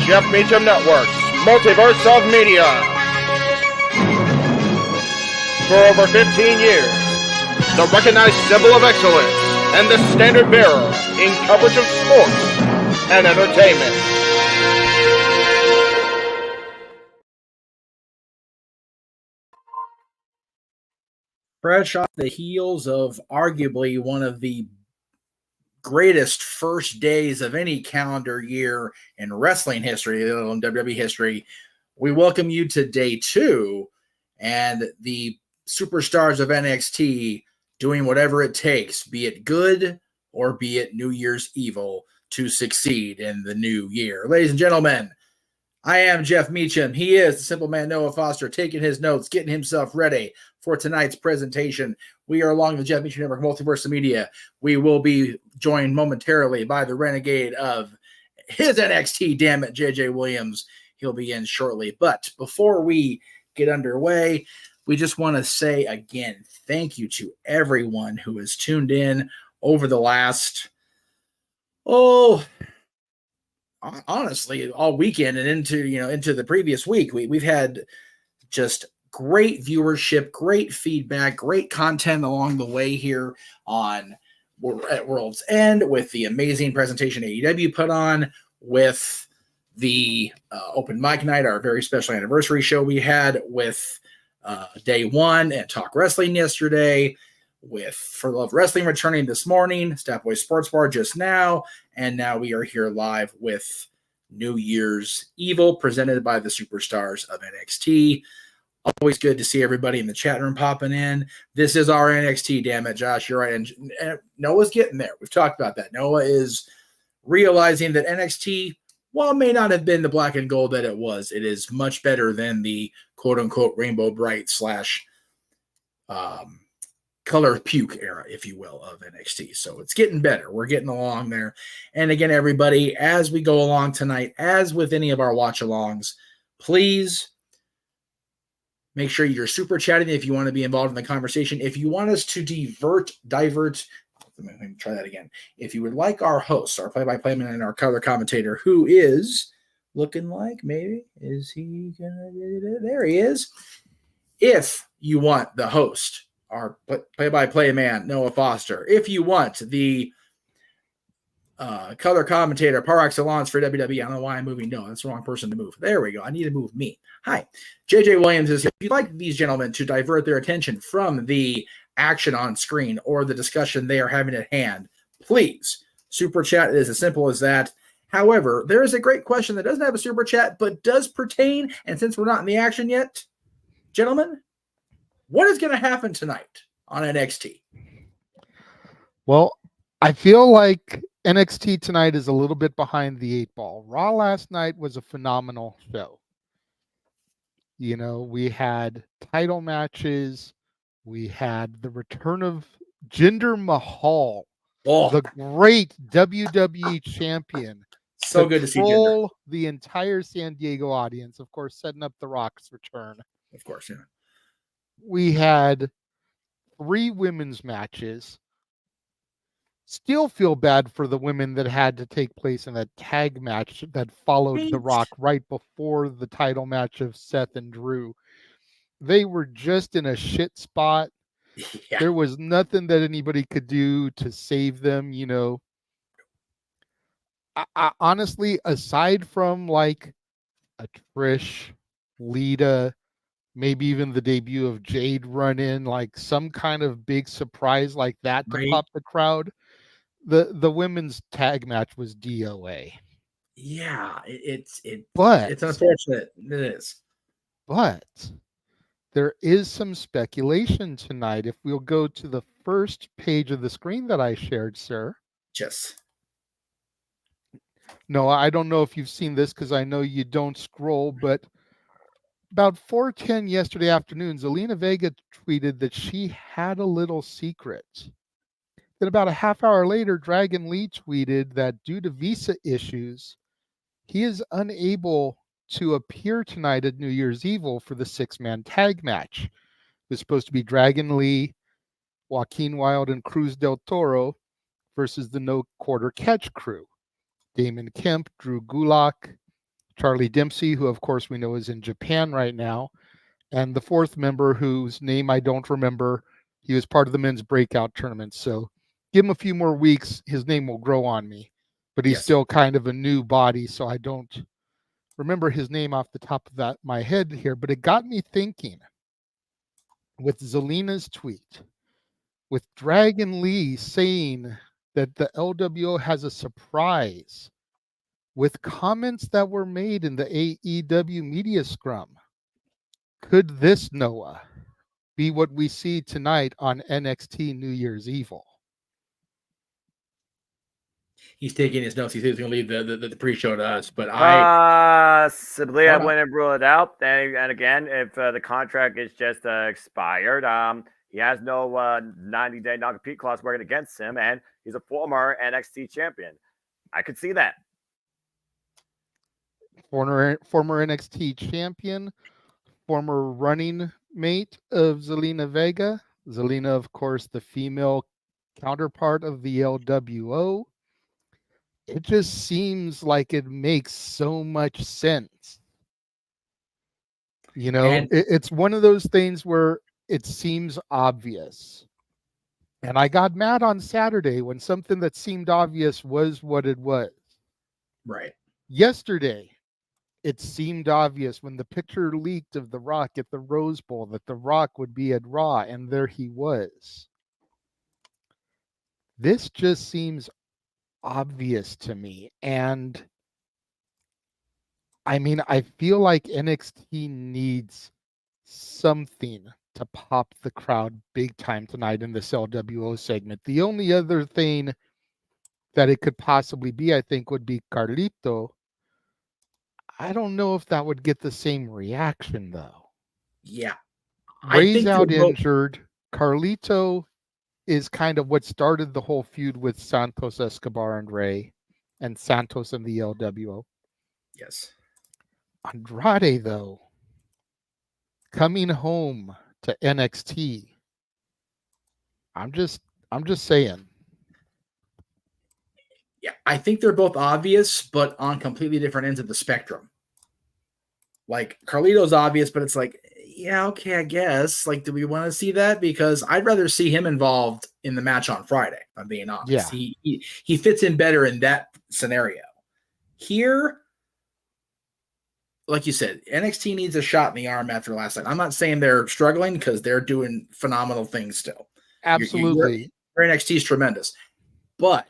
Jeff Meacham Network's Multiverse of Media. For over 15 years, the recognized symbol of excellence and the standard bearer in coverage of sports and entertainment. Fresh off the heels of arguably one of the greatest first days of any calendar year in wrestling history, in WWE history, we welcome you to day 2 and the superstars of NXT doing whatever it takes, be it good or be it New Year's evil, to succeed in the new year. Ladies and gentlemen, I am Jeff Meacham. He is the simple man Noah Foster, taking his notes, getting himself ready for tonight's presentation. We are along the Jeff Meacham Network Multiverse of Media. We will be joined momentarily by the renegade of his NXT, damn it, JJ Williams. He'll be in shortly. But before we get underway, we just want to say again, thank you to everyone who has tuned in over the last, honestly, all weekend and into the previous week. We've had just great viewership, great feedback, great content along the way here at World's End with the amazing presentation AEW put on, with the open mic night, our very special anniversary show we had with day 1 at Talk Wrestling yesterday, with For Love Wrestling returning this morning, Stat Boy Sports Bar just now, and now we are here live with New Year's Evil presented by the superstars of NXT. Always good to see everybody in the chat room popping in. This is our NXT, damn it, Josh. You're right. And Noah's getting there. We've talked about that. Noah is realizing that NXT, while it may not have been the black and gold that it is much better than the quote-unquote Rainbow Bright / color puke era, if you will, of NXT. So it's getting better. We're getting along there. And again, everybody, as we go along tonight, as with any of our watch-alongs, please make sure you're super chatting if you want to be involved in the conversation. If you want us to divert, let me try that again. If you would like our host, our play-by-play man and our color commentator, who is looking like maybe, is he gonna, there he is. If you want the host, our play-by-play man, Noah Foster, if you want the color commentator par excellence for WWE. I don't know why I'm moving. No, that's the wrong person to move. There we go. I need to move me. Hi. JJ Williams is here. If you'd like these gentlemen to divert their attention from the action on screen or the discussion they are having at hand, please super chat. It is as simple as that. However, there is a great question that doesn't have a super chat but does pertain, and since we're not in the action yet, gentlemen, what is going to happen tonight on NXT? Well, I feel like NXT tonight is a little bit behind the 8 ball. Raw last night was a phenomenal show. You know, we had title matches. We had the return of Jinder Mahal, the great WWE champion. So good to see Jinder. The entire San Diego audience, of course, setting up The Rock's return. Of course, yeah. We had 3 women's matches. Still feel bad for the women that had to take place in that tag match that followed The Rock right before the title match of Seth and Drew. They were just in a shit spot. Yeah. There was nothing that anybody could do to save them, you know. I honestly, aside from like a Trish, Lita, maybe even the debut of Jade run in, like some kind of big surprise like that to pop the crowd, the women's tag match was DOA. Yeah, it's unfortunate. It is. But there is some speculation tonight. If we'll go to the first page of the screen that I shared, sir. Yes. No, I don't know if you've seen this because I know you don't scroll, but about 4:10 yesterday afternoon, Zelina Vega tweeted that she had a little secret. Then about a half hour later, Dragon Lee tweeted that due to visa issues, he is unable to appear tonight at New Year's Evil for the 6-man tag match. It was supposed to be Dragon Lee, Joaquin Wilde, and Cruz del Toro versus the No Quarter Catch crew. Damon Kemp, Drew Gulak, Charlie Dempsey, who of course we know is in Japan right now, and the fourth member whose name I don't remember. He was part of the men's breakout tournament. So give him a few more weeks, his name will grow on me. But he's still kind of a new body, so I don't remember his name off the top of my head here. But it got me thinking with Zelina's tweet, with Dragon Lee saying that the LWO has a surprise, with comments that were made in the AEW media scrum. Could this, Noah, be what we see tonight on NXT New Year's Evil? He's taking his notes. He's going to leave the pre-show to us, but simply I wouldn't rule it out. And again, if the contract is just expired, he has no 90-day non-compete clause working against him, and he's a former NXT champion. I could see that. Former NXT champion, former running mate of Zelina Vega. Zelina, of course, the female counterpart of the LWO. It just seems like it makes so much sense. You know, it's one of those things where it seems obvious. And I got mad on Saturday when something that seemed obvious was what it was. Right. Yesterday, it seemed obvious when the picture leaked of The Rock at the Rose Bowl that The Rock would be at Raw, and there he was. This just seems obvious to me. And I mean, I feel like NXT needs something to pop the crowd big time tonight in this LWO segment. The only other thing that it could possibly be, I think, would be Carlito. I don't know if that would get the same reaction, though. Yeah. Ray's out injured. Carlito is kind of what started the whole feud with Santos Escobar and Ray, and Santos and the LWO. Yes. Andrade, though, coming home to NXT. I'm just saying. Yeah, I think they're both obvious, but on completely different ends of the spectrum. Like, Carlito's obvious, but it's like, yeah, okay, I guess. Like, do we want to see that? Because I'd rather see him involved in the match on Friday, if I'm being honest. Yeah. He fits in better in that scenario. Here, like you said, NXT needs a shot in the arm after last night. I'm not saying they're struggling because they're doing phenomenal things still. Absolutely. Your NXT is tremendous. But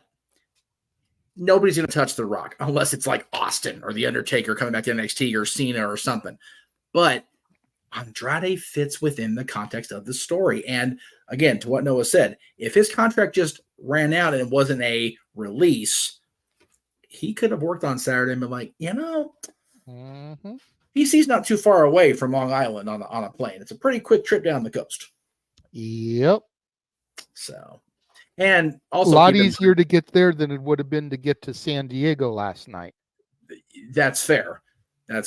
nobody's going to touch The Rock unless it's like Austin or The Undertaker coming back to NXT or Cena or something. But Andrade fits within the context of the story. And again, to what Noah said, if his contract just ran out and it wasn't a release, he could have worked on Saturday and been like, PC's not too far away from Long Island on a plane. It's a pretty quick trip down the coast. Yep. So, and also a lot easier to get there than it would have been to get to San Diego last night. That's fair. And,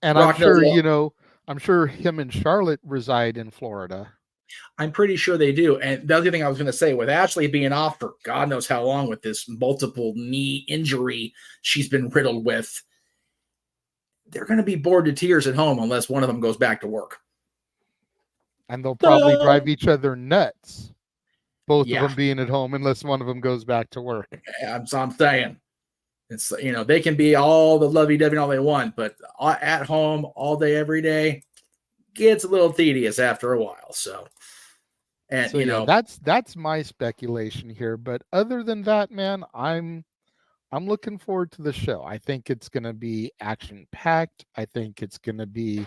and Rock I'm sure him and Charlotte reside in Florida. I'm pretty sure they do. And the other thing I was going to say, with Ashley being off for God knows how long with this multiple knee injury she's been riddled with, they're going to be bored to tears at home unless one of them goes back to work. And they'll probably drive each other nuts, both of them being at home, unless one of them goes back to work. I'm saying. It's, they can be all the lovey-dovey and all they want, but at home all day, every day, gets a little tedious after a while. So, and that's my speculation here. But other than that, man, I'm looking forward to the show. I think it's going to be action-packed. I think it's going to be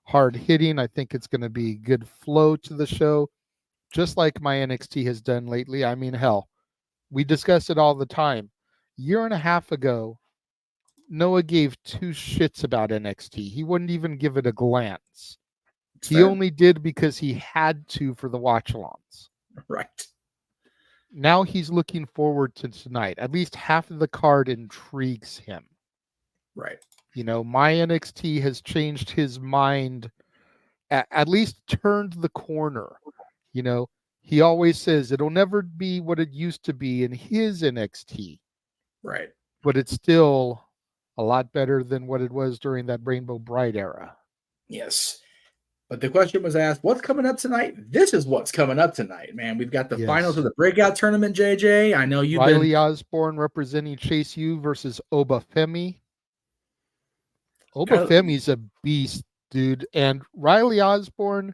hard-hitting. I think it's going to be good flow to the show, just like my NXT has done lately. I mean, hell, we discuss it all the time. Year and a half ago, Noah gave two shits about NXT. He wouldn't even give it a glance. He only did because he had to for the watch-alongs. Right. Now he's looking forward to tonight. At least half of the card intrigues him. Right. My NXT has changed his mind, at least turned the corner. He always says it'll never be what it used to be in his NXT. Right. But it's still a lot better than what it was during that Rainbow Bride era. Yes. But the question was asked, what's coming up tonight? This is what's coming up tonight, man. We've got the finals of the breakout tournament, JJ. I know you've Riley Osborne representing Chase U versus Obafemi. Obafemi's a beast, dude. And Riley Osborne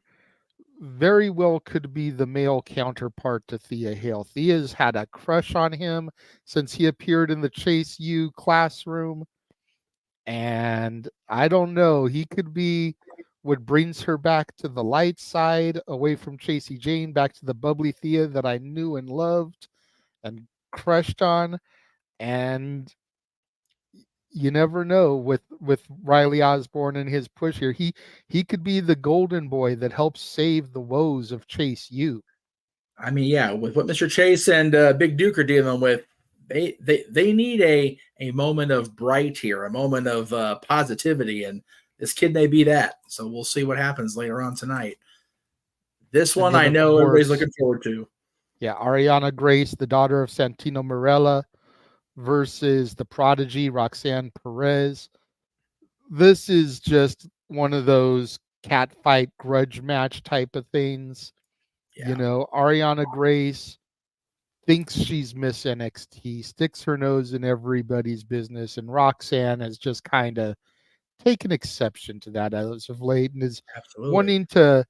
very well could be the male counterpart to Thea Hale. Thea's had a crush on him since he appeared in the Chase U classroom. And I don't know, he could be what brings her back to the light side, away from Chasey Jane, back to the bubbly Thea that I knew and loved and crushed on. And you never know with Riley Osborne and his push here. He could be the golden boy that helps save the woes of Chase U. I mean, yeah, with what Mr. Chase and Big Duke are dealing with, they need a moment of bright here, a moment of positivity, and this kid may be that. So we'll see what happens later on tonight. This one I know everybody's looking forward to. Yeah, Ariana Grace, the daughter of Santino Marella, versus the prodigy Roxanne Perez. This is just one of those cat fight grudge match type of things. Yeah. You know, Ariana Grace thinks she's Miss NXT, sticks her nose in everybody's business, and Roxanne has just kind of taken exception to that as of late and is wanting to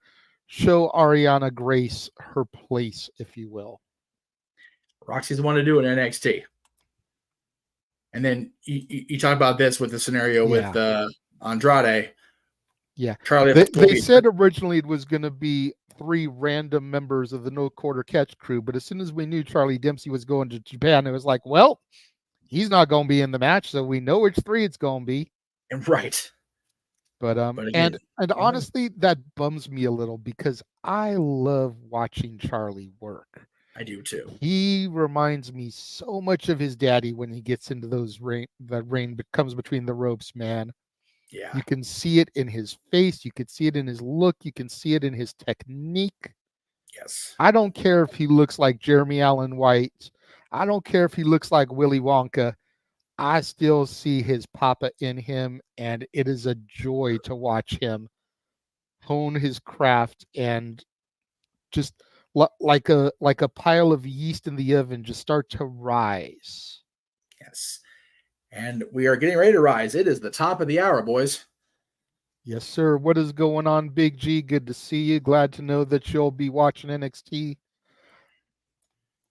show Ariana Grace her place, if you will. Roxy's the one to do it in NXT. And then you talk about this with the scenario with Andrade. Yeah. Charlie. They said originally it was going to be 3 random members of the No Quarter Catch crew, but as soon as we knew Charlie Dempsey was going to Japan, it was like, well, he's not going to be in the match, so we know which 3 it's going to be. Right. But again, and honestly, that bums me a little because I love watching Charlie work. I do too. He reminds me so much of his daddy when he gets into that rain comes between the ropes, man. Yeah. You can see it in his face. You can see it in his look. You can see it in his technique. Yes. I don't care if he looks like Jeremy Allen White. I don't care if he looks like Willy Wonka. I still see his papa in him, and it is a joy to watch him hone his craft and just like a pile of yeast in the oven just start to rise. Yes. And we are getting ready to rise. It is the top of the hour, boys. Yes, sir. What is going on, Big G? Good to see you. Glad to know that you'll be watching NXT.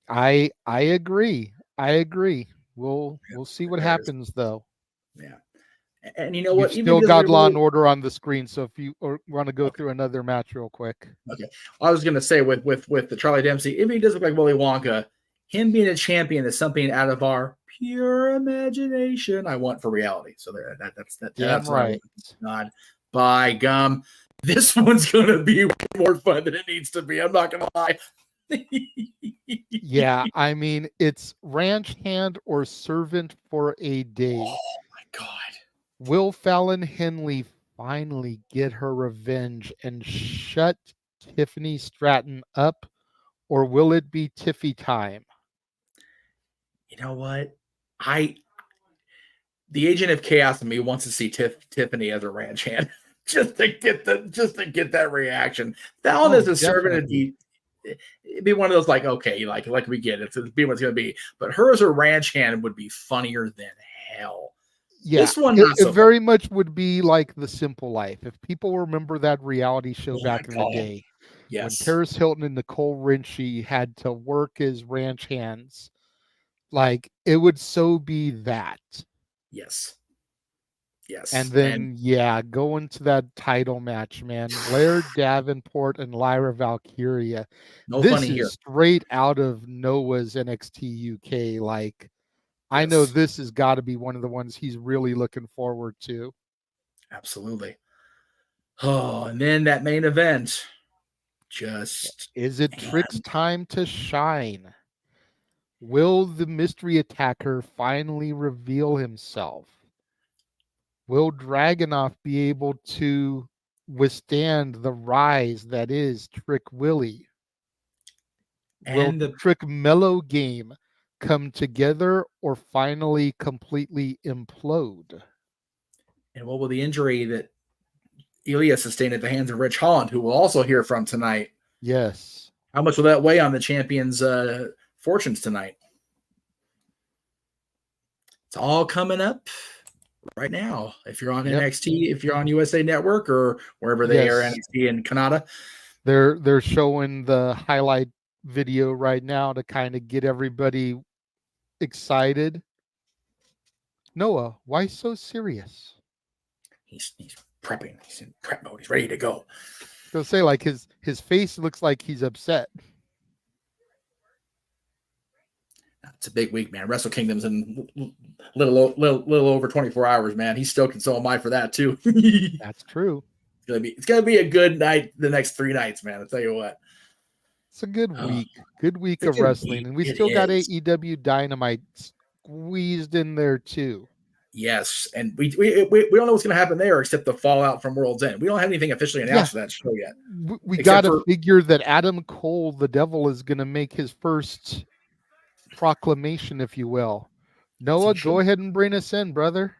I agree. We'll see what happens, though. Yeah. And you know what? You've still got Law and Order on the screen, so if you want to go through another match real quick. Okay. I was going to say with the Charlie Dempsey, if he does look like Willy Wonka, him being a champion is something out of our pure imagination I want for reality. So that's right. God, by gum. This one's going to be more fun than it needs to be. I'm not going to lie. Yeah, I mean, it's ranch hand or servant for a day. Oh, my God. Will Fallon Henley finally get her revenge and shut Tiffany Stratton up, or will it be Tiffy time? You know what? The agent of chaos in me wants to see Tiffany as a ranch hand just to get that reaction. Fallon as a servant it'd be one of those like, okay, like we get it. It'd be what it's going to be. But her as a ranch hand would be funnier than hell. Yeah, this one it very much would be like The Simple Life. If people remember that reality show back in the day, when Paris Hilton and Nicole Richie had to work as ranch hands, like it would so be that. Yes. And then, go into that title match, man. Blair Davenport and Lyra Valkyria. This is straight out of Noah's NXT UK. Like, I know this has got to be one of the ones he's really looking forward to. Absolutely. Oh, and then that main event. Is it Trick's time to shine? Will the mystery attacker finally reveal himself? Will Dragunov be able to withstand the rise that is Trick Willie? Will the Trick Mellow game come together or finally completely implode? And what will the injury that Ilya sustained at the hands of Rich Holland, who we'll also hear from tonight? Yes. How much will that weigh on the champion's fortunes tonight? It's all coming up right now. If you're on NXT, if you're on USA Network or wherever they air NXT in Canada. They're showing the highlight video right now to kind of get everybody excited. Noah, why so serious? He's prepping. He's in prep mode. He's ready to go. I'll say, like, his face looks like he's upset. It's a big week, man. Wrestle Kingdom's in little over 24 hours, man. He's stoked, and so am I for that too. That's true. It's gonna be a good night. The next 3 nights, man. I'll tell you what. It's a good week. Good week of wrestling, and we still got AEW Dynamite squeezed in there too. Yes, and we don't know what's going to happen there except the fallout from World's End. We don't have anything officially announced for that show yet. We got to figure that Adam Cole, the Devil, is going to make his first proclamation, if you will. Noah, go ahead and bring us in, brother.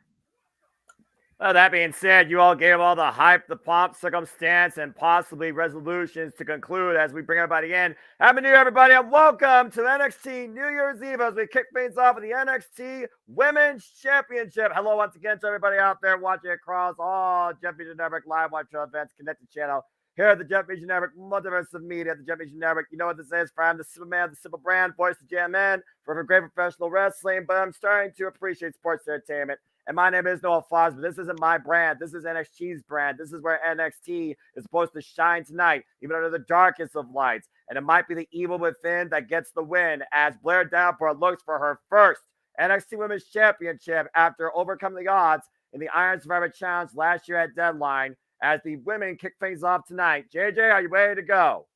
Well, that being said, you all gave all the hype, the pomp, circumstance, and possibly resolutions to conclude as we bring everybody in. Happy New Year, everybody, and welcome to NXT New Year's Eve as we kick things off with the NXT Women's Championship. Hello once again to everybody out there watching across all Jeff Vision Network live watch events, connected channel here at the Jeff Vision Network Multiverse of Media, the Jeff Vision Network. You know what this is, I'm the Superman, the simple brand, voice of JMN, for great professional wrestling, but I'm starting to appreciate sports entertainment. And my name is Noah Foz, but this isn't my brand. This is NXT's brand. This is where NXT is supposed to shine tonight, even under the darkest of lights. And it might be the evil within that gets the win as Blair Davenport looks for her first NXT Women's Championship after overcoming the odds in the Iron Survivor Challenge last year at Deadline. As the women kick things off tonight. JJ, are you ready to go?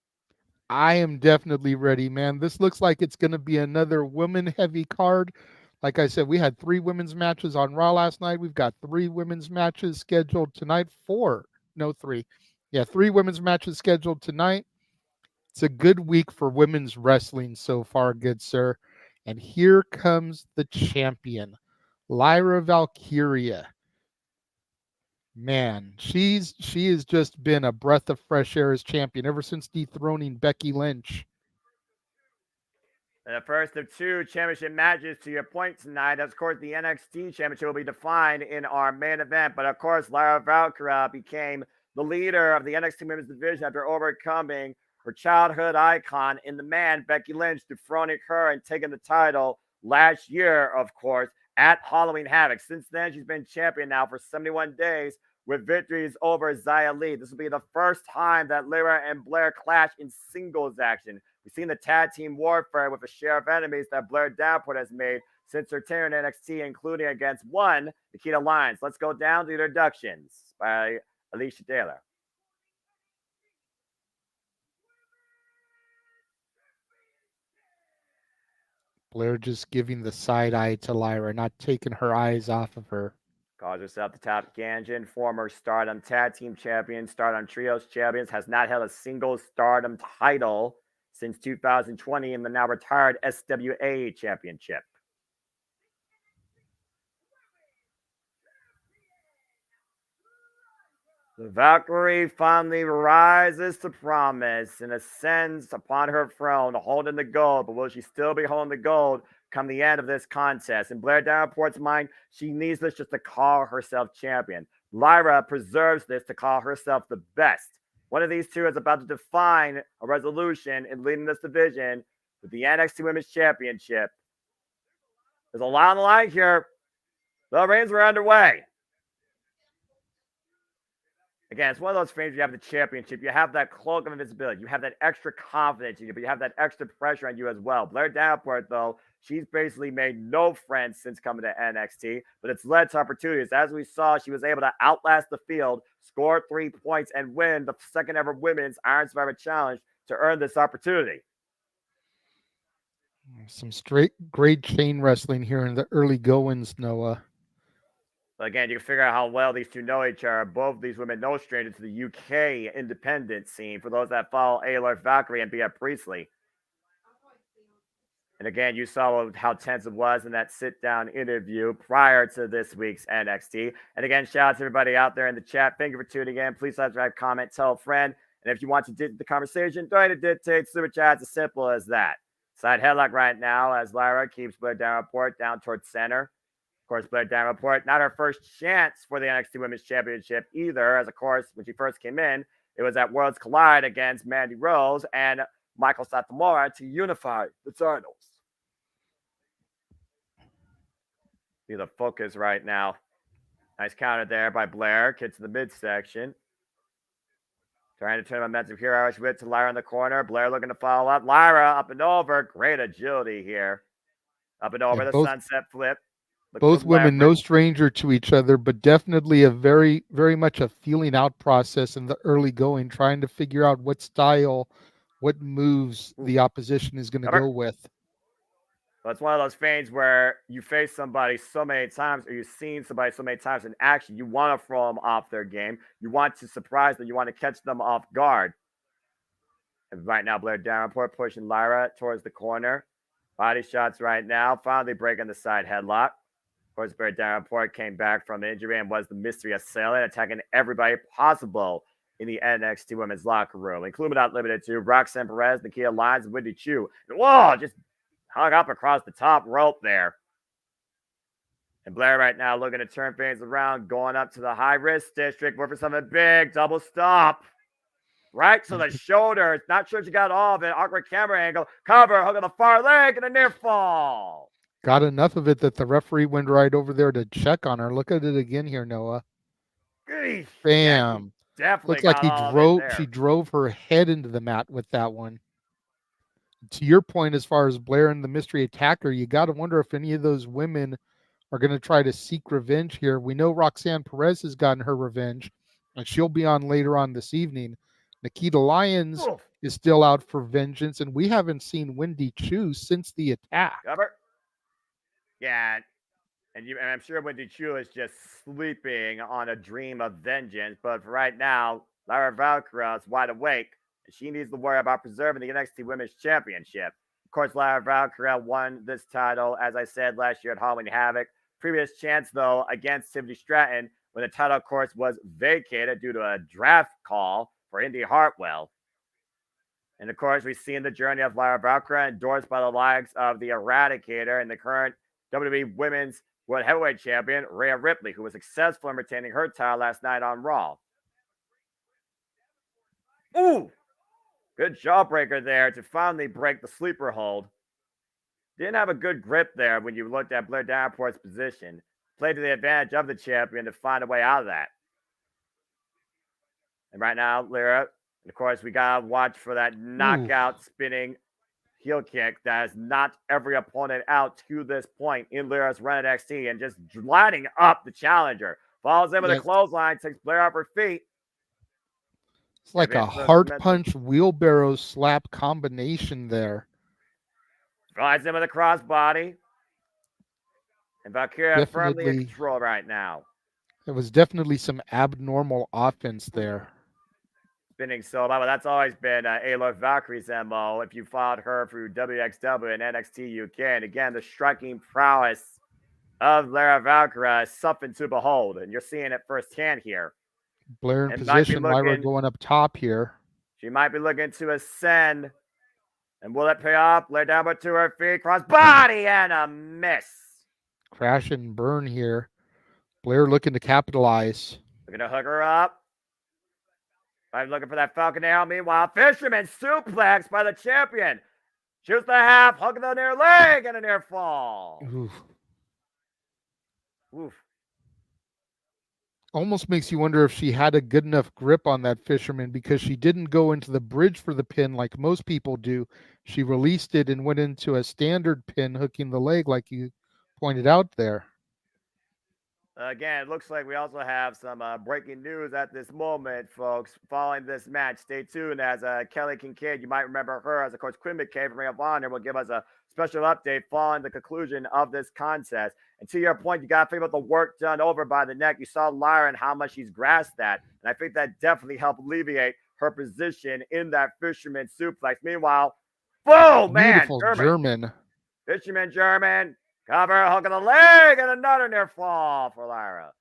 I am definitely ready, man. This looks like it's going to be another women-heavy card. Like I said, we had 3 women's matches on Raw last night. We've got 3 women's matches scheduled tonight. 3. Yeah, 3 women's matches scheduled tonight. It's a good week for women's wrestling so far, good sir. And here comes the champion, Lyra Valkyria. Man, she has just been a breath of fresh air as champion ever since dethroning Becky Lynch. The first of 2 championship matches to your point tonight. Of course, the NXT championship will be defined in our main event. But of course, Lyra Valkyria became the leader of the NXT Women's Division after overcoming her childhood icon in the man, Becky Lynch, dethroning her and taking the title last year, of course, at Halloween Havoc. Since then, she's been champion now for 71 days with victories over Xia Li. This will be the first time that Lyra and Blair clash in singles action. We've seen the tag team warfare with a share of enemies that Blair Davenport has made since her tenure in NXT, including against one, Nikita Lyons. Let's go down to the introductions by Alicia Taylor. Blair just giving the side eye to Lyra, not taking her eyes off of her. Calls herself the Top Ganjin, former Stardom Tag Team Champion, Stardom Trios Champions, has not held a single Stardom title since 2020 in the now retired SWA Championship. The Valkyrie finally rises to promise and ascends upon her throne, holding the gold. But will she still be holding the gold come the end of this contest? In Blair Davenport's mind, she needs this just to call herself champion. Lyra preserves this to call herself the best. One of these two is about to define a resolution in leading this division with the NXT Women's Championship. There's a lot on the line here. The reigns were underway. Again, it's one of those things. You have the championship. You have that cloak of invisibility. You have that extra confidence in you, but you have that extra pressure on you as well. Blair Davenport, though, she's basically made no friends since coming to NXT, but it's led to opportunities. As we saw, she was able to outlast the field, score 3 points, and win the second ever Women's Iron Survivor Challenge to earn this opportunity. Some great chain wrestling here in the early goings, Noah. But again, you can figure out how well these two know each other. Both of these women no stranger to the UK independent scene for those that follow Ayla Valkyrie and Bea Priestley. And again, you saw how tense it was in that sit-down interview prior to this week's NXT. And again, shout out to everybody out there in the chat. Thank you for tuning in. Please subscribe, comment, tell a friend. And if you want to dictate the conversation, don't need to dictate super chats. As simple as that. Side headlock right now as Lyra keeps Blair Davenport down towards center. Of course, Blair Davenport, not her first chance for the NXT Women's Championship either, as of course, when she first came in, it was at Worlds Collide against Mandy Rose and Michael Satomura to unify the titles. Be the focus right now. Nice counter there by Blair. Gets to the midsection. Trying to turn momentum here. Irish whip to Lyra in the corner. Blair looking to follow up. Lyra up and over. Great agility here. Up and over the sunset flip. Both women, no stranger to each other, but definitely a very, very much a feeling out process in the early going, trying to figure out what style, what moves the opposition is going to go with. Well, it's one of those things where you face somebody so many times, or you've seen somebody so many times in action, you want to throw them off their game. You want to surprise them. You want to catch them off guard. And right now, Blair Davenport pushing Lyra towards the corner. Body shots right now. Finally breaking the side headlock. Of course, Blair Davenport came back from injury and was the mystery assailant, attacking everybody possible in the NXT Women's locker room, including but not limited to Roxanne Perez, Nikita Lyons, and Wendy Chu. And whoa, just hung up across the top rope there. And Blair right now looking to turn things around, going up to the high-risk district, working for something big, double stop. Right to the shoulders. Not sure she got all of it. Awkward camera angle. Cover, hook on the far leg, and a near fall. Got enough of it that the referee went right over there to check on her. Look at it again here, Noah. Bam. Yeah, definitely looks like she drove her head into the mat with that one. To your point, as far as Blair and the mystery attacker, you got to wonder if any of those women are going to try to seek revenge here. We know Roxanne Perez has gotten her revenge, and she'll be on later on this evening. Nikita Lyons is still out for vengeance, and we haven't seen Wendy Chu since the attack. Cover. Yeah, and I'm sure Wendy Chu is just sleeping on a dream of vengeance, but for right now, Lyra Valkyria is wide awake, and she needs to worry about preserving the NXT Women's Championship. Of course, Lyra Valkyria won this title, as I said, last year at Halloween Havoc. Previous chance, though, against Tiffany Stratton, when the title, of course, was vacated due to a draft call for Indy Hartwell. And, of course, we've seen the journey of Lyra Valkyria endorsed by the likes of the Eradicator and the current WWE Women's World Heavyweight Champion, Rhea Ripley, who was successful in retaining her title last night on Raw. Ooh! Good jawbreaker there to finally break the sleeper hold. Didn't have a good grip there when you looked at Blair Davenport's position. Played to the advantage of the champion to find a way out of that. And right now, Lyra, and of course, we got to watch for that knockout spinning heel kick that has knocked every opponent out to this point in Lyra's run at NXT and just lining up the challenger. Follows in with a clothesline, takes Blair off her feet. It's like a heart punch wheelbarrow slap combination there. Flies in with a crossbody. And Valkyria firmly in control right now. It was definitely some abnormal offense there. Spinning solo, but that's always been Aloy Valkyrie's MO. If you followed her through WXW and NXT UK, and again, the striking prowess of Lyra Valkyria is something to behold, and you're seeing it firsthand here. Blair in position, Lyra going up top here. She might be looking to ascend, and will it pay off? Blair down to her feet, cross body, and a miss. Crash and burn here. Blair looking to capitalize. Looking to hook her up. I'm looking for that Falcon Arrow. Meanwhile, Fisherman suplex by the champion. Shoots the half, hooking the near leg, and a near fall. Oof. Almost makes you wonder if she had a good enough grip on that Fisherman, because she didn't go into the bridge for the pin like most people do. She released it and went into a standard pin, hooking the leg like you pointed out there. Again, it looks like we also have some breaking news at this moment, folks. Following this match, stay tuned as Kelly Kincaid, you might remember her as, of course, Quinn McKay from Ring of Honor, will give us a special update following the conclusion of this contest. And to your point, you got to think about the work done over by the neck. You saw Lyra and how much she's grasped that. And I think that definitely helped alleviate her position in that Fisherman suplex. Meanwhile, boom, man. Beautiful German. Fisherman German. Cover, hook of the leg, and another near fall for Lyra.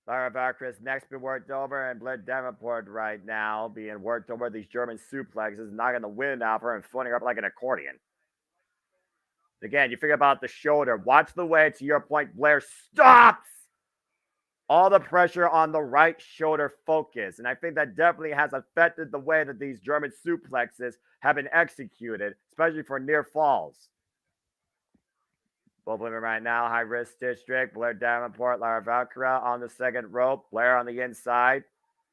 Lyra Valkyrie's next been worked over, and Blair Davenport right now being worked over. These German suplexes, knocking the wind out of her and floating her up like an accordion. Again, you figure about the shoulder. Watch the way, to your point, Blair stops. All the pressure on the right shoulder focus. And I think that definitely has affected the way that these German suplexes have been executed, especially for near falls. Both women right now, high risk district. Blair Davenport, Lyra Valkyrie on the second rope. Blair on the inside.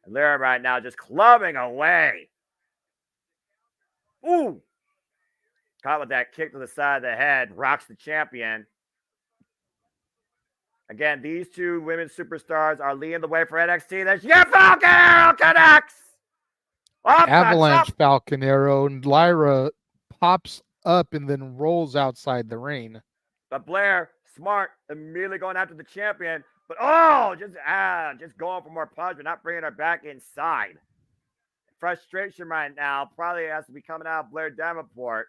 And Lyra right now just clubbing away. Ooh. Caught with that kick to the side of the head. Rocks the champion. Again, these two women superstars are leading the way for NXT. There's your Falcon Arrow connects. Avalanche Falcon Arrow, and Lyra pops up and then rolls outside the ring. But Blair, smart, immediately going after the champion. But just going for more punishment, not bringing her back inside. Frustration right now probably has to be coming out of Blair Davenport.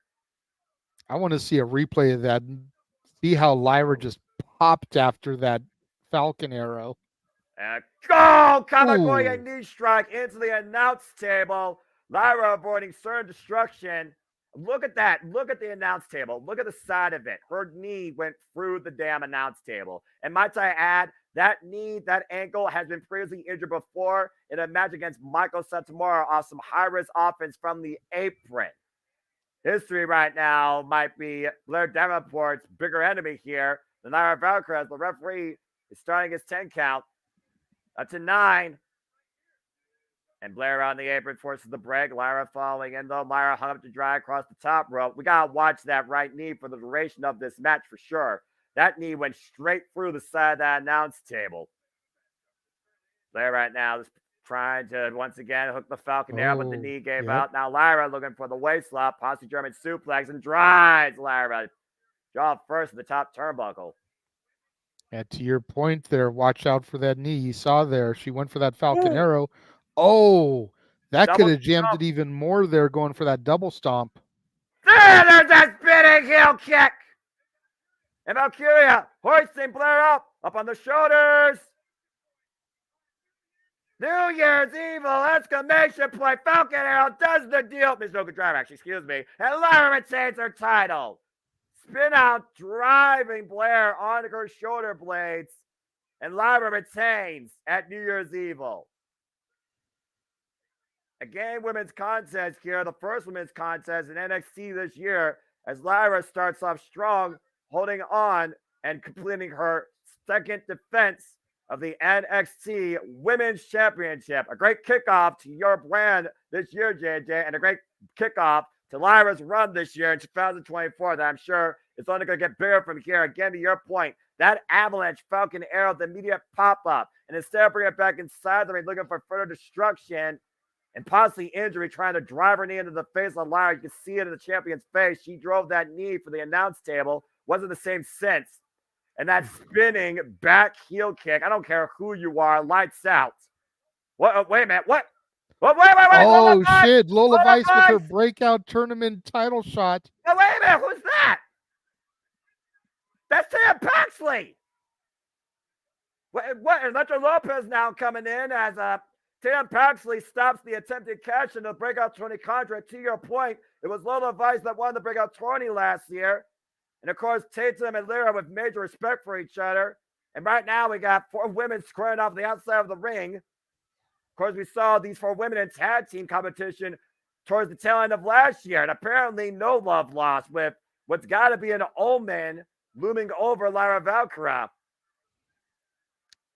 I want to see a replay of that and see how Lyra just popped after that Falcon Arrow. Kamagoya knee strike into the announce table. Lyra avoiding certain destruction. Look at that. Look at the announce table. Look at the side of it. Her knee went through the damn announce table. And might I add, that knee, that ankle has been previously injured before in a match against Michael Satomura off some high-risk offense from the apron. History right now might be Blair Davenport's bigger enemy here than Lyra Valkyrie, as the referee is starting his 10 count. That's a 9. And Blair on the apron forces the break. Lyra following in, though. Lyra hung up to dry across the top rope. We got to watch that right knee for the duration of this match for sure. That knee went straight through the side of that announce table. Blair right now is trying to, once again, hook the Falcon Arrow, but the knee gave out. Now Lyra looking for the waist slap, posse German suplex, and drives Lyra. Jaw first at the top turnbuckle. And to your point there, watch out for that knee. You saw there, she went for that Falcon Arrow. Oh, that could have jammed it even more there, going for that double stomp. There's that spinning heel kick. And Valkyria hoisting Blair up on the shoulders. New Year's Evil exclamation point. Falcon Arrow does the deal. Mizoka Driver, actually, excuse me. And Lyra retains her title. Spin out, driving Blair onto her shoulder blades. And Lyra retains at New Year's Evil. Again, women's contest here. The first women's contest in NXT this year. As Lyra starts off strong, holding on and completing her second defense of the NXT Women's Championship. A great kickoff to your brand this year, JJ, and a great kickoff to Lyra's run this year in 2024 that I'm sure is only going to get bigger from here. Again, to your point, that Avalanche Falcon Arrow, the immediate pop-up, and instead of bringing it back inside the ring, looking for further destruction and possibly injury, trying to drive her knee into the face of Lyra. You can see it in the champion's face. She drove that knee for the announce table. Wasn't the same sense. And that spinning back heel kick, I don't care who you are, lights out. What? Wait a minute. What? Wait. Oh, shit. Lola Vice with her breakout tournament title shot. Oh, wait a minute. Who's that? That's Tam Paxley. What? Electra Lopez now coming in as Tam Paxley stops the attempted cash in the breakout tourney contract. To your point, it was Lola Vice that won the breakout tourney last year. And, of course, Tatum and Lyra with major respect for each other. And right now we got 4 women squaring off the outside of the ring. Of course, we saw these 4 women in tag team competition towards the tail end of last year. And apparently no love lost with what's got to be an omen looming over Lyra Valkyrie.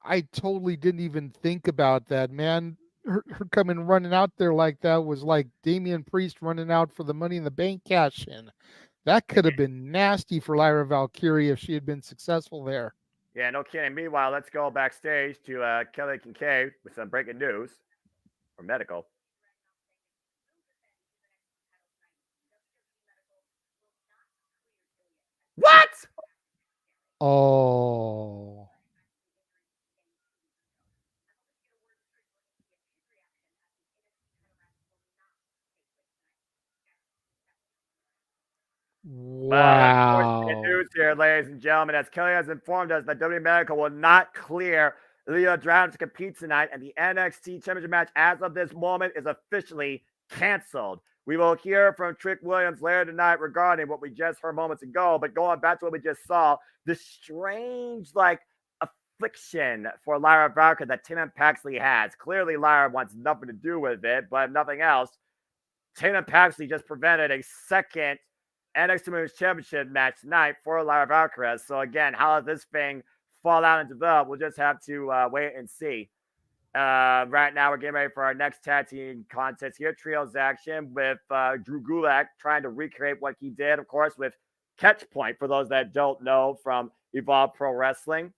I totally didn't even think about that, man. Her coming running out there like that was like Damian Priest running out for the Money in the Bank cash in. That could have been nasty for Lyra Valkyrie if she had been successful there. Yeah, no kidding. Meanwhile, let's go backstage to Kelly Kincaid with some breaking news or medical. What? Oh. Wow. Unfortunate news here, ladies and gentlemen, as Kelly has informed us that WWE Medical will not clear Leah Drown to compete tonight, and the NXT Championship match, as of this moment, is officially canceled. We will hear from Trick Williams later tonight regarding what we just heard moments ago, but going back to what we just saw, this strange, affliction for Lyra Valkyrie that Tatum Paxley has. Clearly, Lyra wants nothing to do with it, but if nothing else, Tatum Paxley just prevented a second NXT Women's Championship match tonight for Lyra Valkyrie. So again, how does this thing fall out and develop? We'll just have to wait and see. Right now, we're getting ready for our next tag team contest here, Trios Action, with Drew Gulak trying to recreate what he did, of course, with Catch Point, for those that don't know, from Evolve Pro Wrestling.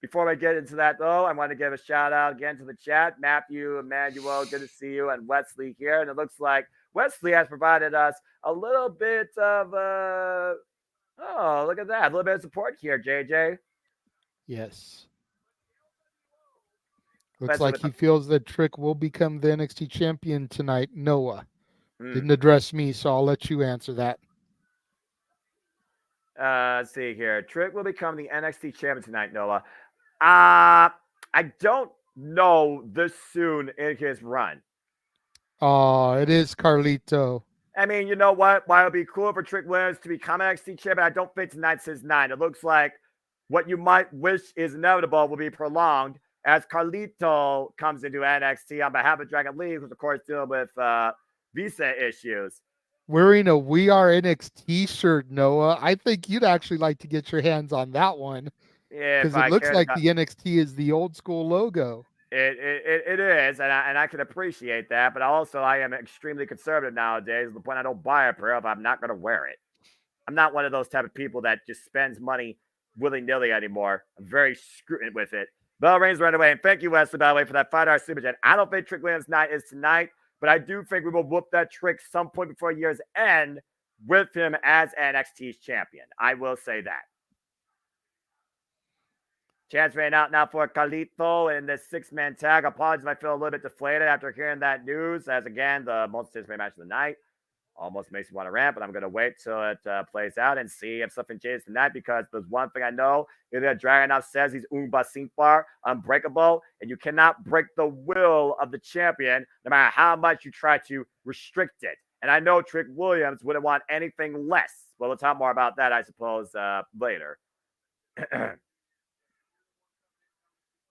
Before we get into that, though, I want to give a shout-out again to the chat. Matthew, Emmanuel, good to see you, and Wesley here. And it looks like Wesley has provided us a little bit of, oh, look at that, a little bit of support here, JJ. Yes. Looks like he feels that Trick will become the NXT champion tonight. Noah didn't address me, so I'll let you answer that. Let's see here. Trick will become the NXT champion tonight, Noah. I don't know this soon in his run. Oh, it is Carlito. I mean, you know what? While it would be cool for Trick Williams to become NXT champion, I don't think tonight's his night. It looks like what you might wish is inevitable will be prolonged as Carlito comes into NXT on behalf of Dragon Lee, who's, of course, dealing with visa issues. Wearing a We Are NXT shirt, Noah. I think you'd actually like to get your hands on that one. Yeah, because it looks like the NXT is the old school logo. It is, and I can appreciate that, but also I am extremely conservative nowadays to the point I don't buy a pair if I'm not going to wear it. I'm not one of those type of people that just spends money willy-nilly anymore. I'm very scrupulous with it. Bell rings right away, and thank you, Wesley, by the way, for that $5 super chat. I don't think Trick Williams' night is tonight, but I do think we will whoop that Trick some point before year's end with him as NXT's champion. I will say that. Chance ran out now for Carlito in this six-man tag. Apologies if I feel a little bit deflated after hearing that news, as again, the most anticipated match of the night. Almost makes me want to rant, but I'm going to wait till it plays out and see if something changes tonight, because there's one thing I know. Ilya Dragunov says he's Umba Simpar, unbreakable, and you cannot break the will of the champion no matter how much you try to restrict it. And I know Trick Williams wouldn't want anything less. Well, we'll talk more about that, I suppose, later.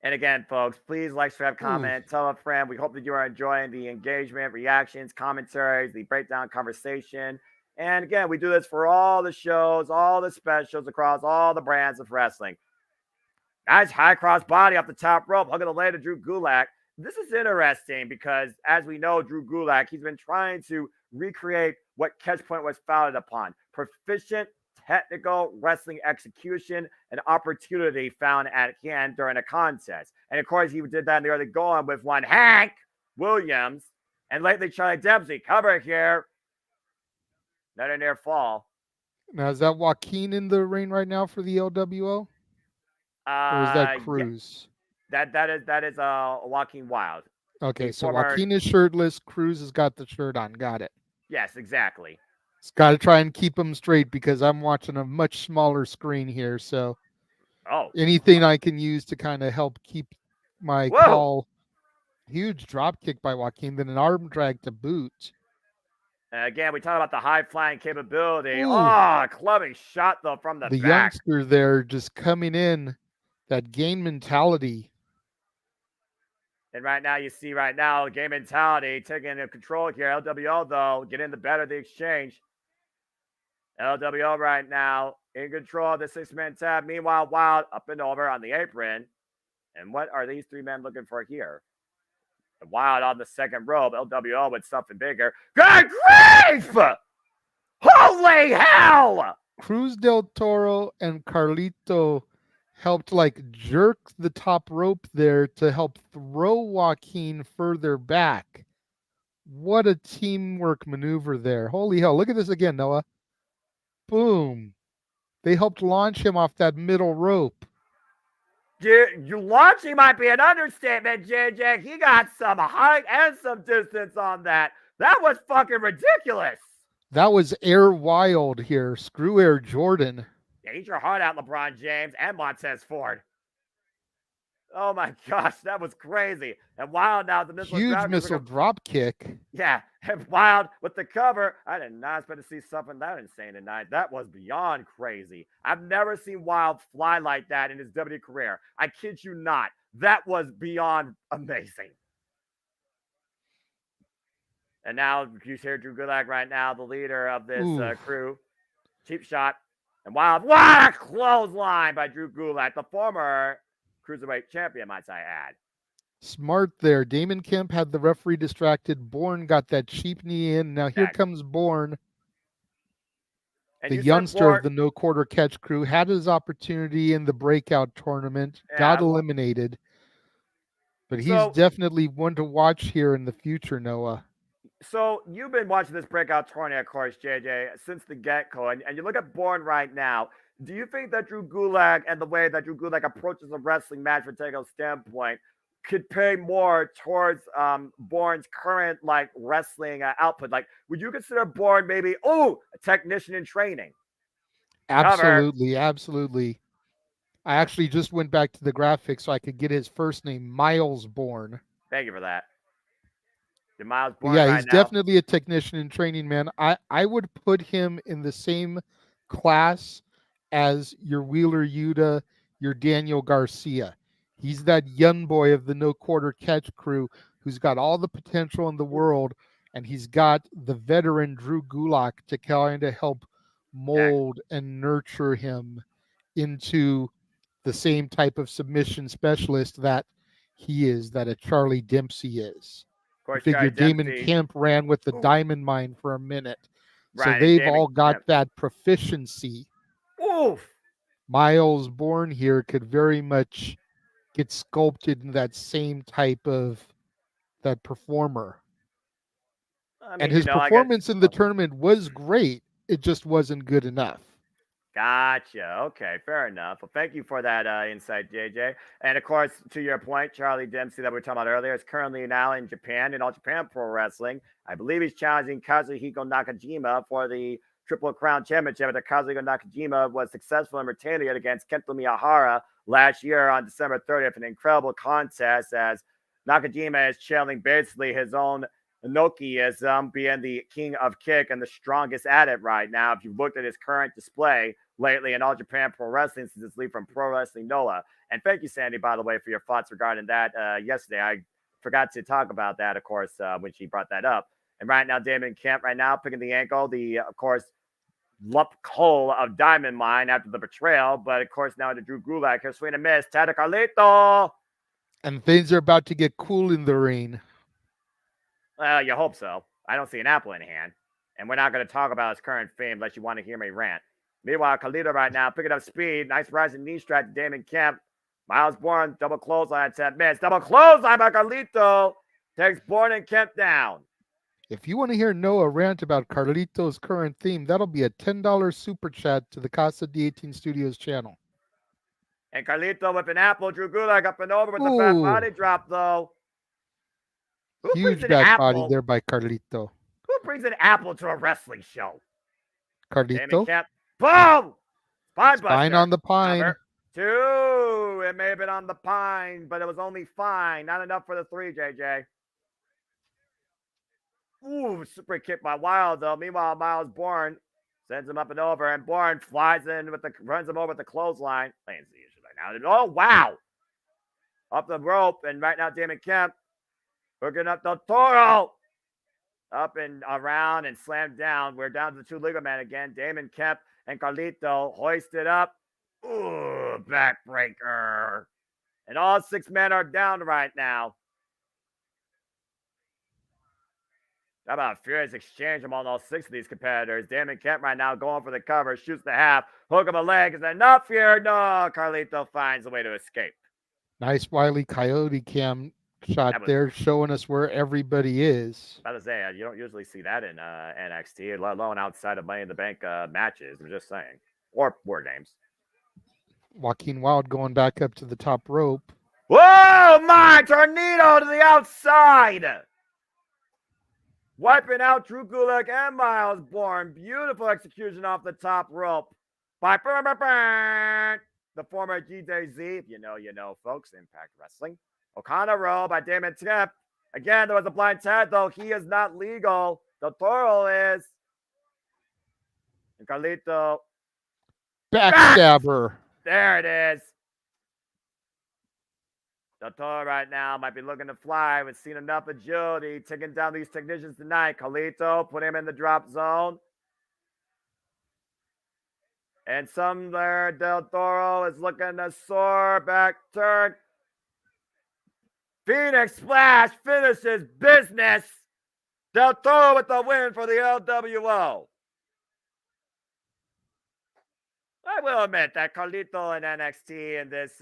And again, folks, please like, subscribe, comment, tell a friend. We hope that you are enjoying the engagement, reactions, commentaries, the breakdown conversation. And again, we do this for all the shows, all the specials across all the brands of wrestling. Nice high cross body off the top rope. Look at the leg of Drew Gulak. This is interesting because, as we know, Drew Gulak, he's been trying to recreate what Catchpoint was founded upon. Proficient technical wrestling execution and opportunity found at hand during a contest. And of course, he did that in the early going with one Hank Williams and lately Charlie Dempsey. Cover here. Not a near fall. Now, is that Joaquin in the ring right now for the LWO? Or is that Cruz? Yeah. That is Joaquin Wild. Okay, so Joaquin is shirtless. Cruz has got the shirt on. Got it. Yes, exactly. It's got to try and keep them straight because I'm watching a much smaller screen here. So anything I can use to kind of help keep my call. Huge drop kick by Joaquin, then an arm drag to boot. Again, we talk about the high flying capability. Oh, clubbing shot though from the back. The youngster there just coming in, that game mentality. And right now, you see game mentality taking control here. LWO, though, getting the better of the exchange. LWO right now in control of the six-man tag. Meanwhile, Wild up and over on the apron. And what are these three men looking for here? Wild on the second rope. LWO with something bigger. Good grief! Holy hell! Cruz del Toro and Carlito helped jerk the top rope there to help throw Joaquin further back. What a teamwork maneuver there. Holy hell. Look at this again, Noah. Boom. They helped launch him off that middle rope. You launching might be an understatement, JJ. He got some height and some distance on that. That was fucking ridiculous. That was Air Wild here. Screw Air Jordan. Yeah, eat your heart out, LeBron James and Montez Ford. Oh my gosh, that was crazy. And Wild now, the missile Huge missile drop kick. Yeah, and Wild with the cover. I did not expect to see something that insane tonight. That was beyond crazy. I've never seen Wild fly like that in his WWE career. I kid you not. That was beyond amazing. And now you hear Drew Gulak right now, the leader of this crew. Cheap shot. And Wild, what a clothesline by Drew Gulak, the former Cruiserweight champion, might I add. Smart there. Damon Kemp had the referee distracted. Bourne got that cheap knee in. Now here comes Bourne. The youngster of the no quarter catch crew had his opportunity in the breakout tournament, got eliminated. But he's definitely one to watch here in the future, Noah. So you've been watching this breakout tournament, of course, JJ, since the get-go, and you look at Bourne right now. Do you think that Drew Gulak and the way that Drew Gulak approaches a wrestling match from a standpoint could pay more towards Bourne's current wrestling output? Like, would you consider Bourne maybe a technician in training? Absolutely, absolutely. I actually just went back to the graphics so I could get his first name, Miles Bourne. Thank you for that. Miles Bourne yeah, he's definitely a technician in training, man. I would put him in the same class as your Wheeler Yuta, your Daniel Garcia. He's that young boy of the no quarter catch crew who's got all the potential in the world, and he's got the veteran Drew Gulak to kind of help mold and nurture him into the same type of submission specialist that he is, that a Charlie Dempsey is. I figure Damon Kemp ran with the diamond mine for a minute. So they've all got that proficiency. Oof. Miles Bourne here could very much get sculpted in that same type of that performer. And his performance in the tournament was great. It just wasn't good enough. Gotcha. Okay, fair enough. Well, thank you for that insight, JJ. And of course, to your point, Charlie Dempsey that we were talking about earlier is currently now in Japan, in All Japan Pro Wrestling. I believe he's challenging Kazuhiko Nakajima for the Triple Crown Championship. But Kazuhiko Nakajima was successful in retaining it against Kento Miyahara last year on December 30th. An incredible contest as Nakajima is channeling basically his own Inoki as being the king of kick and the strongest at it right now. If you've looked at his current display lately in All Japan Pro Wrestling since his leave from Pro Wrestling Noah. And thank you, Sandy, by the way, for your thoughts regarding that yesterday. I forgot to talk about that, of course, when she brought that up. And right now, Damon Kemp right now picking the ankle, of course, lump hole of Diamond Mine after the betrayal. But, of course, now to Drew Gulak. Here, swing and miss. Tata Carlito. And things are about to get cool in the ring. Well, you hope so. I don't see an apple in hand. And we're not going to talk about his current fame unless you want to hear me rant. Meanwhile, Carlito right now picking up speed. Nice rising knee strike to Damon Kemp. Miles Bourne, double clothesline to miss. Double clothesline by Carlito. Takes Bourne and Kemp down. If you want to hear Noah rant about Carlito's current theme, that'll be a $10 super chat to the Casa D18 Studios channel. And Carlito with an apple. Drew Gulak up and over with the fat body drop, though. Huge back body there by Carlito. Who brings an apple to a wrestling show? Carlito. Boom! Spine on the pine. Number 2. It may have been on the pine, but it was only fine. Not enough for the 3, JJ. Ooh, super kick by Wild, though. Meanwhile, Miles Bourne sends him up and over, and Bourne flies in runs him over with the clothesline. Playing the issue right now. Oh, wow! Up the rope, and right now, Damon Kemp hooking up the Toro. Up and around and slammed down. We're down to the 2 legal men again. Damon Kemp and Carlito hoisted up. Ooh, backbreaker. And all 6 men are down right now. How about a furious exchange among all 6 of these competitors? Damon Kemp right now going for the cover, shoots the half, hook him a leg. Is enough here? No, Carlito finds a way to escape. Nice Wile E. Coyote cam shot there showing us where everybody is. I was about to say, you don't usually see that in NXT, let alone outside of Money in the Bank matches. I'm just saying. Or War Games. Joaquin Wilde going back up to the top rope. Whoa, my tornado to the outside. Wiping out Drew Gulak and Miles Bourne. Beautiful execution off the top rope by the former GJZ. If you know, you know, folks. Impact Wrestling. O'Connor roll by Damon Tipp. Again, there was a blind tag, though. He is not legal. Del Toro is. And Carlito. Backstabber. There it is. Del Toro right now might be looking to fly. We've seen enough agility taking down these technicians tonight. Carlito put him in the drop zone. And somewhere Del Toro is looking to soar back turn. Phoenix Splash finishes business. Del Toro with the win for the LWO. I will admit that Carlito and NXT in this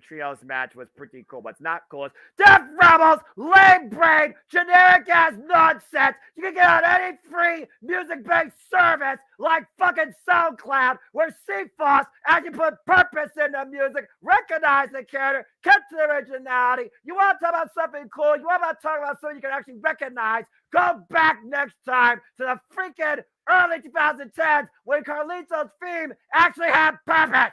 trios match was pretty cool. What's not cool is Death Rebels, lame brain, generic ass nonsense. You can get on any free music based service like fucking SoundCloud, where CFOS actually put purpose in the music, recognize the character, kept the originality. You want to talk about something cool? You want to talk about something you can actually recognize? Go back next time to the freaking early 2010s when Carlito's theme actually had purpose.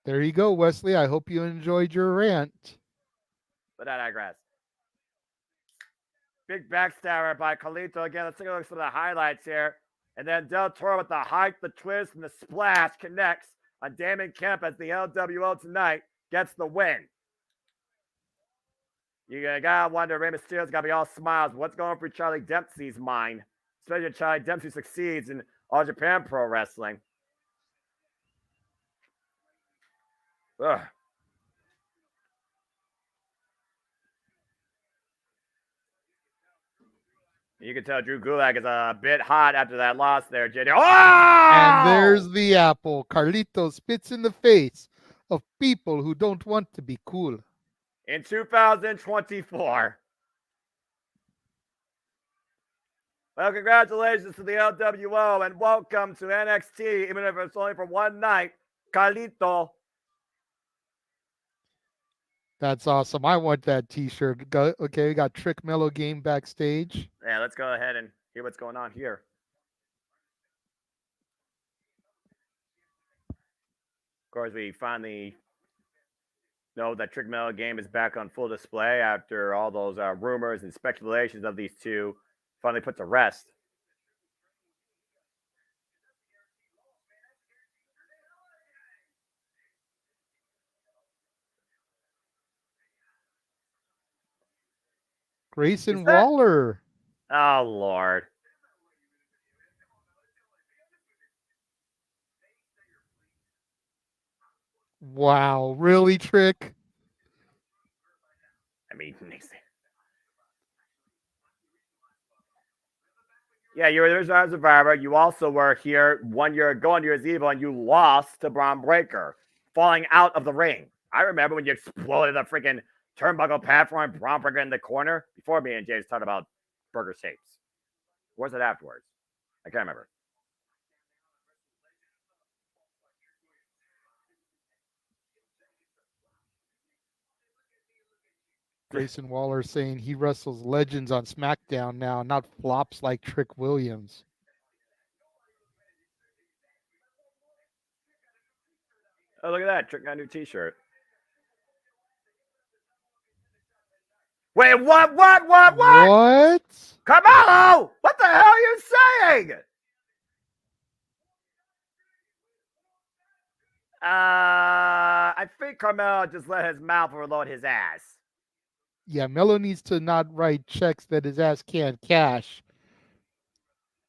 There you go, Wesley. I hope you enjoyed your rant. But I digress. Big backstabber by Carlito. Again, let's take a look at some of the highlights here. And then Del Toro with the hike, the twist, and the splash connects on Damon Kemp as the LWO tonight gets the win. You gotta wonder, Rey Mysterio's gotta be all smiles. What's going on for Charlie Dempsey's mind? Especially if Charlie Dempsey succeeds in All Japan Pro Wrestling. Ugh. You can tell Drew Gulak is a bit hot after that loss there, JD. Oh! And there's the apple. Carlito spits in the face of people who don't want to be cool. In 2024. Well, congratulations to the LWO and welcome to NXT, even if it's only for one night. Carlito. That's awesome. I want that t-shirt. Okay, we got Trick Mellow Game backstage. Yeah, let's go ahead and hear what's going on here. Of course, we finally know that Trick Mellow Game is back on full display after all those rumors and speculations of these two finally put to rest. Grayson Waller. Oh, Lord. Wow, really, Trick? I mean, yeah, you were there as a survivor. You also were here 1 year ago on New Year's Eve, and you lost to Braun Breaker, falling out of the ring. I remember when you exploded the freaking turnbuckle platform, Braun Breaker in the corner. Before me and James talked about burger shapes. What was it afterwards? I can't remember. Grayson Waller saying he wrestles legends on SmackDown now, not flops like Trick Williams. Oh, look at that. Trick got a new t-shirt. Wait, what? What? Carmelo! What the hell are you saying? I think Carmelo just let his mouth overload his ass. Yeah, Melo needs to not write checks that his ass can't cash.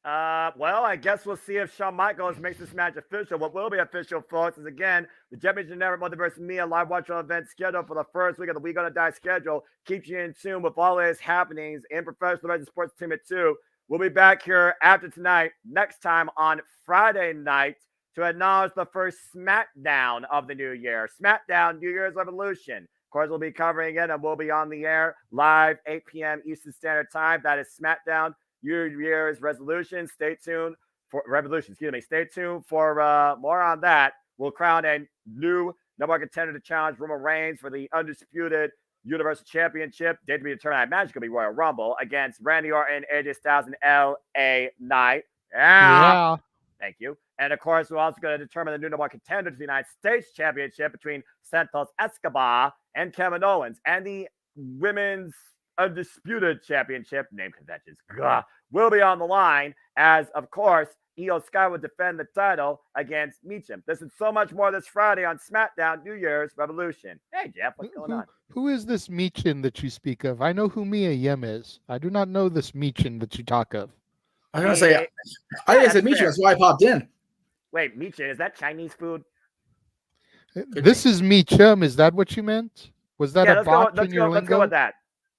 Well, I guess we'll see if Shawn Michaels makes this match official. What will be official, folks, is again, the JMN Multiverse of Media live watch event scheduled for the first week of the We Gonna Die schedule. Keeps you in tune with all its happenings in professional wrestling sports team at 2. We'll be back here after tonight, next time on Friday night, to acknowledge the first SmackDown of the new year. SmackDown New Year's Revolution. Of course, we'll be covering it, and we'll be on the air live 8 p.m. Eastern Standard Time. That is SmackDown New Year's Resolution. Stay tuned for Revolution. Stay tuned for more on that. We'll crown a new number one contender to challenge Roman Reigns for the undisputed Universal Championship. Date to be determined. I imagine it's going to be Royal Rumble against Randy Orton, AJ Styles, and LA Knight. Yeah. Thank you. And of course, we're also going to determine the new number one contender to the United States Championship between Santos Escobar and Kevin Owens. And the Women's Undisputed Championship, name conventions, will be on the line as, of course, Io Sky will defend the title against Meacham. This and so much more this Friday on SmackDown New Year's Revolution. Hey, Jeff, what's going on? Who is this Meechin that you speak of? I know who Mia Yim is. I do not know this Meechin that you talk of. I was going to say, I said Meechin. That's why I popped in. Wait, Meechin, is that Chinese food? This is Meechum. Is that what you meant? Was that a bot in your lingo? Let's go with that.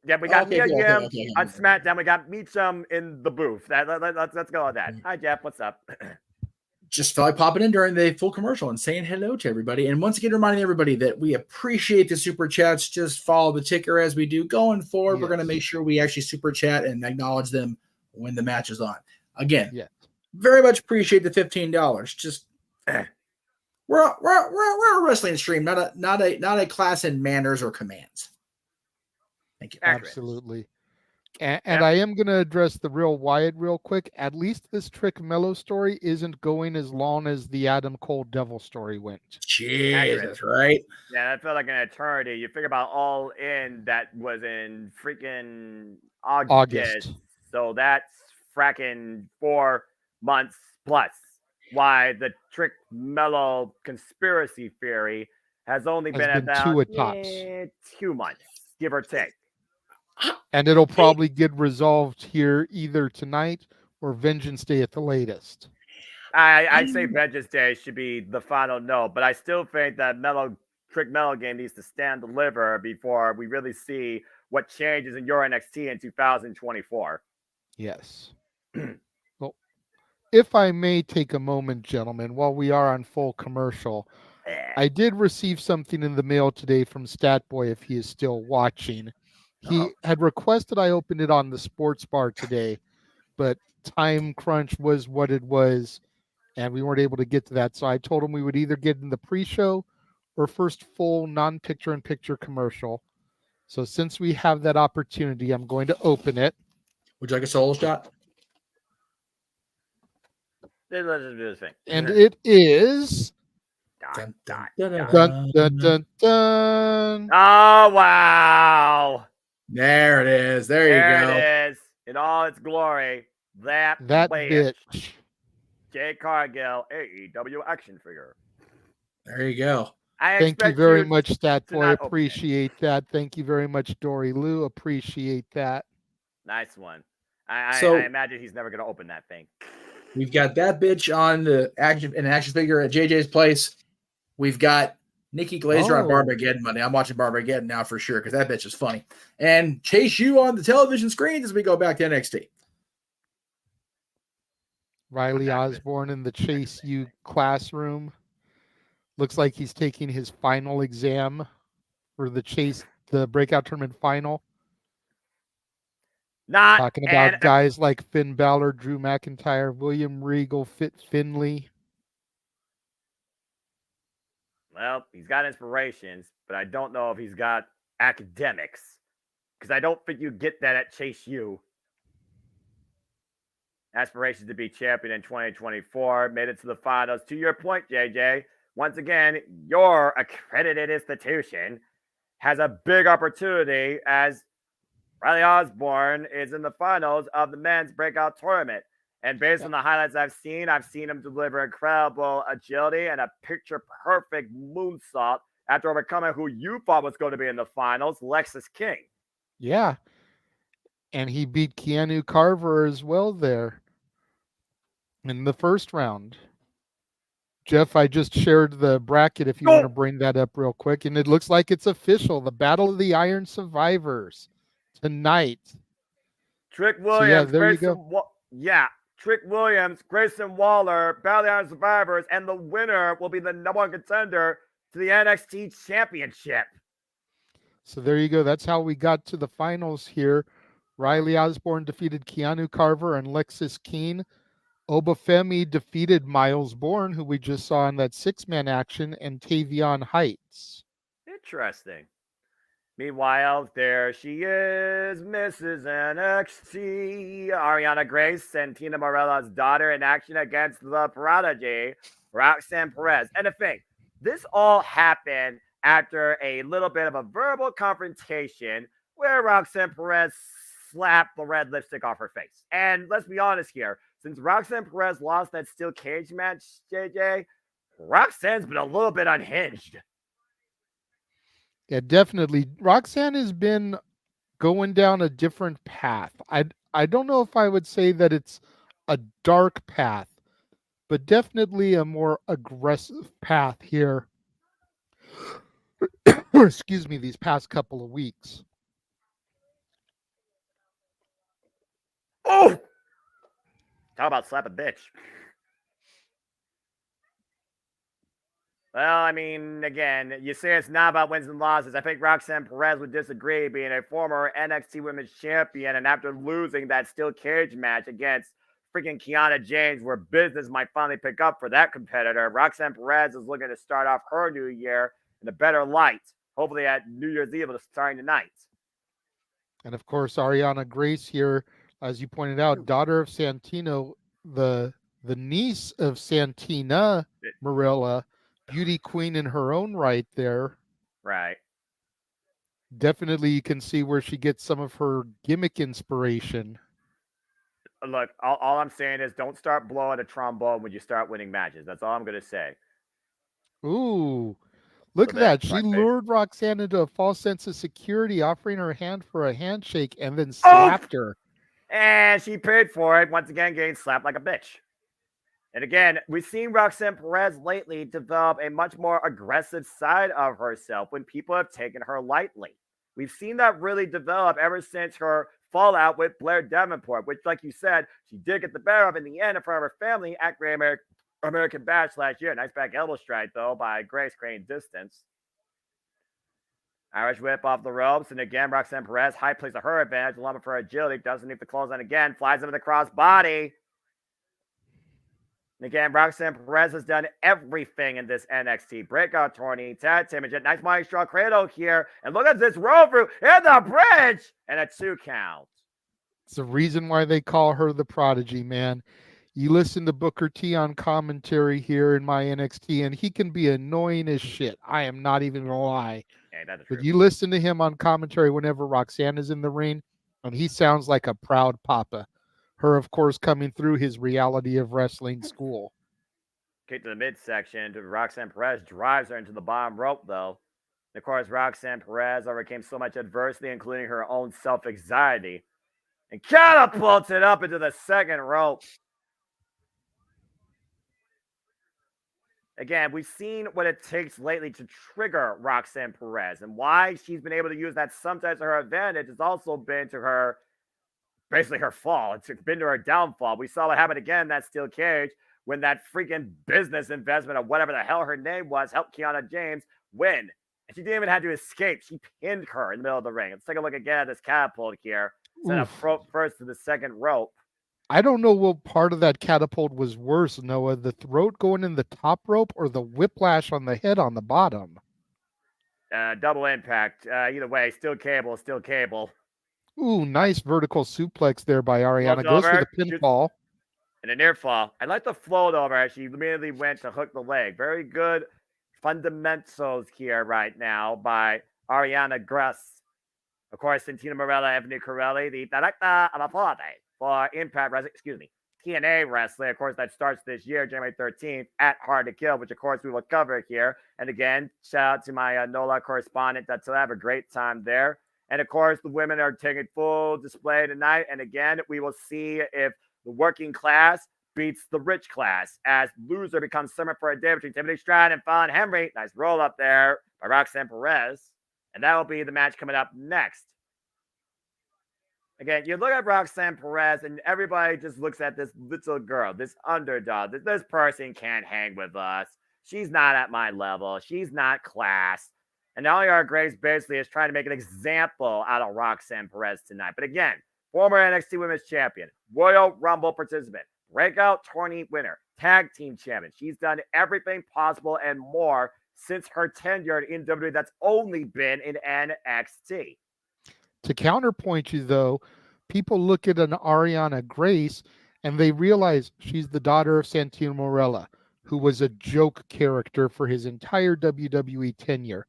Yeah, we got Mia Yim on SmackDown. We got Meechum in the booth. Let's go with that. Hi, Jeff. What's up? Just felt like popping in during the full commercial and saying hello to everybody. And once again, reminding everybody that we appreciate the super chats. Just follow the ticker as we do. Going forward, We're going to make sure we actually super chat and acknowledge them when the match is on. Again, very much appreciate the $15. Just we're a wrestling stream, not a class in manners or commands. Thank you. Absolutely. And I am going to address the real Wyatt real quick. At least this Trick Mello story isn't going as long as the Adam Cole Devil story went. Jesus, right? Yeah, that felt like an eternity. You figure about All In, that was in freaking August. So that's fracking 4 months plus. Why the Trick Mello conspiracy theory has only been about 2 months, give or take. And it'll probably get resolved here either tonight or Vengeance Day at the latest. I'd say Vengeance Day should be the final note, but I still think that Trick Mello game needs to stand deliver before we really see what changes in your NXT in 2024. Yes. Well, if I may take a moment, gentlemen, while we are on full commercial, I did receive something in the mail today from Statboy, if he is still watching. He had requested I open it on the sports bar today, but time crunch was what it was, and we weren't able to get to that. So I told him we would either get in the pre-show or first full non-picture-in-picture commercial. So since we have that opportunity, I'm going to open it. Would you like a solo shot? Let's just do this thing. And it is... Dun, dun, dun, dun, dun. Oh, wow. There it is. There you go. There it is. In all its glory. That bitch. Jade Cargill, AEW action figure. There you go. Thank you very much, Statboy. Appreciate that. Thank you very much, Dory Lou. Appreciate that. Nice one. I imagine he's never going to open that thing. We've got that bitch on the action figure at JJ's place. We've got Nikki Glazer on Barbageddon Monday. I'm watching Barbageddon now for sure because that bitch is funny. And Chase U on the television screens as we go back to NXT. Riley Osborne in the Chase U classroom. Looks like he's taking his final exam for the breakout tournament final. Talking about guys like Finn Balor, Drew McIntyre, William Regal, Fit Finley. Well, he's got inspirations, but I don't know if he's got academics because I don't think you get that at Chase U. Aspirations to be champion in 2024, made it to the finals. To your point, JJ, once again, your accredited institution has a big opportunity as Riley Osborne is in the finals of the men's breakout tournament. And based on the highlights I've seen him deliver incredible agility and a picture-perfect moonsault after overcoming who you thought was going to be in the finals, Lexus King. Yeah. And he beat Keanu Carver as well there in the first round. Jeff, I just shared the bracket if you want to bring that up real quick. And it looks like it's official. The Battle of the Iron Survivors tonight. Trick Williams. So there you go. Trick Williams, Grayson Waller, Battle of the Iron Survivors, and the winner will be the number one contender to the NXT Championship. So there you go. That's how we got to the finals here. Riley Osborne defeated Keanu Carver and Lexus Keene. Obafemi defeated Miles Bourne, who we just saw in that 6-man action, and Tavion Heights. Interesting. Meanwhile, there she is, Mrs. NXT, Ariana Grace, Santina Morella's daughter, in action against the prodigy, Roxanne Perez. And the thing, this all happened after a little bit of a verbal confrontation where Roxanne Perez slapped the red lipstick off her face. And let's be honest here, since Roxanne Perez lost that steel cage match, JJ, Roxanne's been a little bit unhinged. Yeah, definitely. Roxanne has been going down a different path. I don't know if I would say that it's a dark path, but definitely a more aggressive path here. Excuse me, these past couple of weeks. Oh! Talk about slap a bitch. Well, I mean, again, you say it's not about wins and losses. I think Roxanne Perez would disagree, being a former NXT Women's Champion, and after losing that steel cage match against freaking Kiana James, where business might finally pick up for that competitor, Roxanne Perez is looking to start off her new year in a better light. Hopefully at New Year's Eve, starting tonight. And of course, Ariana Grace here, as you pointed out, daughter of Santino, the niece of Santina Marella, beauty queen in her own right there. Right. Definitely you can see where she gets some of her gimmick inspiration. Look, all I'm saying is don't start blowing a trombone when you start winning matches. That's all I'm going to say. Ooh, look at that. She lured Roxanne into a false sense of security, offering her hand for a handshake, and then slapped her. And she paid for it, once again getting slapped like a bitch. And again, we've seen Roxanne Perez lately develop a much more aggressive side of herself when people have taken her lightly. We've seen that really develop ever since her fallout with Blair Davenport, which, like you said, she did get the better of in the end in front of her family at Great American Bash last year. Nice back elbow strike, though, by Grace creating distance. Irish whip off the ropes, and again, Roxanne Perez, high place of her advantage, along with her agility, doesn't need the clothesline again, flies into the cross body. And again, Roxanne Perez has done everything in this NXT breakout tourney. Tag team, nice Money Straw Cradle here. And look at this roll through in the bridge. And a 2 count. It's the reason why they call her the prodigy, man. You listen to Booker T on commentary here in my NXT, and he can be annoying as shit. I am not even going to lie. Hey, that's but true. You listen to him on commentary whenever Roxanne is in the ring, and he sounds like a proud papa. Her, of course, coming through his reality of wrestling school. Kick to the midsection. Roxanne Perez drives her into the bottom rope, though. And of course, Roxanne Perez overcame so much adversity, including her own self-anxiety, and catapulted up into the second rope. Again, we've seen what it takes lately to trigger Roxanne Perez, and why she's been able to use that sometimes to her advantage has also been to her, basically her fall. It's been to her downfall. We saw what happened again in that steel cage when that freaking business investment of whatever the hell her name was helped Kiana James win. And she didn't even have to escape. She pinned her in the middle of the ring. Let's take a look again at this catapult here. Sent up first to the second rope. I don't know what part of that catapult was worse, Noah, the throat going in the top rope or the whiplash on the head on the bottom. Double impact. Either way, still cable. Ooh, nice vertical suplex there by Ariana. Goes for the pinfall. And a near fall. I like the float over. She immediately went to hook the leg. Very good fundamentals here right now by Ariana Grace. Of course, Santina Marella, Ebony Corelli, the director of Applaud for Impact Wrestling, TNA Wrestling. Of course, that starts this year, January 13th, at Hard to Kill, which, of course, we will cover here. And again, shout out to my NOLA correspondent. That's to have a great time there. And, of course, the women are taking full display tonight. And, again, we will see if the working class beats the rich class as loser becomes summer for a day between Timothy Stratton and Fallon Henry. Nice roll up there by Roxanne Perez. And that will be the match coming up next. Again, you look at Roxanne Perez and everybody just looks at this little girl, this underdog. This person can't hang with us. She's not at my level. She's not class. And Ariana Grace basically is trying to make an example out of Roxanne Perez tonight. But again, former NXT Women's Champion, Royal Rumble participant, breakout tourney winner, tag team champion. She's done everything possible and more since her tenure in WWE that's only been in NXT. To counterpoint you, though, people look at an Ariana Grace and they realize she's the daughter of Santino Marella, who was a joke character for his entire WWE tenure.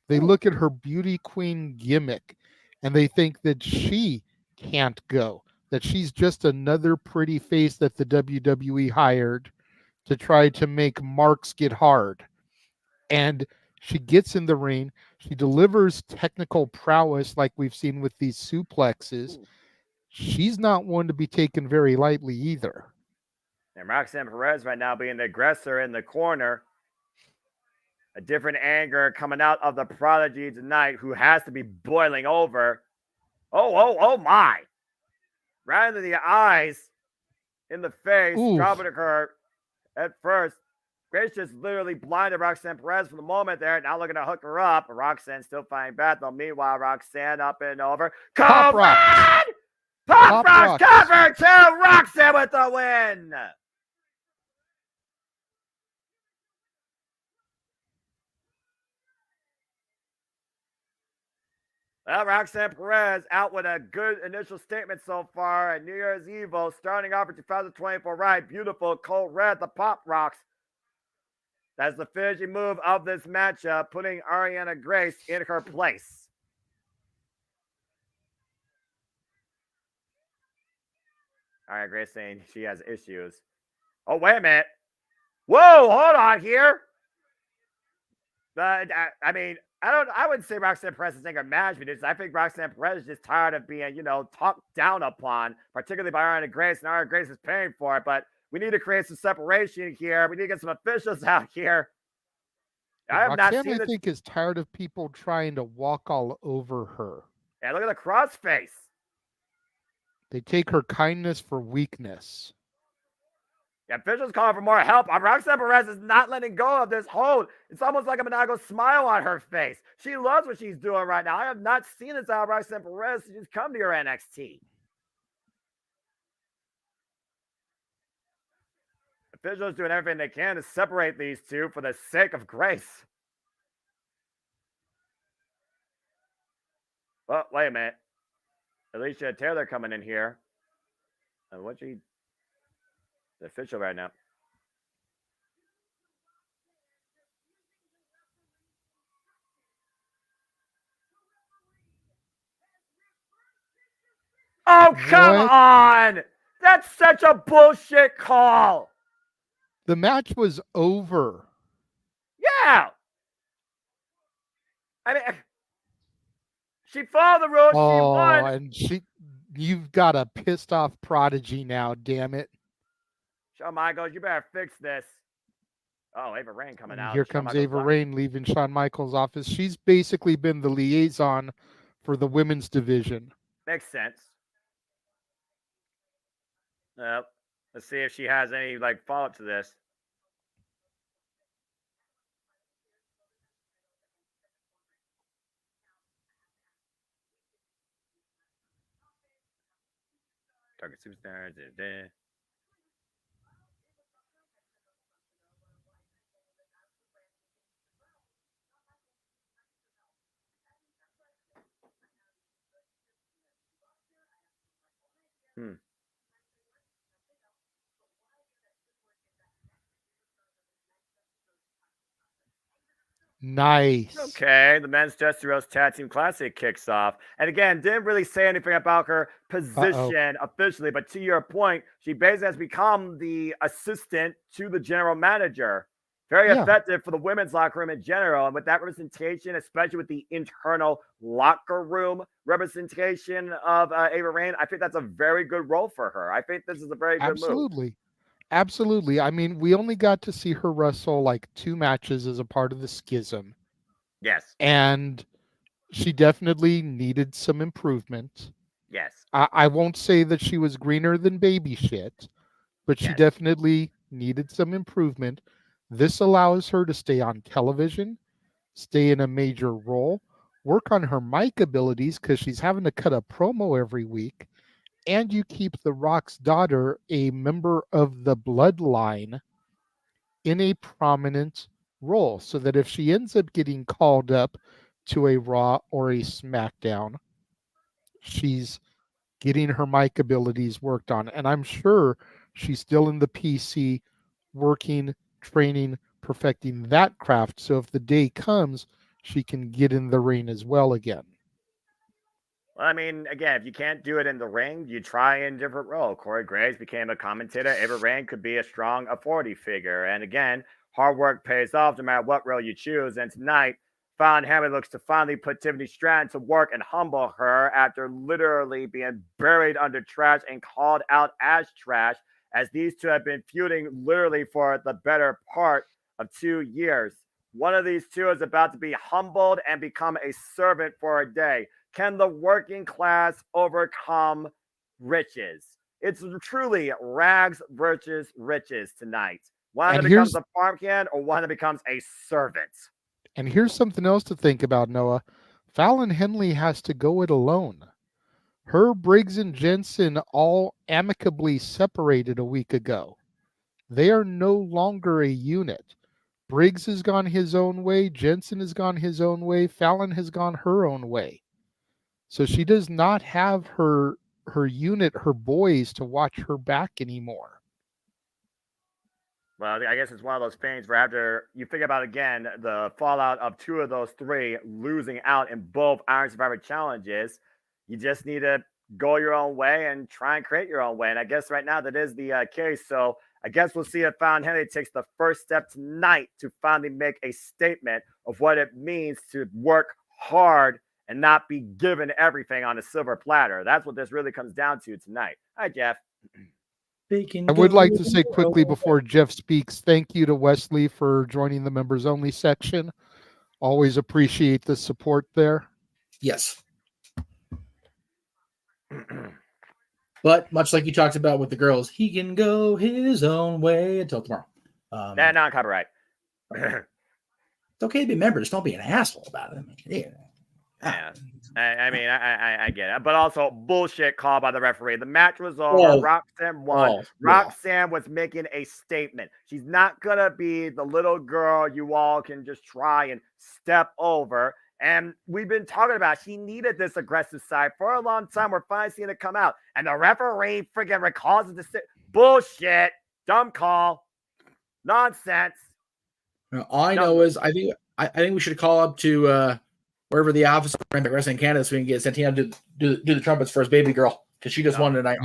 They look at her beauty queen gimmick and they think that she can't go, that she's just another pretty face that the WWE hired to try to make marks get hard. And she gets in the ring. She delivers technical prowess like we've seen with these suplexes. She's not one to be taken very lightly either. And Roxanne Perez right now being the aggressor in the corner. A different anger coming out of the Prodigy tonight, who has to be boiling over. Oh my. Right into the eyes, in the face, dropping her at first. Grace just literally blinded Roxanne Perez for the moment there. Now looking to hook her up. Roxanne still fighting back, though. Meanwhile, Roxanne up and over. Pop Rock! Pop Rock cover to Roxanne with the win! Well, Roxanne Perez out with a good initial statement so far at New Year's Evil, starting off for 2024 right. Beautiful, cold red, the Pop Rocks. That's the finishing move of this matchup, putting Ariana Grace in her place. Ariana Grace saying she has issues. Oh, wait a minute. Whoa, hold on here. I wouldn't say Roxanne Perez is anger management. I think Roxanne Perez is just tired of being, talked down upon, particularly by Ariana Grace, and Ariana Grace is paying for it. But we need to create some separation here. We need to get some officials out here. Roxanne, I think, is tired of people trying to walk all over her. Yeah, look at the crossface. They take her kindness for weakness. Yeah, officials calling for more help. Roxanne Perez is not letting go of this hold. It's almost like a maniacal smile on her face. She loves what she's doing right now. I have not seen this out of Roxanne Perez since she's come to your NXT. Officials doing everything they can to separate these two for the sake of Grace. Well, wait a minute. Alicia Taylor coming in here. And the official right now. Oh, come on! That's such a bullshit call! The match was over. Yeah! I mean, she followed the rules, she won. And you've got a pissed off Prodigy now, damn it. Shawn Michaels, you better fix this. Oh, Ava Raine coming out. Here comes Ava Raine leaving Shawn Michaels' office. She's basically been the liaison for the women's division. Makes sense. Let's see if she has any follow-up to this. Target Superstar. Nice. Okay, the Men's Dusty Rose Tag Team Classic kicks off. And again, didn't really say anything about her position officially, but to your point, she basically has become the assistant to the general manager. Very effective for the women's locker room in general. And with that representation, especially with the internal locker room representation of Ava Raine, I think that's a very good role for her. I think this is a very good move. Absolutely. I mean, we only got to see her wrestle 2 matches as a part of the schism. Yes. And she definitely needed some improvement. Yes. I won't say that she was greener than baby shit, but she definitely needed some improvement. This allows her to stay on television, stay in a major role, work on her mic abilities because she's having to cut a promo every week. And you keep The Rock's daughter, a member of the bloodline, in a prominent role, so that if she ends up getting called up to a Raw or a SmackDown, she's getting her mic abilities worked on. And I'm sure she's still in the PC working, training, perfecting that craft. So if the day comes, she can get in the ring as well again. Well, I mean, again, if you can't do it in the ring, you try in a different role. Corey Graves became a commentator. Ava Rain could be a strong authority figure. And again, hard work pays off no matter what role you choose. And tonight, Fallon Henley looks to finally put Tiffany Stratton to work and humble her after literally being buried under trash and called out as trash, as these two have been feuding literally for the better part of 2 years. One of these two is about to be humbled and become a servant for a day. Can the working class overcome riches? It's truly rags versus riches tonight. One that becomes a farm hand or one that becomes a servant. And here's something else to think about, Noah. Fallon Henley has to go it alone. Her, Briggs, and Jensen all amicably separated a week ago. They are no longer a unit. Briggs has gone his own way. Jensen has gone his own way. Fallon has gone her own way. So she does not have her unit, her boys, to watch her back anymore. Well, I guess it's one of those things where after you think about, again, the fallout of 2 of those 3 losing out in both Iron Survivor challenges, you just need to go your own way and try and create your own way. And I guess right now that is the case. So I guess we'll see if Fallon Henley takes the first step tonight to finally make a statement of what it means to work hard and not be given everything on a silver platter. That's what this really comes down to tonight. Hi, Jeff. I would like to say quickly before Jeff speaks, thank you to Wesley for joining the members only section. Always appreciate the support there. Yes. But much like you talked about with the girls, he can go his own way until tomorrow. Non-copyright. It's okay to be members. Don't be an asshole about it. Yeah. I mean, I get it. But also, bullshit call by the referee. The match was over. Roxanne won. Roxanne was making a statement. She's not going to be the little girl you all can just try and step over. And we've been talking about she needed this aggressive side for a long time. We're finally seeing it come out. And the referee freaking recalls it to bullshit. Dumb call. Nonsense. All I know is I think we should call up to wherever the office is in Wrestling Canada so we can get Santina to do the trumpets for his baby girl because she just won tonight.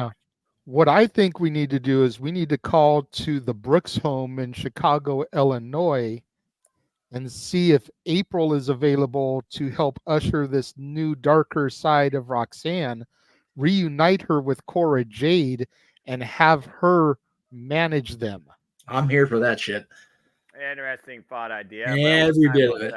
What I think we need to do is we need to call to the Brooks home in Chicago, Illinois, and see if April is available to help usher this new darker side of Roxanne, reunite her with Cora Jade, and have her manage them. I'm here for that shit. Interesting thought idea. Every bit of it.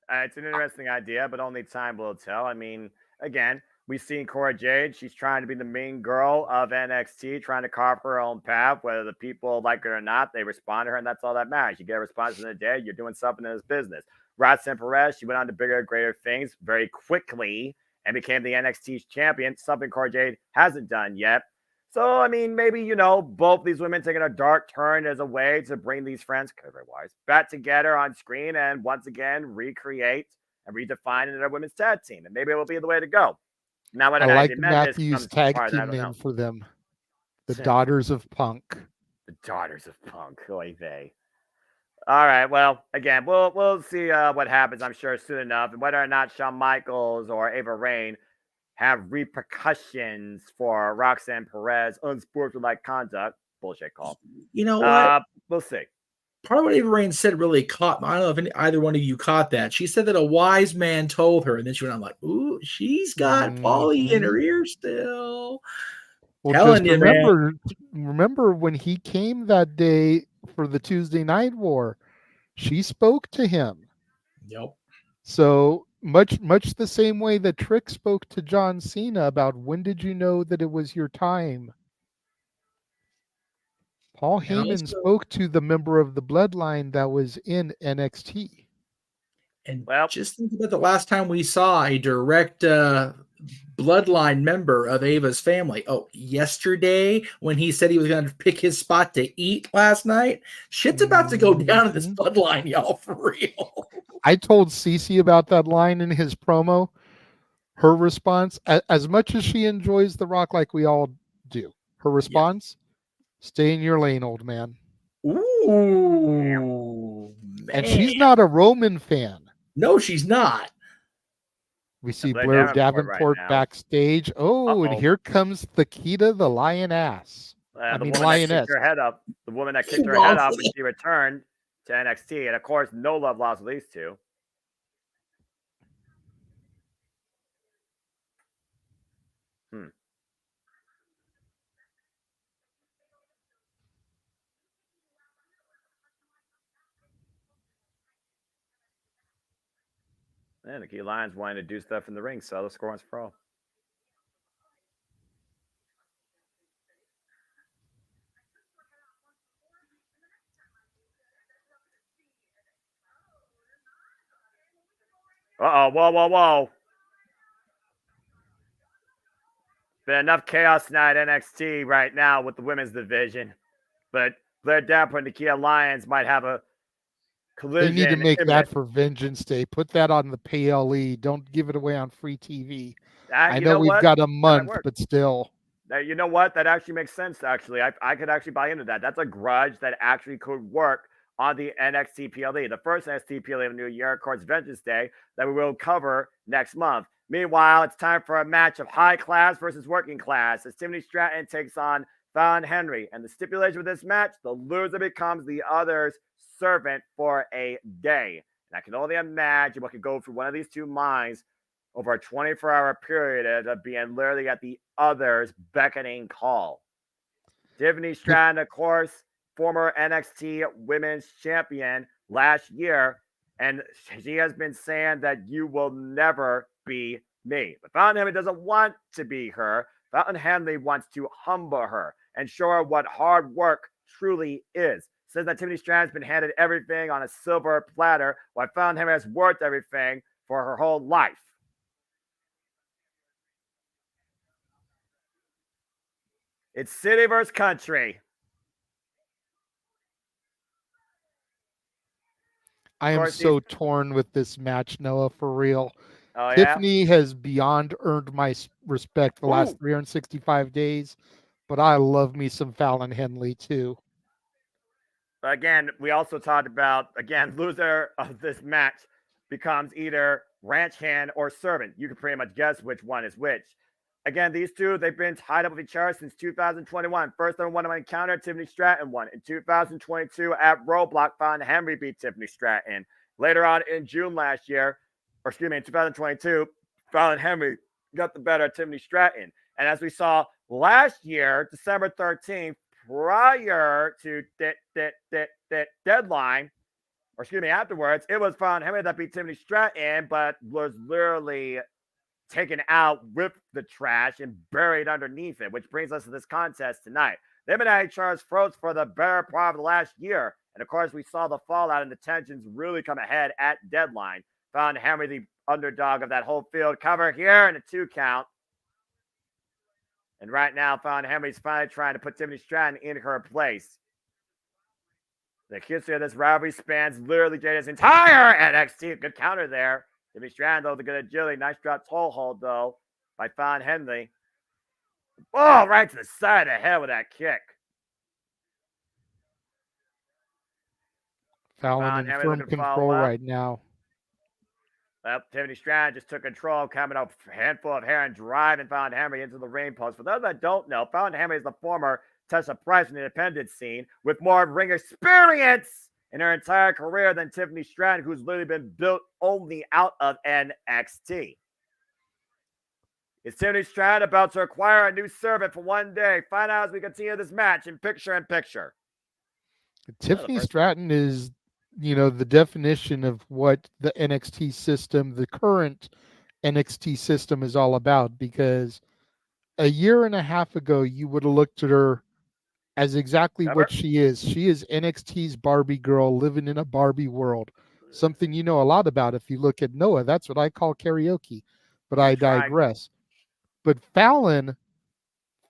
It's an interesting idea, but only time will tell. I mean, again, we've seen Cora Jade. She's trying to be the main girl of NXT, trying to carve her own path. Whether the people like it or not, they respond to her, and that's all that matters. You get a response in the day, you're doing something in this business. Roxanne Perez, she went on to bigger and greater things very quickly and became the NXT champion, something Cora Jade hasn't done yet. So, I mean, maybe, both these women taking a dark turn as a way to bring these friends, career-wise, back together on screen and once again recreate and redefine another women's tag team. And maybe it will be the way to go. Now, I like Matthew's tag team name for them. The Daughters of Punk. The Daughters of Punk. Oy vey. All right. Well, again, we'll see what happens, I'm sure, soon enough. And whether or not Shawn Michaels or Ava Rain have repercussions for Roxanne Perez, unsportsmanlike conduct. Bullshit call. You know what? We'll see. Part of what Ava Rain said really caught me. I don't know if either one of you caught that. She said that a wise man told her, and then she went on like, ooh, she's got Paulie in her ear still. Well, just remember when he came that day for the Tuesday Night War, she spoke to him. Yep. So much the same way that Trick spoke to John Cena about when did you know that it was your time. Paul Heyman spoke to the member of the bloodline that was in NXT. And just think about the last time we saw a direct bloodline member of Ava's family. Oh, yesterday when he said he was going to pick his spot to eat last night, shit's about to go down in this bloodline, y'all, for real. I told Cece about that line in his promo. Her response, as much as she enjoys The Rock like we all do, her response, stay in your lane, old man. Ooh, man. And she's not a Roman fan. No, she's not. We see Blair Davenport backstage. And here comes Thakita the Lioness. Lioness. Her head up. The woman that kicked her head up when she returned to NXT. And of course, no love lost with these two. And the key Lions wanting to do stuff in the ring, so the score once for all. Whoa. Been enough chaos tonight at NXT right now with the women's division. But Blair Davenport and the Kia Lions might have a collision. They need to make that for Vengeance Day. Put that on the PLE. Don't give it away on free TV. I know we've got a month, but still. You know what? That actually makes sense, actually. I could actually buy into that. That's a grudge that actually could work on the NXT PLE. The first NXT PLE of the new year, of course, Vengeance Day, that we will cover next month. Meanwhile, it's time for a match of high class versus working class as Tiffany Stratton takes on Fallon Henry. And the stipulation with this match, the loser becomes the other's servant for a day. And I can only imagine what could go through one of these two minds over a 24-hour period of being literally at the other's beckoning call. Tiffany Stratton, of course, former NXT Women's Champion last year, and she has been saying that you will never be me. But Fallon Henry doesn't want to be her. Fallon Henry wants to humble her and show her what hard work truly is. Says that Tiffany Stratton's been handed everything on a silver platter, while Fallon Henry has worked everything for her whole life. It's city versus country. I am so torn with this match, Noah, for real. Oh, Tiffany has beyond earned my respect the last 365 days, but I love me some Fallon Henley too. Again, we also talked about, loser of this match becomes either ranch hand or servant. You can pretty much guess which one is which. Again, these two, they've been tied up with each other since 2021. First one encounter, Tiffany Stratton won. In 2022, at Roadblock, Fallon Henry beat Tiffany Stratton. Later on in June last year, in 2022, Fallon Henry got the better of Tiffany Stratton. And as we saw last year, December 13th, prior to deadline, afterwards, it was Fallon Henry that beat Tiffany Stratton, but was literally taken out with the trash and buried underneath it, which brings us to this contest tonight. They've been at each other's throats for the better part of the last year. And of course, we saw the fallout and the tensions really come ahead at deadline. Fallon Henry, the underdog of that whole field, cover here and a 2 count. And right now, Fallon Henry's finally trying to put Tiffany Stratton in her place. The history of this rivalry spans literally Jada's entire NXT. Good counter there. Tiffany Stratton, though, the good agility. Nice drop toe hold, though, by Fallon Henry. Oh, right to the side of the head with that kick. Fallon in firm control right now. Well, Tiffany Stratton just took control, coming up a handful of hair and driving Fallon Henry into the ring post. For those that don't know, Fallon Henry is the former Tessa Price in the independent scene with more ring experience in her entire career than Tiffany Stratton, who's literally been built only out of NXT. Is Tiffany Stratton about to acquire a new servant for one day? Find out as we continue this match in picture-in-picture. Tiffany Stratton is, the definition of what the NXT system, the current NXT system is all about, because a year and a half ago, you would have looked at her as exactly what she is. She is NXT's Barbie girl living in a Barbie world. Something you know a lot about if you look at Noah. That's what I call karaoke, but I digress. But Fallon,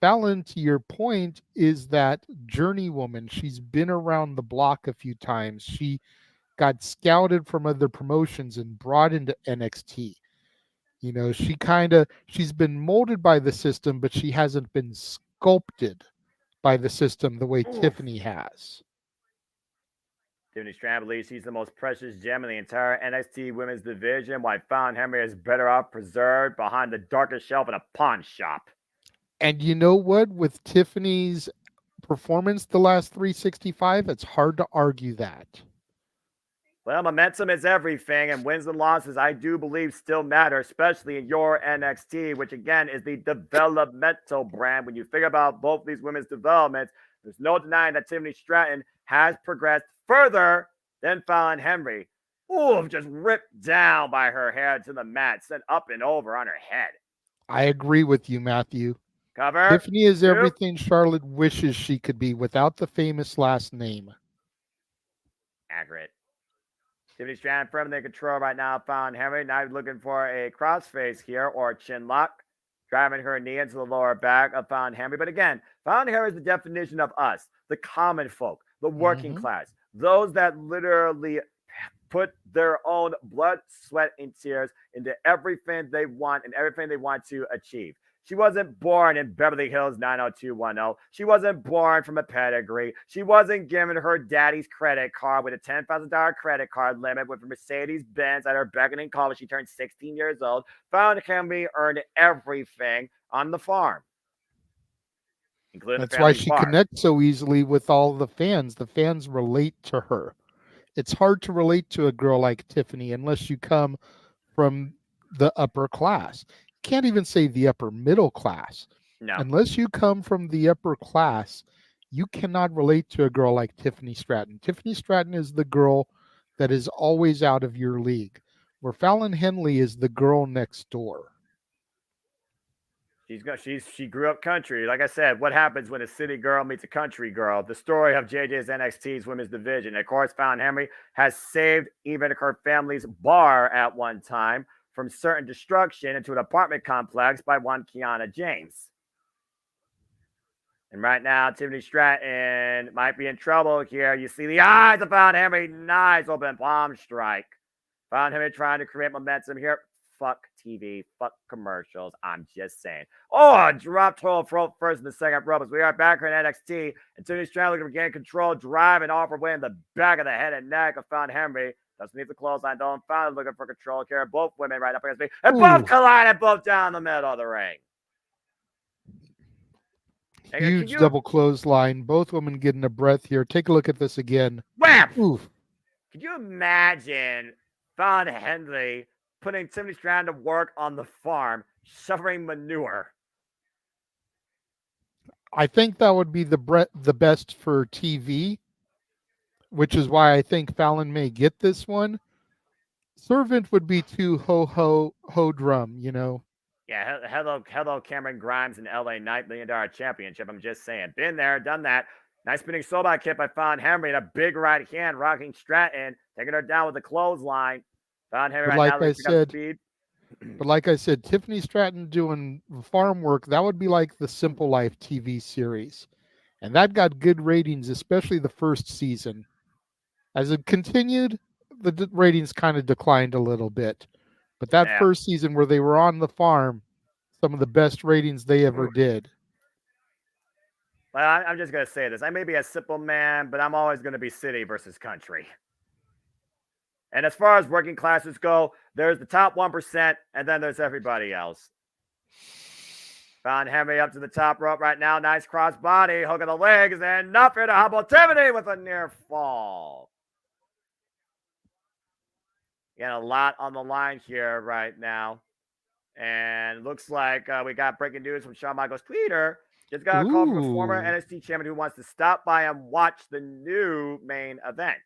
to your point, is that journeywoman. She's been around the block a few times. She got scouted from other promotions and brought into NXT. You know, she's been molded by the system, but she hasn't been sculpted by the system the way Tiffany has. Tiffany Stratton believes she's the most precious gem in the entire NXT women's division, while Fallon Henry is better off preserved behind the darkest shelf in a pawn shop. And you know what? With Tiffany's performance the last 365, it's hard to argue that. Well, momentum is everything, and wins and losses, I do believe, still matter, especially in your NXT, which again is the developmental brand. When you figure about both these women's developments, there's no denying that Tiffany Stratton has progressed further than Fallon Henry. Ooh, just ripped down by her hair to the mat, sent up and over on her head. I agree with you, Matthew. Cover. Tiffany is everything Charlotte wishes she could be without the famous last name. Accurate. Tiffany Stratton firmly in control right now. Fallon Henry now looking for a crossface here or a chin lock, driving her knee into the lower back of Fallon Henry. But again, Fallon Henry is the definition of us, the common folk, the working class, those that literally put their own blood, sweat, and tears into everything they want and everything they want to achieve. She wasn't born in Beverly Hills 90210. She wasn't born from a pedigree. She wasn't given her daddy's credit card with a $10,000 credit card limit with a Mercedes-Benz at her beckoning call when she turned 16 years old. Fallon Henry earned everything on the farm, including That's why she connects so easily with all the fans. The fans relate to her. It's hard to relate to a girl like Tiffany unless you come from the upper class. Can't even say the upper middle class. No. Unless you come from the upper class, you cannot relate to a girl like Tiffany Stratton. Tiffany Stratton is the girl that is always out of your league, where Fallon Henley is the girl next door. She grew up country. Like I said, what happens when a city girl meets a country girl? The story of JJ's NXT's women's division. Of course, Fallon Henry has saved even her family's bar at one time from certain destruction into an apartment complex by one Kiana James. And right now, Tiffany Stratton might be in trouble here. You see the eyes of Fallon Henry. Nice open palm strike. Fallon Henry trying to create momentum here. Fuck TV. Fuck commercials. I'm just saying. Oh, dropped her first in the second rope as we are back here in NXT. And Tiffany Stratton looking to regain control, drive, and offer way in the back of the head and neck of Fallon Henry. Doesn't need the clothesline, though. Fallon looking for control here. Both women right up against me. And both collide and both down the middle of the ring. Huge double clothesline. Both women getting a breath here. Take a look at this again. Wham! Oof. Could you imagine Fallon Henry putting Tiffany Stratton to work on the farm, shoveling manure? I think that would be the best for TV, which is why I think Fallon may get this one. Servant would be too ho drum, you know. Yeah, hello, Cameron Grimes and LA Knight $1 Million Championship. I'm just saying. Been there, done that. Nice spinning soulback kick by Fallon Henry and a big right hand rocking Stratton, taking her down with a clothesline. Fallon Henry but like I said, Tiffany Stratton doing farm work, that would be like the Simple Life TV series. And that got good ratings, especially the first season. As it continued, the ratings kind of declined a little bit. But that first season where they were on the farm, some of the best ratings they ever did. Well, I'm just going to say this. I may be a simple man, but I'm always going to be city versus country. And as far as working classes go, there's the top 1%, and then there's everybody else. Fallon Henry up to the top rope right now. Nice cross body, hook of the legs, and not here to humble Tiffany with a near fall. Again, a lot on the line here right now. And looks like we got breaking news from Shawn Michaels' Twitter. Just got a call from a former NXT champion who wants to stop by and watch the new main event.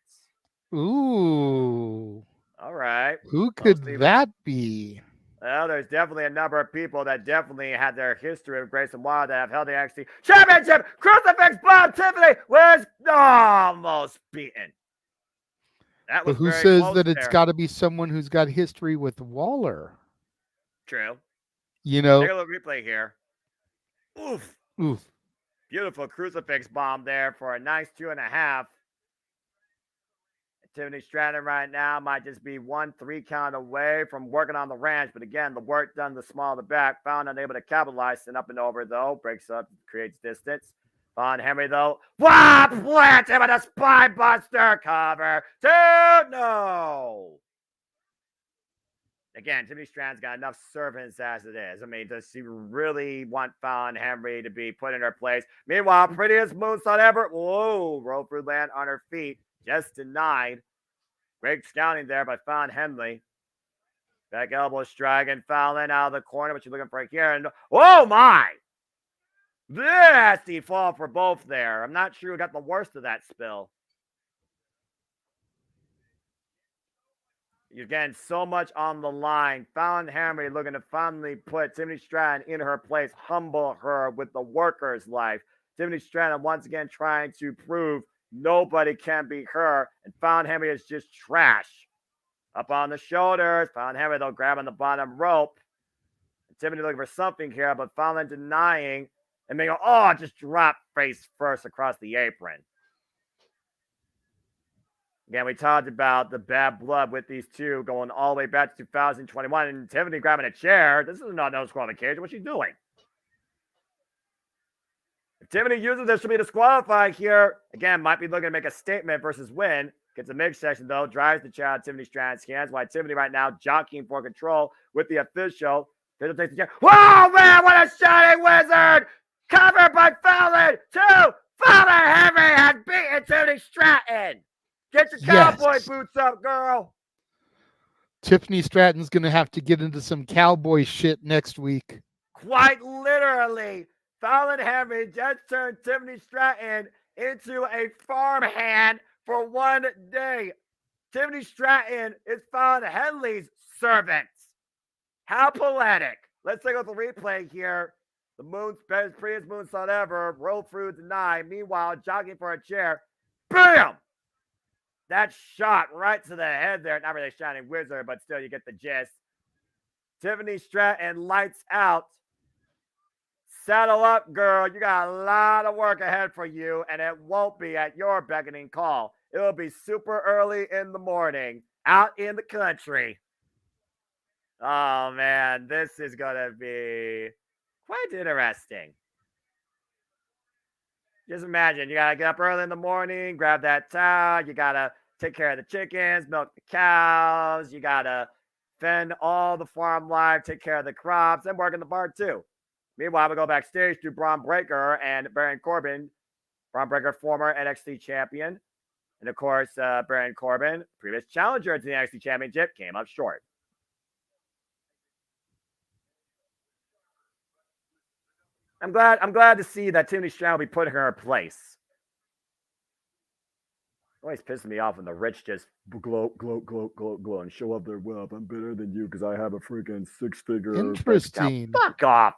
Ooh. All right. Who could that be? Well, there's definitely a number of people that definitely had their history of Grayson Waller that have held the NXT Championship. Crucifix Bob Tiffany was almost beaten. That was who says that it's got to be someone who's got history with Waller? True. You know, take a little replay here. Oof. Beautiful crucifix bomb there for a nice 2.5. Tiffany Stratton right now might just be 1-3 count away from working on the ranch. But again, the work done the small of the back. Found unable to capitalize. And up and over, though. Breaks up, creates distance. Von Henry, though. Whop! Plant him with a spine buster. Cover. 2. No. Again, Tiffany Stratton's got enough servants as it is. I mean, does she really want Fallon Henry to be put in her place? Meanwhile, prettiest moonsault ever. Whoa, roll through land on her feet. Just denied. Great scouting there by Fallon Henley. Back elbow strike and Fallon out of the corner, but she's looking for here. And oh my! Nasty fall for both there. I'm not sure who got the worst of that spill. Again, so much on the line. Fallon Henry looking to finally put Tiffany Stratton in her place, humble her with the worker's life. Tiffany Stratton once again trying to prove nobody can beat her, and Fallon Henry is just trash. Up on the shoulders. Fallon Henry, though, grabbing the bottom rope. And Tiffany looking for something here, but Fallon denying. And they go, oh, just drop face first across the apron. Again, we talked about the bad blood with these two going all the way back to 2021. And Tiffany grabbing a chair. This is not no disqualification. What's she doing? If Tiffany uses this, she'll be disqualified here. Again, might be looking to make a statement versus win. Gets a midsection, though. Drives the chair out of Tiffany Stratton's hands. While Tiffany right now jockeying for control with the official. Official takes the chair. Whoa, man, what a shining wizard! Covered by Fallon. 2. Fallon Henry has beaten Tiffany Stratton. Get your cowboy boots up, girl. Tiffany Stratton's going to have to get into some cowboy shit next week. Quite literally. Fallon Henry just turned Tiffany Stratton into a farmhand for one day. Tiffany Stratton is Fallon Henley's servant. How poetic. Let's take a look at the replay here. The prettiest moonsault ever. Roll through denied. Meanwhile, jogging for a chair. Bam! That shot right to the head there. Not really shining wizard, but still you get the gist. Tiffany Stratton lights out. Saddle up, girl. You got a lot of work ahead for you, and it won't be at your beckoning call. It will be super early in the morning out in the country. Oh, man, this is going to be quite interesting. Just imagine, you got to get up early in the morning, grab that towel. You got to take care of the chickens, milk the cows. You got to fend all the farm life, take care of the crops, and work in the barn, too. Meanwhile, we go backstage to Braun Breaker and Baron Corbin. Braun Breaker, former NXT champion. And, of course, Baron Corbin, previous challenger to the NXT championship, came up short. I'm glad to see that Tiffany Stratton will be putting her in her place. Always pisses me off when the rich just gloat, and show up their wealth. I'm better than you because I have a freaking 6-figure. Interesting. Fuck off.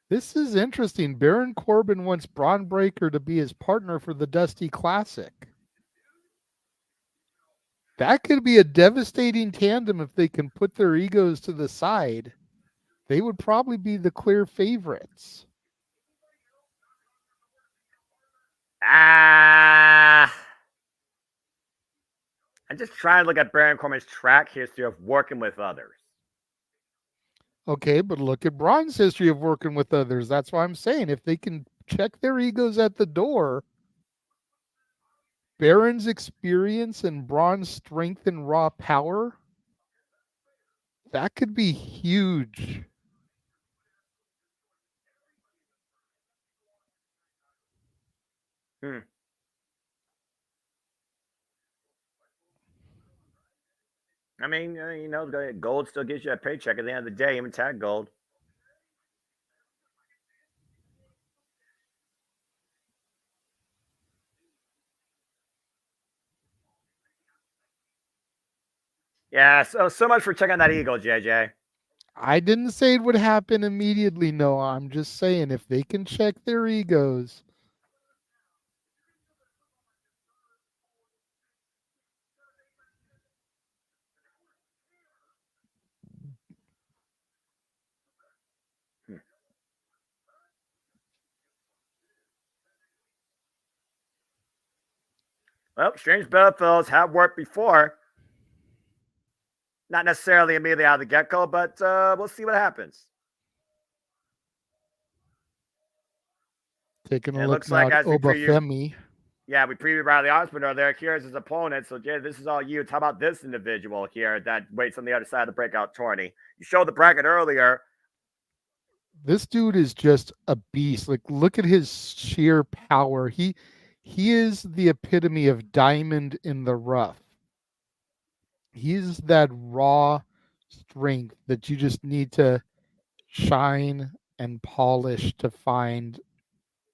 This is interesting. Baron Corbin wants Braun Breaker to be his partner for the Dusty Classic. That could be a devastating tandem if they can put their egos to the side. They would probably be the clear favorites. I'm just trying to look at Baron Corbin's track history of working with others. Okay, but look at Braun's history of working with others. That's why I'm saying if they can check their egos at the door, Baron's experience and Braun's strength and raw power, that could be huge. I mean, gold still gives you a paycheck at the end of the day, even tag gold. Yeah, so much for checking that eagle, JJ. I didn't say it would happen immediately, Noah. I'm just saying if they can check their egos. Well, strange bedfellows have worked before. Not necessarily immediately out of the get-go, but we'll see what happens. Taking a It look looks now like at as we preview, Obafemi. yeah, we previewed Riley Osborne there. Here's his opponent. So, Jay, this is all you. How about this individual here that waits on the other side of the breakout tourney? You showed the bracket earlier. This dude is just a beast. Like, look at his sheer power. He is the epitome of diamond in the rough. He's that raw strength that you just need to shine and polish to find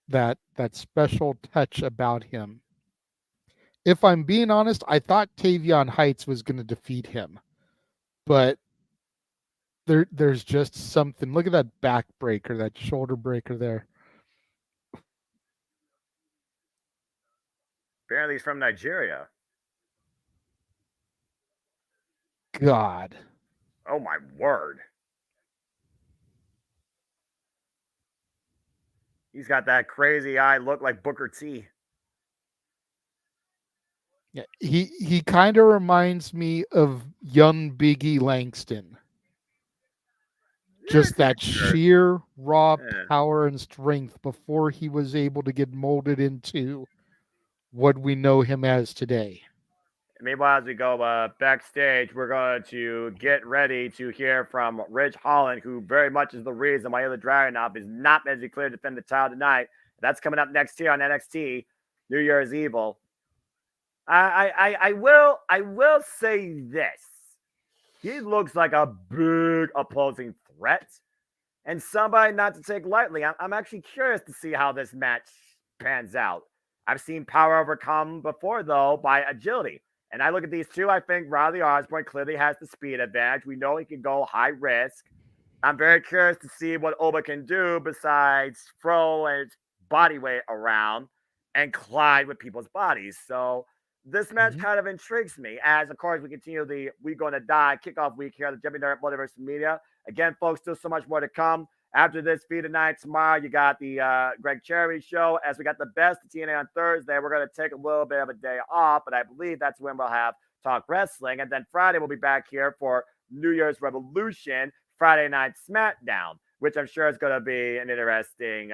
that special touch about him. If I'm being honest, I thought Tavion Heights was going to defeat him, but there's just something. Look at that back breaker, that shoulder breaker there. Apparently, he's from Nigeria. God. Oh, my word. He's got that crazy eye look like Booker T. Yeah, he kind of reminds me of young Biggie Langston. Just that sheer raw power and strength before he was able to get molded into what we know him as today. Meanwhile, as we go backstage, we're going to get ready to hear from Ridge Holland, who very much is the reason why the Dragon is not medically cleared to defend the title tonight. That's coming up next year on NXT New Year's Evil. I will say this. He looks like a big opposing threat and somebody not to take lightly. I'm actually curious to see how this match pans out. I've seen power overcome before, though, by agility. And I look at these two, I think Riley Osborne clearly has the speed advantage. We know he can go high risk. I'm very curious to see what Oba can do besides throw his body weight around and collide with people's bodies. So this match kind of intrigues me as, of course, we continue the We Gonna Die kickoff week here at the JMN Multiverse of Media. Again, folks, still so much more to come. After this feed tonight, tomorrow, you got the Greg Cherry show. As we got the best of TNA on Thursday, we're going to take a little bit of a day off, but I believe that's when we'll have Talk Wrestling. And then Friday, we'll be back here for New Year's Revolution, Friday Night SmackDown, which I'm sure is going to be an interesting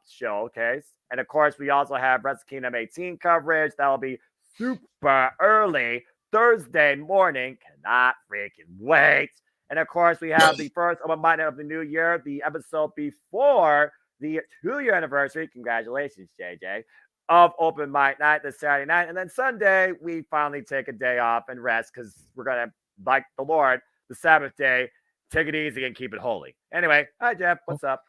showcase. And, of course, we also have Wrestle Kingdom 18 coverage. That'll be super early Thursday morning. Cannot freaking wait. And, of course, we have the first Open Mic Night of the new year, the episode before the 2-year anniversary. Congratulations, JJ, of Open Mic Night this Saturday night. And then Sunday, we finally take a day off and rest because we're going to, like the Lord, the Sabbath day, take it easy and keep it holy. Anyway, hi, Jeff. What's up?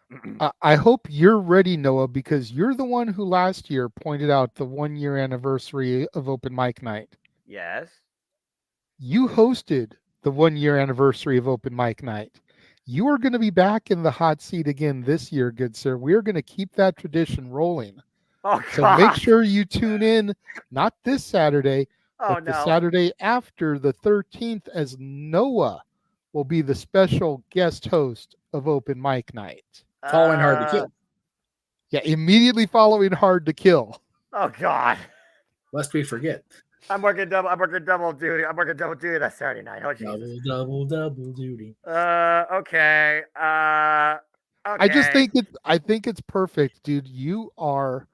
I hope you're ready, Noah, because you're the one who last year pointed out the 1-year anniversary of Open Mic Night. Yes. You hosted the 1-year anniversary of Open Mic Night. You are going to be back in the hot seat again this year, good sir. We're going to keep that tradition rolling. Oh, so God. make sure you tune in, not this Saturday, but no. the Saturday after the 13th, as Noah will be the special guest host of Open Mic Night. Following Hard to Kill. Yeah, immediately following Hard to Kill. Oh, God. Lest we forget. I'm working double duty. I'm working double duty that Saturday night. Oh, Jesus. Double duty. Okay. Okay. I think it's perfect, dude. You are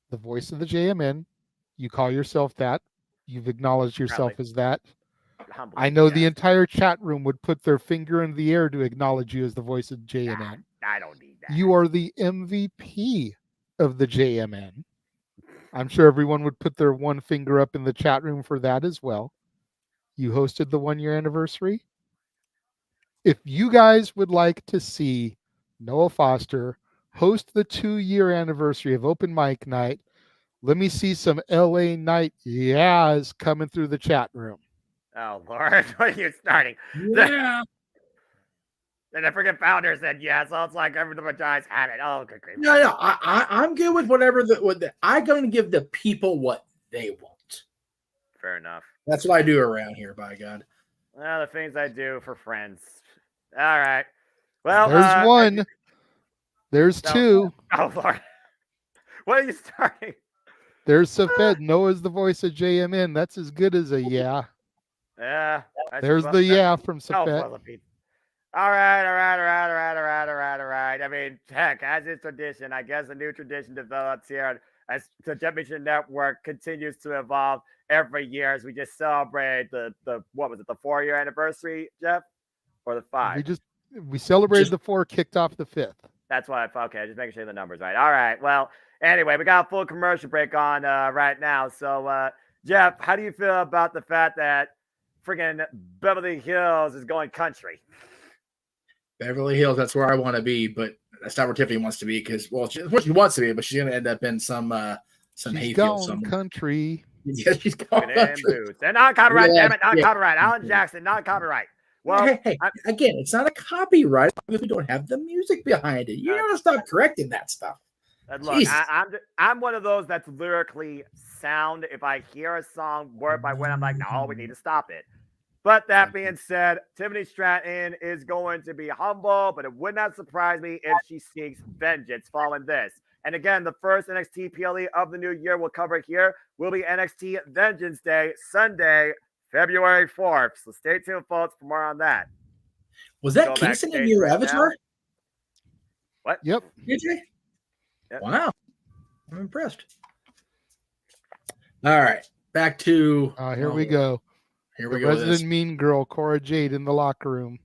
the voice of the JMN. You call yourself that. You've acknowledged yourself as that. I know the entire chat room would put their finger in the air to acknowledge you as the voice of JMN. I don't need that. You are the MVP of the JMN. I'm sure everyone would put their one finger up in the chat room for that as well. You hosted the 1-year anniversary. If you guys would like to see Noah Foster host the 2-year anniversary of Open Mic Night, let me see some LA Night yeahs coming through the chat room. Oh, Lord. What are you starting? Yeah. And the freaking founder said yes. So it's like every guy's had it. Oh, good grief. No, I'm good with whatever I'm going to give the people what they want. Fair enough. That's what I do around here, by God. Well, the things I do for friends. All right. Well, there's one. There's two. Oh, Lord. What are you starting? There's Safed. Noah's the voice of JMN. That's as good as a yeah. Yeah. There's the yeah from Safed. All right. I mean, heck, as is tradition, I guess a new tradition develops here as the Championship Network continues to evolve every year as we just celebrate the what was it, the 4-year anniversary, Jeff? Or the 5? We celebrated the 4, kicked off the 5th. That's why okay, just making sure the number's right. All right. Well, anyway, we got a full commercial break on right now. So Jeff, how do you feel about the fact that friggin' Beverly Hills is going country? Beverly Hills, that's where I want to be, but that's not where Tiffany wants to be because, well, she wants to be, but she's going to end up in some hayfield somewhere. Country. Yeah, she's going country. They're not copyright, damn it, not copyright. Alan Jackson, not copyright. Well, hey, again, it's not a copyright if we don't have the music behind it. You gotta stop correcting that stuff. Look, I'm one of those that's lyrically sound. If I hear a song word by word, I'm like, no, we need to stop it. But that being said, Tiffany Stratton is going to be humble, but it would not surprise me if she seeks vengeance following this. And again, the first NXT PLE of the new year we'll cover here will be NXT Vengeance Day, Sunday, February 4th. So stay tuned, folks, for more on that. Was that Kingston in your avatar? What? Yep. DJ? Yep. Wow. I'm impressed. All right. Back to... here we go. Here we go. Resident Mean Girl, Cora Jade, in the locker room.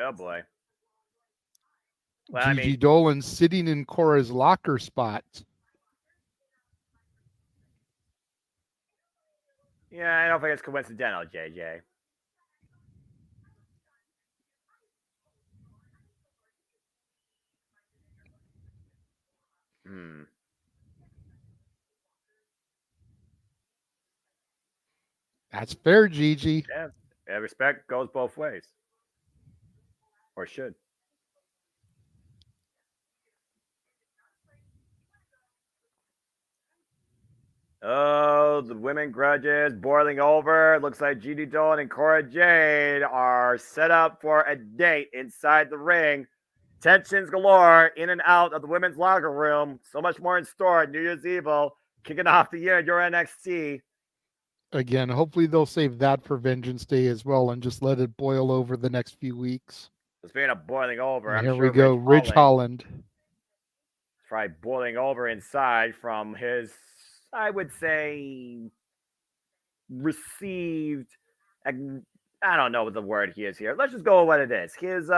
Oh, boy. Well, Gigi Dolan sitting in Cora's locker spot. Yeah, I don't think it's coincidental, JJ. That's fair, Gigi. Yeah, respect goes both ways. Or should. Oh, the women grudges boiling over. Looks like Gigi Dolan and Cora Jade are set up for a date inside the ring. Tensions galore in and out of the women's locker room. So much more in store. New Year's Evil kicking off the year at your NXT. Again, hopefully they'll save that for Vengeance Day as well and just let it boil over the next few weeks. Speaking of boiling over, here we go. Ridge Holland. Probably boiling over inside from his, I would say, received, I don't know what the word he is here. Let's just go with what it is. His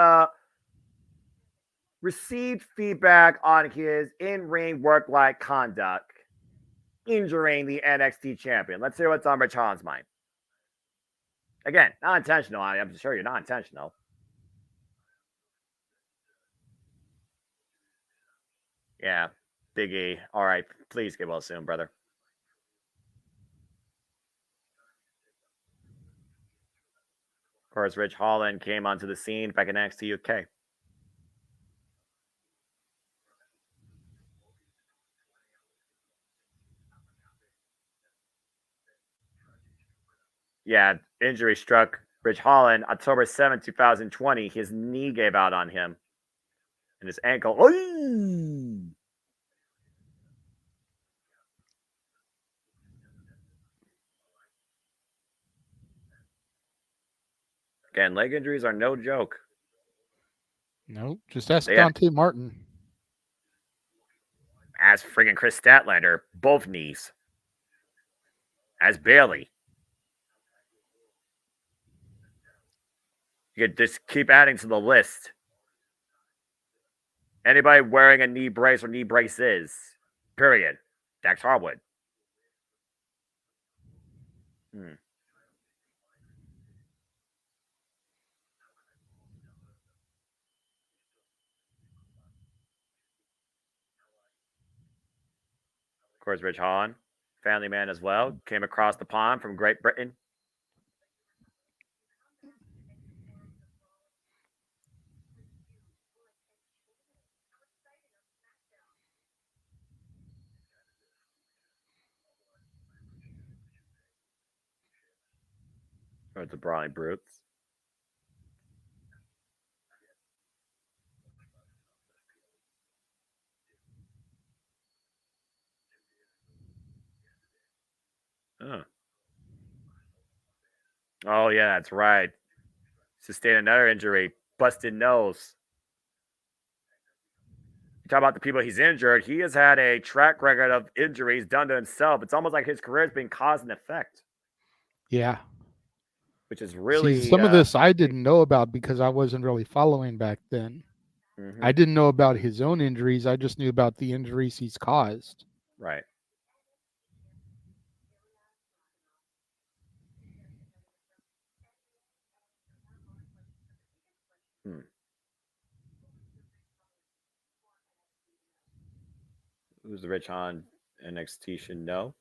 received feedback on his in-ring work-like conduct, injuring the NXT champion. Let's hear what's on Ridge Holland's mind. Again, not intentional. I'm sure you're not intentional. Yeah, Big E. All right, please get well soon, brother. Of course, Ridge Holland came onto the scene back in NXT UK. Yeah, injury struck Ridge Holland October 7th, 2020. His knee gave out on him. And his ankle. Oy! Again, leg injuries are no joke. No, just ask Dante Martin. As friggin' Chris Statlander, both knees. As Bailey. You could just keep adding to the list. Anybody wearing a knee brace or knee braces. Period. Dax Harwood. Of course, Ridge Holland, family man as well, came across the pond from Great Britain. Or the Brawling Brutes. Oh, yeah, that's right. Sustained another injury. Busted nose. You talk about the people he's injured. He has had a track record of injuries done to himself. It's almost like his career is being cause and effect. Yeah. Which is really... See, some of this I didn't know about because I wasn't really following back then. Mm-hmm. I didn't know about his own injuries. I just knew about the injuries he's caused. Right. Who's the Rich on NXT should know?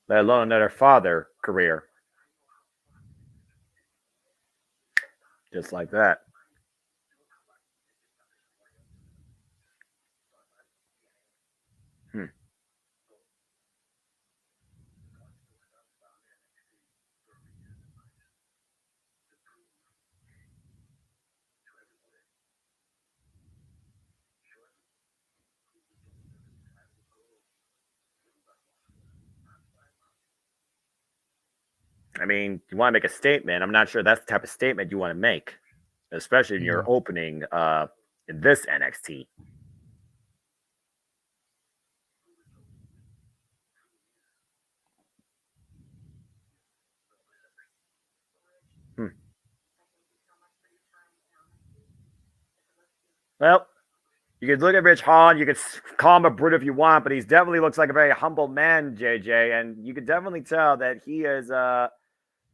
Let alone another father career. Just like that. I mean, you want to make a statement. I'm not sure that's the type of statement you want to make, especially in your opening in this NXT. Well, you could look at Rich Holland. You could call him a brute if you want, but he definitely looks like a very humble man, JJ. And you could definitely tell that he is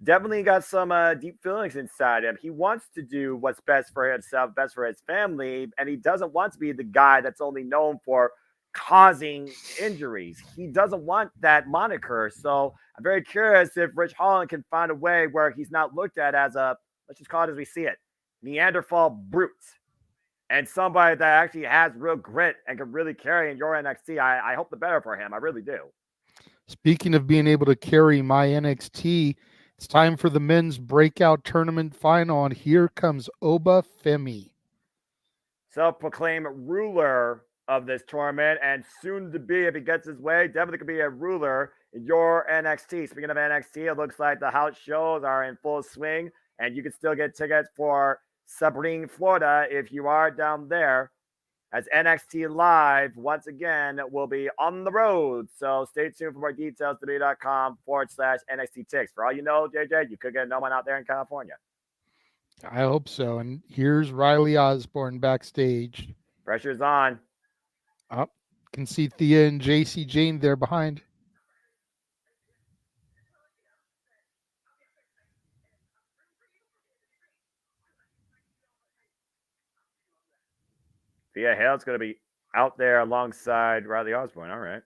definitely got some deep feelings inside him. He wants to do what's best for himself, best for his family, and he doesn't want to be the guy that's only known for causing injuries. He doesn't want that moniker. So I'm very curious if Rich Holland can find a way where he's not looked at as a, let's just call it as we see it, Neanderthal brute. And somebody that actually has real grit and can really carry in your NXT. I hope the better for him. I really do. Speaking of being able to carry my NXT, it's time for the men's breakout tournament final, and here comes Oba Femi. Self-proclaimed ruler of this tournament, and soon to be, if he gets his way, definitely could be a ruler in your NXT. Speaking of NXT, it looks like the house shows are in full swing, and you can still get tickets for Sabine, Florida, if you are down there, as NXT Live, once again, will be on the road. So stay tuned for more details, WWE.com/NXT Ticks. For all you know, JJ, you could get no one out there in California. I hope so. And here's Riley Osborne backstage. Pressure's on. Up. Can see Thea and JC Jane there behind. Thea Hale's going to be out there alongside Riley Osborne. All right.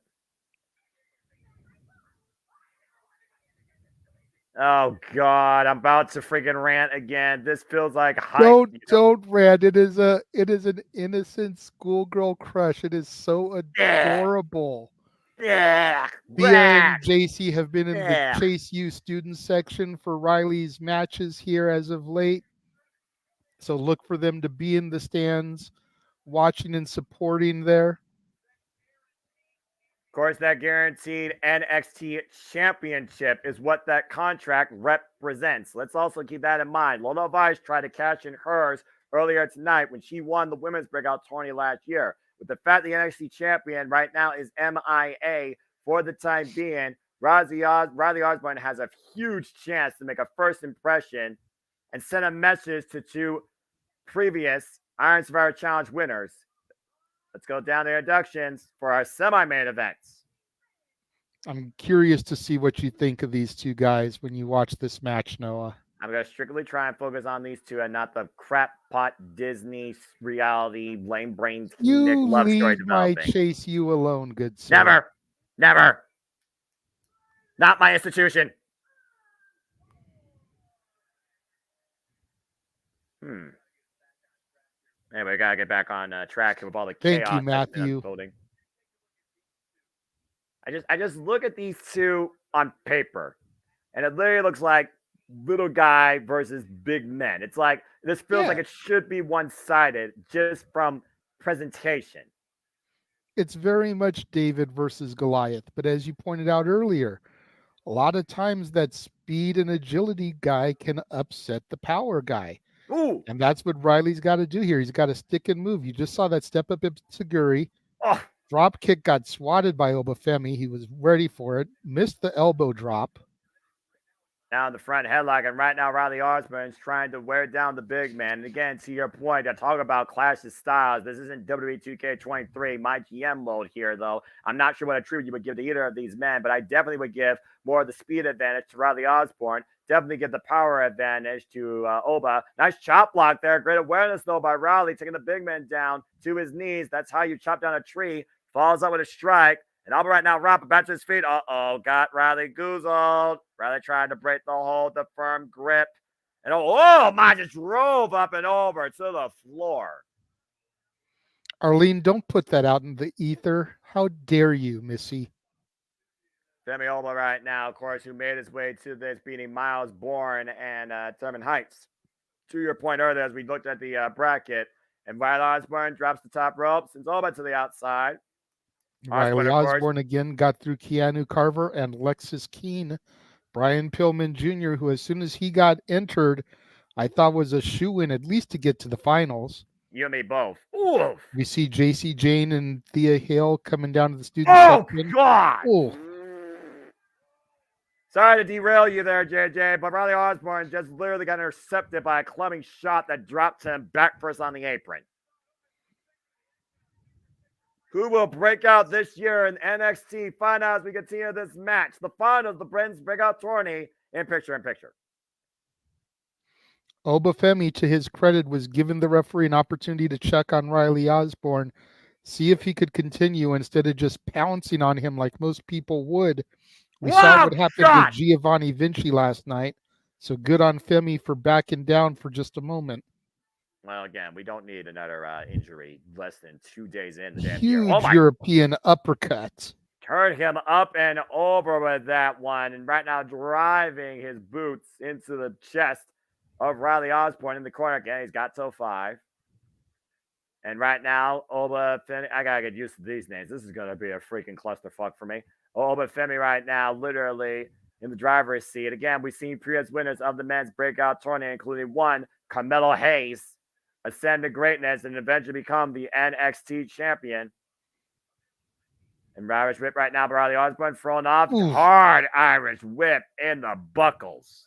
Oh God, I'm about to freaking rant again. This feels like Don't rant. It is an innocent schoolgirl crush. It is so adorable. Yeah. Thea and JC have been in the Chase U student section for Riley's matches here as of late. So look for them to be in the stands, watching and supporting there. Of course, that guaranteed NXT championship is what that contract represents. Let's also keep that in mind. Lola Vice tried to cash in hers earlier tonight when she won the women's breakout tourney last year. With the fact the NXT champion right now is MIA for the time being, Riley Osborne has a huge chance to make a first impression and send a message to two previous Iron Survivor Challenge winners. Let's go down the introductions for our semi-main events. I'm curious to see what you think of these two guys when you watch this match, Noah. I'm going to strictly try and focus on these two and not the crap pot Disney reality lame brain Nick You love story leave my developing. Chase U alone, good sir. Never. Never. Not my institution. Anyway, we got to get back on track with all the chaos. Thank you, Matthew. Unfolding. I just look at these two on paper, and it literally looks like little guy versus big men. It's like this feels like it should be one-sided just from presentation. It's very much David versus Goliath, but as you pointed out earlier, a lot of times that speed and agility guy can upset the power guy. Ooh. And that's what Riley's got to do here. He's got to stick and move. You just saw that step up Seguri. Oh. Drop kick got swatted by Obafemi. He was ready for it. Missed the elbow drop. Now in the front headlock, and right now Riley Osborne's trying to wear down the big man. And again, to your point, I talk about clash of styles. This isn't WWE 2K23, my GM mode here, though. I'm not sure what attribute you would give to either of these men, but I definitely would give more of the speed advantage to Riley Osborne. Definitely give the power advantage to Oba. Nice chop block there. Great awareness, though, by Riley, taking the big man down to his knees. That's how you chop down a tree. Follows up with a strike. And Alba right now, Rappa back to his feet. Got Riley goozled. Riley trying to break the hold, the firm grip. And my, just drove up and over to the floor. Arlene, don't put that out in the ether. How dare you, Missy? Femi Oba right now, of course, who made his way to this, beating Miles Bourne and Thurman Heights. To your point earlier, as we looked at the bracket, and Riley Osborne drops the top rope, sends Oba to the outside. Riley Osborne again got through Keanu Carver and Lexus Keene. Brian Pillman Jr., who as soon as he got entered, I thought was a shoo-in at least to get to the finals. You and me both. Oof. We see JC Jane and Thea Hale coming down to the student section. God! Oof. Sorry to derail you there, JJ, but Riley Osborne just literally got intercepted by a clubbing shot that dropped him back first on the apron. Who will break out this year in NXT? Find out as we continue this match. The finals, the Britain's breakout tourney in picture-in-picture. Obafemi, to his credit, was given the referee an opportunity to check on Riley Osborne, see if he could continue instead of just pouncing on him like most people would. We saw what happened to Giovanni Vinci last night, so good on Femi for backing down for just a moment. Well, again, we don't need another injury less than 2 days in. The Huge European uppercut. Turn him up and over with that one. And right now driving his boots into the chest of Riley Osborne in the corner. Again, he's got till 5. And right now, Obafemi, I got to get used to these names. This is going to be a freaking clusterfuck for me. Obafemi right now literally in the driver's seat. Again, we've seen previous winners of the men's breakout tournament, including one, Carmelo Hayes, ascend to greatness and eventually become the NXT champion. And Irish whip right now by Riley Osborne, thrown off. Hard Irish whip in the buckles.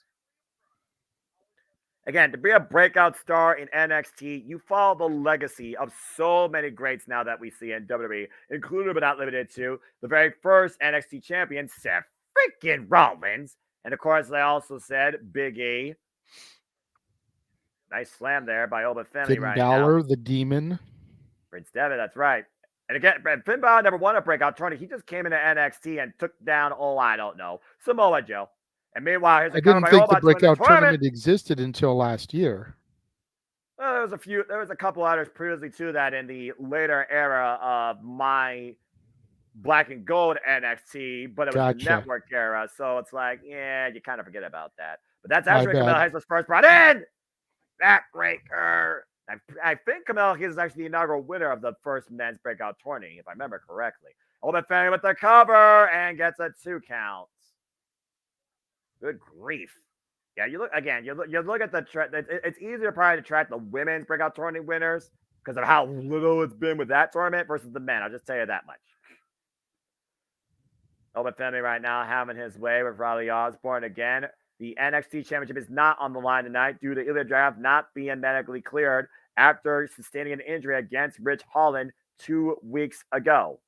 Again, to be a breakout star in NXT, you follow the legacy of so many greats now that we see in WWE, including but not limited to the very first NXT champion, Seth freaking Rollins. And of course, they also said Big E. Nice slam there by Obafemi right Balor, now. the Demon. Prince Devitt, that's right. And again, Finn Balor never won a breakout tournament. He just came into NXT and took down, I don't know, Samoa Joe. And meanwhile, here's I didn't think the breakout tournament existed until last year. Well, there was a couple others previously to that in the later era of my black and gold NXT, but it was the network era. So it's like, yeah, you kind of forget about that. But that's actually Camille Hayes was first brought in. Backbreaker. I think Camille Hayes is actually the inaugural winner of the first men's breakout tourney, if I remember correctly. Obafemi with the cover and gets a 2 count. Good grief. Yeah, you look at the it's easier probably to track the women's breakout tournament winners because of how little it's been with that tournament versus the men. I'll just tell you that much. Obafemi right now having his way with Riley Osborne again. The NXT Championship is not on the line tonight due to Ilya Dragunov not being medically cleared after sustaining an injury against Rich Holland 2 weeks ago.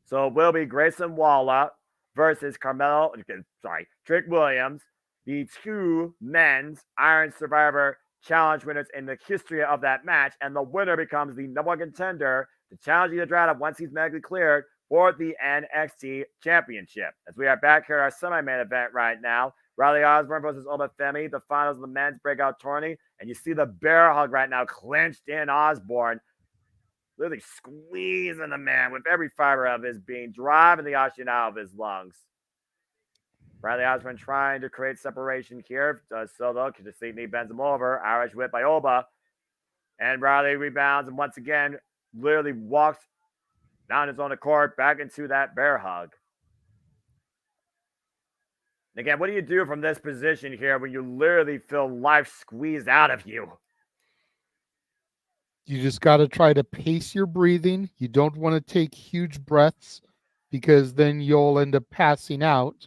So it will be Grayson Waller versus Trick Williams. the two men's Iron Survivor Challenge winners in the history of that match, and the winner becomes the number one contender to challenge the Andrade once he's medically cleared for the NXT Championship. As we are back here at our semi-main event right now, Riley Osborne versus Oba Femi, the finals of the men's breakout tourney, and you see the bear hug right now clinched in Osborne, literally squeezing the man with every fiber of his being, driving the oxygen out of his lungs. Riley Osborne trying to create separation here. Does so though. Kasich bends him over. Irish whip by Oba. And Riley rebounds and once again literally walks down his own accord back into that bear hug. And again, what do you do from this position here when you literally feel life squeezed out of you? You just got to try to pace your breathing. You don't want to take huge breaths because then you'll end up passing out.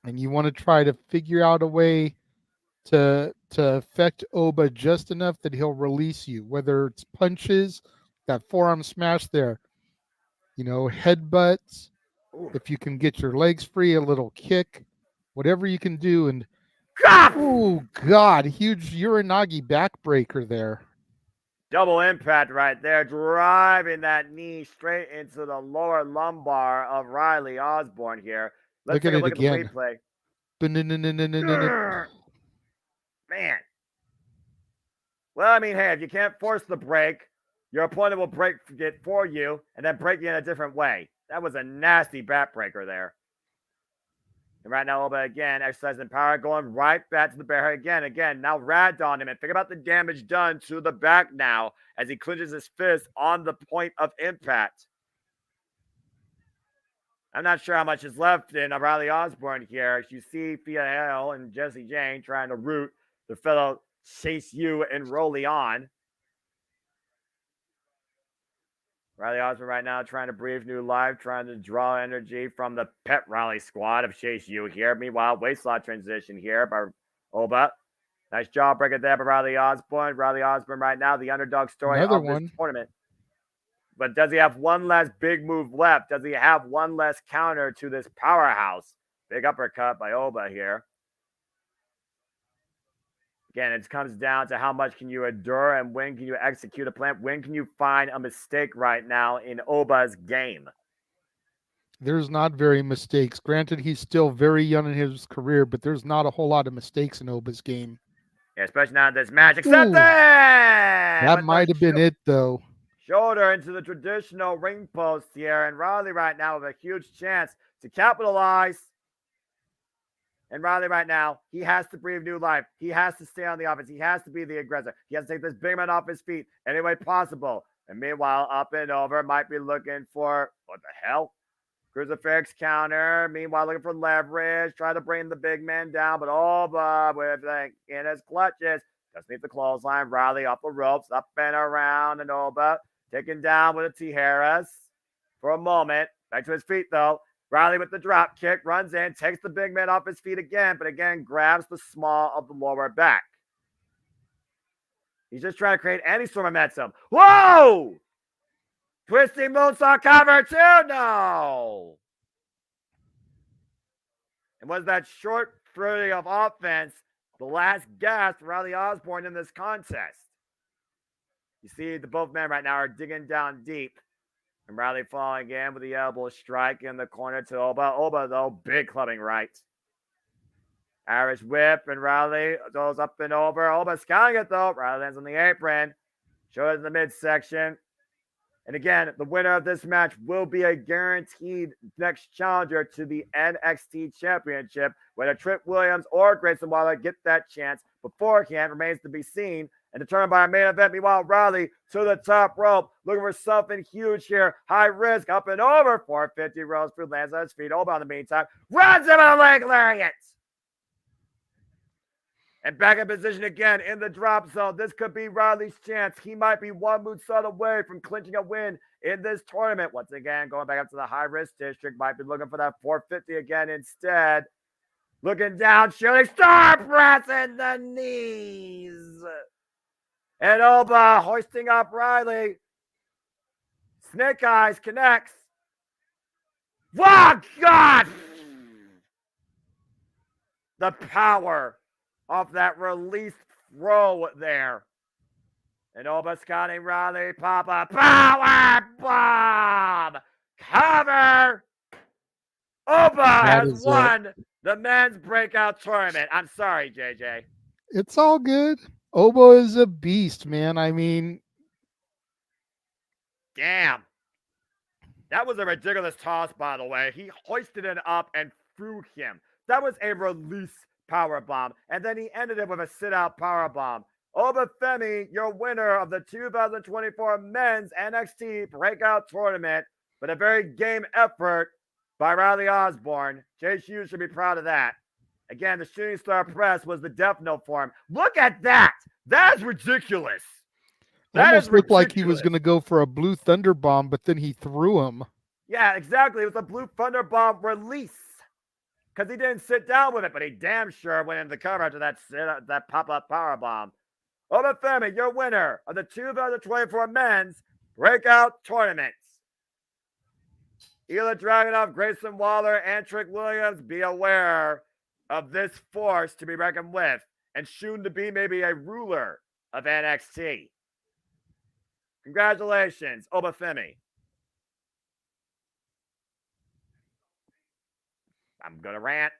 And you want to try to figure out a way to affect Oba just enough that he'll release you, whether it's punches, that forearm smash there, headbutts. Ooh. If you can get your legs free, a little kick, whatever you can do. And oh God, huge Uranagi backbreaker there. Double impact right there, driving that knee straight into the lower lumbar of Riley Osborne here. Let's take a look at the replay. Man. Well, I mean, hey, if you can't force the break, your opponent will break it for you and then break you in a different way. That was a nasty backbreaker there. And right now, Oba again, exercising power, going right back to the bear hug again. Now rad on him and think about the damage done to the back now as he clenches his fist on the point of impact. I'm not sure how much is left in Riley Osborne here. As you see Fia Hale and Jesse Jane trying to root the fellow Chase U and Rolly on. Riley Osborne right now trying to breathe new life, trying to draw energy from the pet rally squad of Chase U here. Meanwhile, waist slot transition here by Oba. Nice jawbreaker there by Riley Osborne. Riley Osborne right now, the underdog story of this tournament. But does he have one last big move left? Does he have one less counter to this powerhouse? Big uppercut by Oba here. Again, it comes down to how much can you endure and when can you execute a plan? When can you find a mistake right now in Oba's game? There's not very mistakes. Granted, he's still very young in his career, but there's not a whole lot of mistakes in Oba's game. Yeah, especially not in this match. Except that might have been it, though. Shoulder into the traditional ring post here. And Riley right now with a huge chance to capitalize. And Riley right now, he has to breathe new life. He has to stay on the offense. He has to be the aggressor. He has to take this big man off his feet any way possible. And meanwhile, up and over, might be looking for, what the hell? Crucifix counter. Meanwhile, looking for leverage. Try to bring the big man down. But Oba with in his clutches. Just need the clothesline. Riley up the ropes. Up and around. And Oba taken down with a Tijeras for a moment. Back to his feet, though. Riley with the drop kick, runs in, takes the big man off his feet again, but again, grabs the small of the lower back. He's just trying to create any sort of momentum. Whoa! Twisting moonsault cover too? No! And was that short flurry of offense the last gasp for Riley Osborne in this contest? You see the both men right now are digging down deep. And Riley falling again with the elbow strike in the corner to Oba. Oba, though, big clubbing right. Irish whip, and Riley goes up and over. Oba scouting it, though. Riley lands on the apron. Shows in the midsection. And again, the winner of this match will be a guaranteed next challenger to the NXT Championship. Whether Trent Williams or Grayson Waller get that chance beforehand remains to be seen. And determined by our main event. Meanwhile, Riley to the top rope, looking for something huge here. High risk, up and over. 450 rolls through, lands on his feet. Oba in the meantime, runs him a leg lariat. And back in position again in the drop zone. This could be Riley's chance. He might be one moonsault away from clinching a win in this tournament. Once again, going back up to the high risk district. Might be looking for that 450 again instead. Looking down, shooting star press in the knees. And Oba hoisting up Riley. Snake Eyes connects. Oh, God! the power of that release throw there. And Oba Scotty Riley pop a power bomb. Cover. Oba has won the men's breakout tournament. I'm sorry, JJ. It's all good. Oba is a beast, man. I mean, damn. That was a ridiculous toss, by the way. He hoisted it up and threw him. That was a release power bomb. And then he ended it with a sit-out power bomb. Obafemi, your winner of the 2024 Men's NXT Breakout Tournament, but a very game effort by Riley Osborne. Jay Hughes should be proud of that. Again, the Shooting Star Press was the death note for him. Look at that. That is ridiculous. That almost looked like he was going to go for a Blue Thunder Bomb, but then he threw him. Yeah, exactly. It was a Blue Thunder Bomb release. Because he didn't sit down with it, but he damn sure went into the cover after that pop-up power bomb. Obafemi, your winner of the 2024 Men's Breakout Tournament. Ela Dragunov, Grayson Waller, and Trick Williams, be aware of this force to be reckoned with and soon to be maybe a ruler of NXT. Congratulations, Obafemi. I'm going to rant.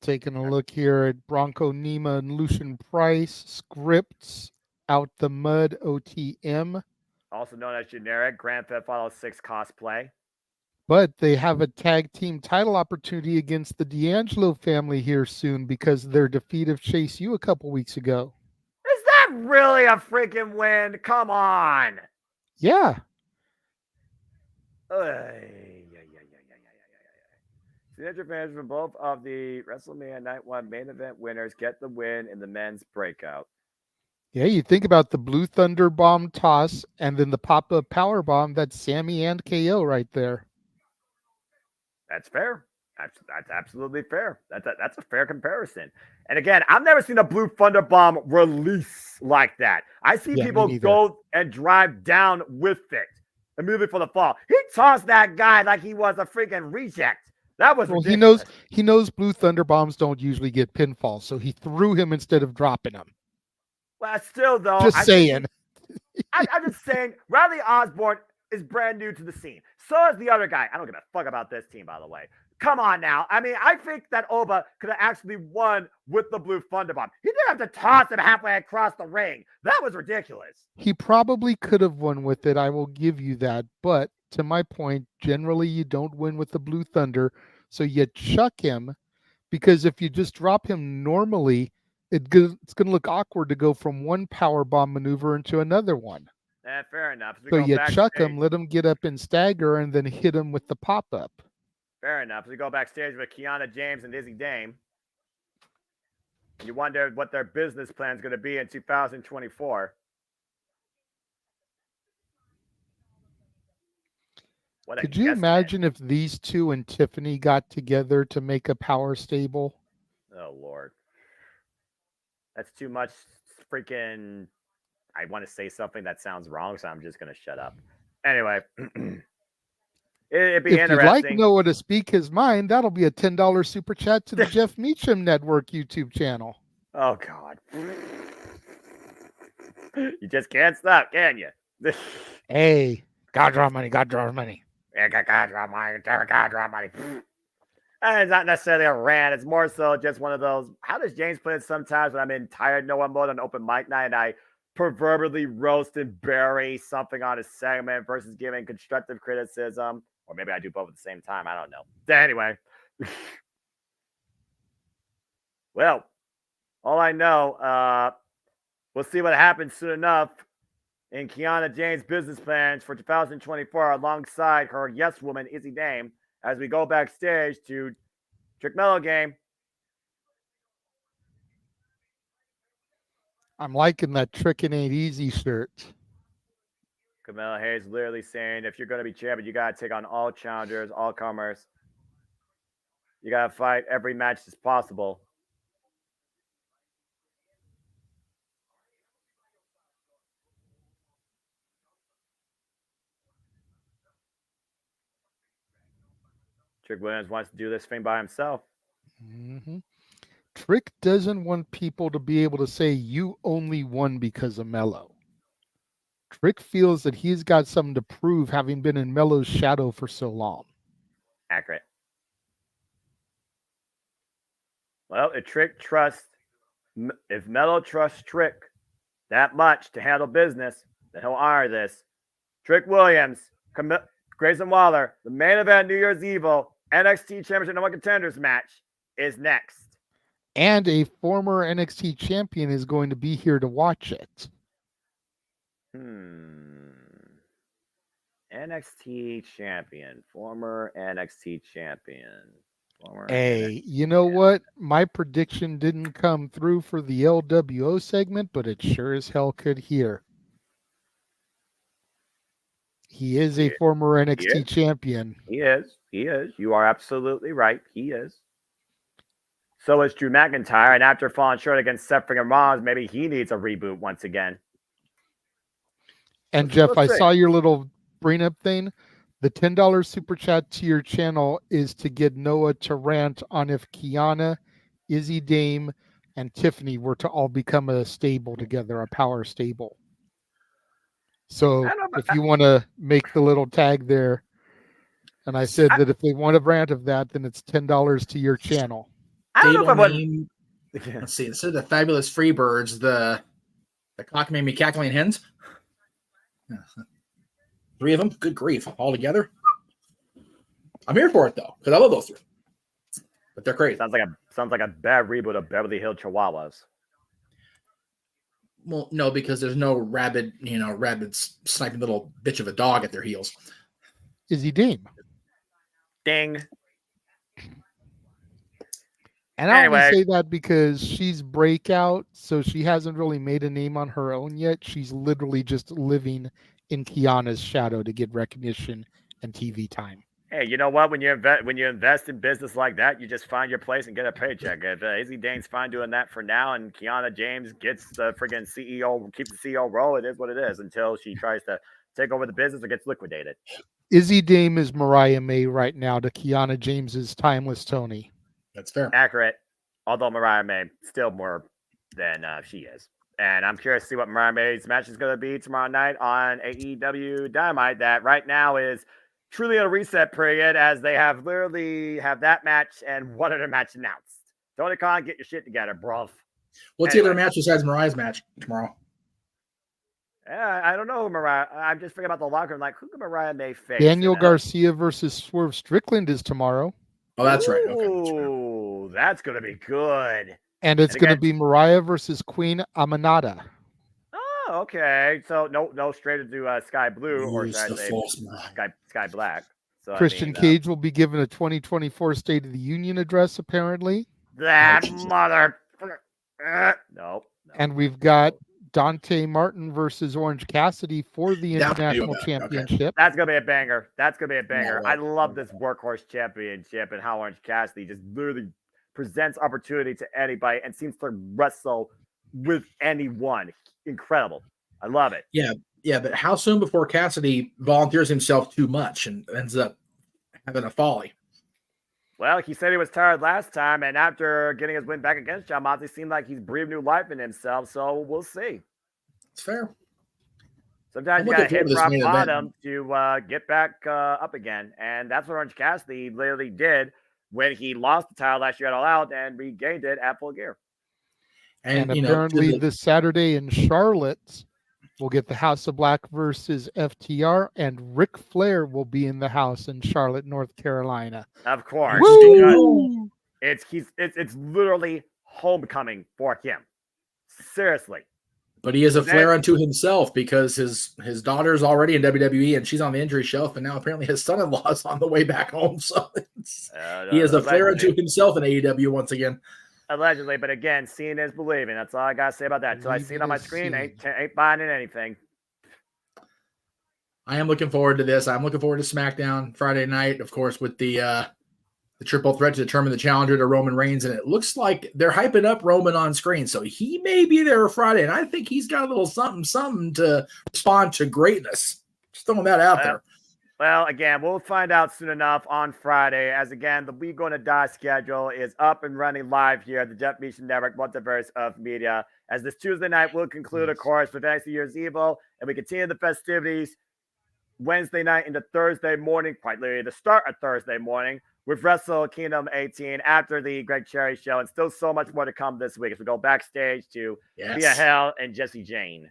Taking a look here at Bronco Nima and Lucian Price, scripts out the mud OTM. Also known as generic Grand Theft Auto 6 cosplay. But they have a tag team title opportunity against the D'Angelo family here soon because of their defeat of Chase U a couple weeks ago. Is that really a freaking win? Come on. Yeah. Signature fans from both of the WrestleMania Night 1 main event winners get the win in the men's breakout. Yeah, you think about the Blue Thunder Bomb toss and then the pop-up power bomb. That's Sammy and KO right there. That's fair. That's absolutely fair. That's a fair comparison. And again, I've never seen a Blue Thunder Bomb release like that. I see people go and drive down with it immediately for the fall. He tossed that guy like he was a freaking reject. That was ridiculous. He knows Blue Thunder Bombs don't usually get pinfalls, so he threw him instead of dropping him. Well, still though, I'm just saying, Riley Osborne is brand new to the scene. So is the other guy. I don't give a fuck about this team, by the way. Come on now. I mean, I think that Oba could have actually won with the Blue Thunder Bomb. He didn't have to toss him halfway across the ring. That was ridiculous. He probably could have won with it. I will give you that. But to my point, generally you don't win with the Blue Thunder. So you chuck him, because if you just drop him normally, it's going to look awkward to go from one power bomb maneuver into another one. Fair enough. So you chuck him, let him get up and stagger, and then hit him with the pop-up. Fair enough. We go backstage with Kiana James and Izzy Dame. You wonder what their business plan is going to be in 2024. Could you imagine if these two and Tiffany got together to make a power stable? Oh, Lord. That's too much freaking... I want to say something that sounds wrong, so I'm just going to shut up. Anyway. It'd be interesting. If you'd like Noah to speak his mind, that'll be a $10 super chat to the Jeff Meacham Network YouTube channel. Oh, God. You just can't stop, can you? Hey, God draw money, God draw money. Yeah, God draw money, God draw money. And it's not necessarily a rant. It's more so just one of those. How does James play it sometimes when I'm in tired Noah mode on open mic night and I proverbially roast and bury something on a segment versus giving constructive criticism? Or maybe I do both at the same time. I don't know. Anyway. Well, all I know, we'll see what happens soon enough in Kiana James' business plans for 2024 alongside her yes woman, Izzy Dame, as we go backstage to Trick Mellow Game. I'm liking that Trickin' Ain't Easy shirt. Camilla Hayes literally saying, if you're going to be champion, you got to take on all challengers, all comers. You got to fight every match that's possible. Trick Williams wants to do this thing by himself. Mm-hmm. Trick doesn't want people to be able to say you only won because of Mello. Trick feels that he's got something to prove, having been in Mello's shadow for so long. Accurate. Well, if Mello trusts Trick that much to handle business, then he'll honor this. Trick Williams, Grayson Waller, the main event New Year's Evil NXT Championship No. 1 Contenders match is next. And a former NXT champion is going to be here to watch it. NXT champion, former NXT champion. You know what? My prediction didn't come through for the LWO segment, but it sure as hell could here. He is a former NXT champion. He is. You are absolutely right. He is. So is Drew McIntyre, and after falling short against Seth freaking Rollins, maybe he needs a reboot once again. And Jeff, I saw your little bring up thing. The $10 super chat to your channel is to get Noah to rant on if Kiana, Izzy Dame, and Tiffany were to all become a stable together, a power stable. So if you want to make the little tag there, and I said that if they want a rant of that, then it's $10 to your channel. I don't know if I would. Let's see. Instead of the Fabulous Freebirds, the Cockamamie Cackling Hens. 3 of them. Good grief. All together. I'm here for it, though, because I love those 3. But they're crazy. Sounds like a bad reboot of Beverly Hills Chihuahuas. Well, no, because there's no rabid sniping little bitch of a dog at their heels. Izzy Dame. Ding. And I only say that because she's breakout, so she hasn't really made a name on her own yet. She's literally just living in Kiana's shadow to get recognition and TV time. Hey, you know what? When you invest in business like that, you just find your place and get a paycheck. If Izzy Dane's fine doing that for now, and Kiana James gets the friggin' CEO, keeps the CEO role, it is what it is until she tries to take over the business or gets liquidated. Izzy Dame is Mariah May right now to Kiana James's Timeless Tony. That's fair. Accurate. Although Mariah May still more than she is. And I'm curious to see what Mariah May's match is going to be tomorrow night on AEW Dynamite. That right now is truly a reset period, as they have literally have that match and one other match announced. Tony Khan, get your shit together, bro. What's the other match besides Mariah's match tomorrow? I don't know who Mariah. I'm just thinking about the locker room. Like, who can Mariah May face? Daniel Garcia versus Swerve Strickland is tomorrow. Oh, that's right. Okay, that's going to be good. And it's going to be Mariah versus Queen Aminata. Oh, okay. So no straight into Sky Blue or Sky Black. So Christian Cage will be given a 2024 State of the Union address, apparently. That mother. No. And we've got Dante Martin versus Orange Cassidy for the International Championship. Okay. That's going to be a banger. I love this workhorse championship and how Orange Cassidy just literally presents opportunity to anybody and seems to wrestle with anyone. Incredible. I love it. Yeah, but how soon before Cassidy volunteers himself too much and ends up having a folly? Well, he said he was tired last time, and after getting his win back against John Moxley, it seemed like he's breathed new life in himself, so we'll see. It's fair. Sometimes you got to hit rock bottom to get back up again, and that's what Orange Cassidy literally did when he lost the title last year at All Out and regained it at Full Gear. And apparently this Saturday in Charlotte, we'll get the House of Black versus FTR, and Ric Flair will be in the house in Charlotte, North Carolina. Of course. It's literally homecoming for him. Seriously. But he is a Flair unto himself because his daughter's already in WWE and she's on the injury shelf, and now apparently his son-in-law is on the way back home. So he is a Flair unto himself in AEW once again. Allegedly, but again, seeing is believing. That's all I gotta say about that. Until I see it on my screen, ain't buying in anything. I am looking forward to this. I'm looking forward to SmackDown Friday night, of course, with the triple threat to determine the challenger to Roman Reigns, and it looks like they're hyping up Roman on screen, so he may be there Friday, and I think he's got a little something to respond to greatness. Just throwing that out there. Well, again, we'll find out soon enough on Friday. As again, the We Gonna Die schedule is up and running live here at the WWE Network Multiverse of Media. As this Tuesday night will conclude, of course, with NXT Year's Evil, and we continue the festivities Wednesday night into Thursday morning, quite literally the start of Thursday morning, with Wrestle Kingdom 18 after the Greg Cherry show, and still so much more to come this week as we go backstage to Thea Hell and Jessie Jane.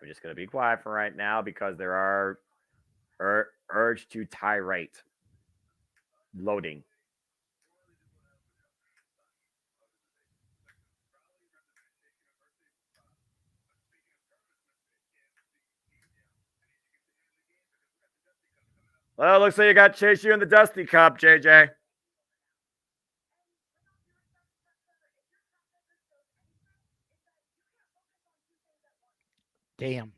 I'm just going to be quiet for right now because there are urge to tirade. Loading. Well, it looks like you got Chase U in the Dusty Cup, JJ. Damn.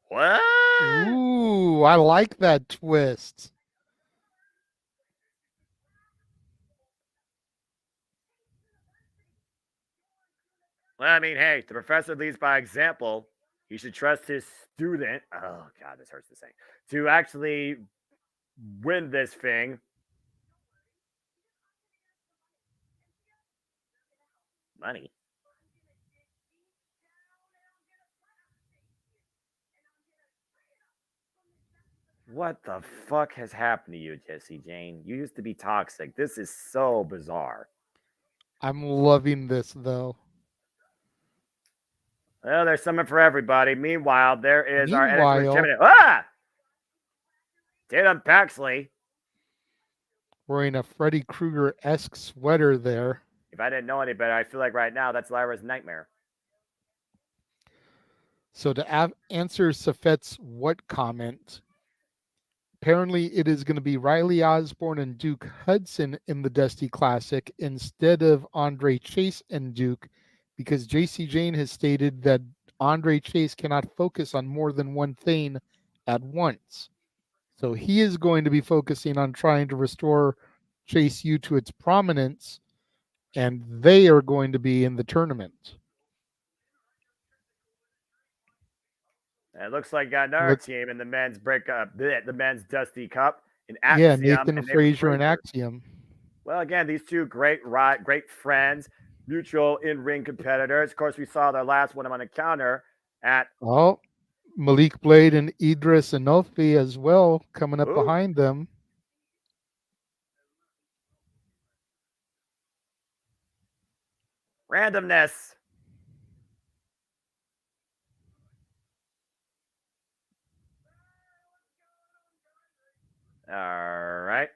What? Ooh, I like that twist. Well, I mean, hey, the professor leads by example. He should trust his student. Oh, God, this hurts to say. To actually win this thing. Money. What the fuck has happened to you, Jessie Jane? You used to be toxic. This is so bizarre. I'm loving this, though. Well, there's something for everybody. Meanwhile, there is our NXT champion. Ah! Tatum Paxley. Wearing a Freddy Krueger-esque sweater there. If I didn't know any better, I feel like right now that's Lyra's nightmare. So to answer Safet's what comment, apparently it is going to be Riley Osborne and Duke Hudson in the Dusty Classic instead of Andre Chase and Duke, because JC Jane has stated that Andre Chase cannot focus on more than one thing at once. So he is going to be focusing on trying to restore Chase U to its prominence, and they are going to be in the tournament. It looks like you got another team in the men's the men's Dusty Cup in Axiom. Yeah, Nathan Frazier and Axiom. Well, again, these two great friends, mutual in-ring competitors. Of course, we saw their last one-on-one encounter at Malik Blade and Idris Anofi as well coming up behind them. Randomness. All right.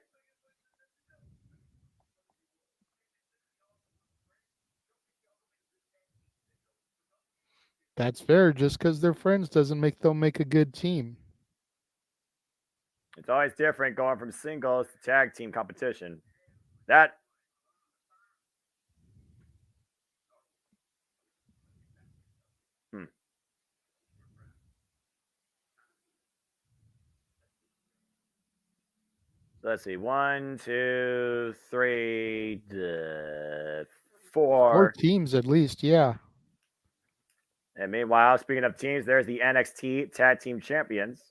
That's fair. Just because they're friends doesn't make them make a good team. It's always different going from singles to tag team competition. Let's see. 1, 2, 3, 4. 4 teams at least, yeah. And meanwhile, speaking of teams, there's the NXT Tag Team Champions.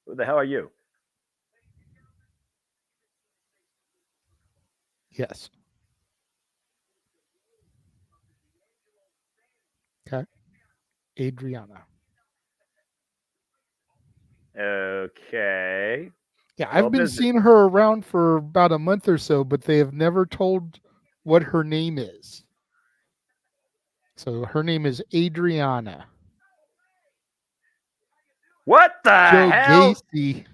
Who the hell are you? Yes. Okay. Adriana. Okay. Yeah, I've been seeing her around for about a month or so, but they have never told what her name is. So her name is Adriana. What the hell? Gacy.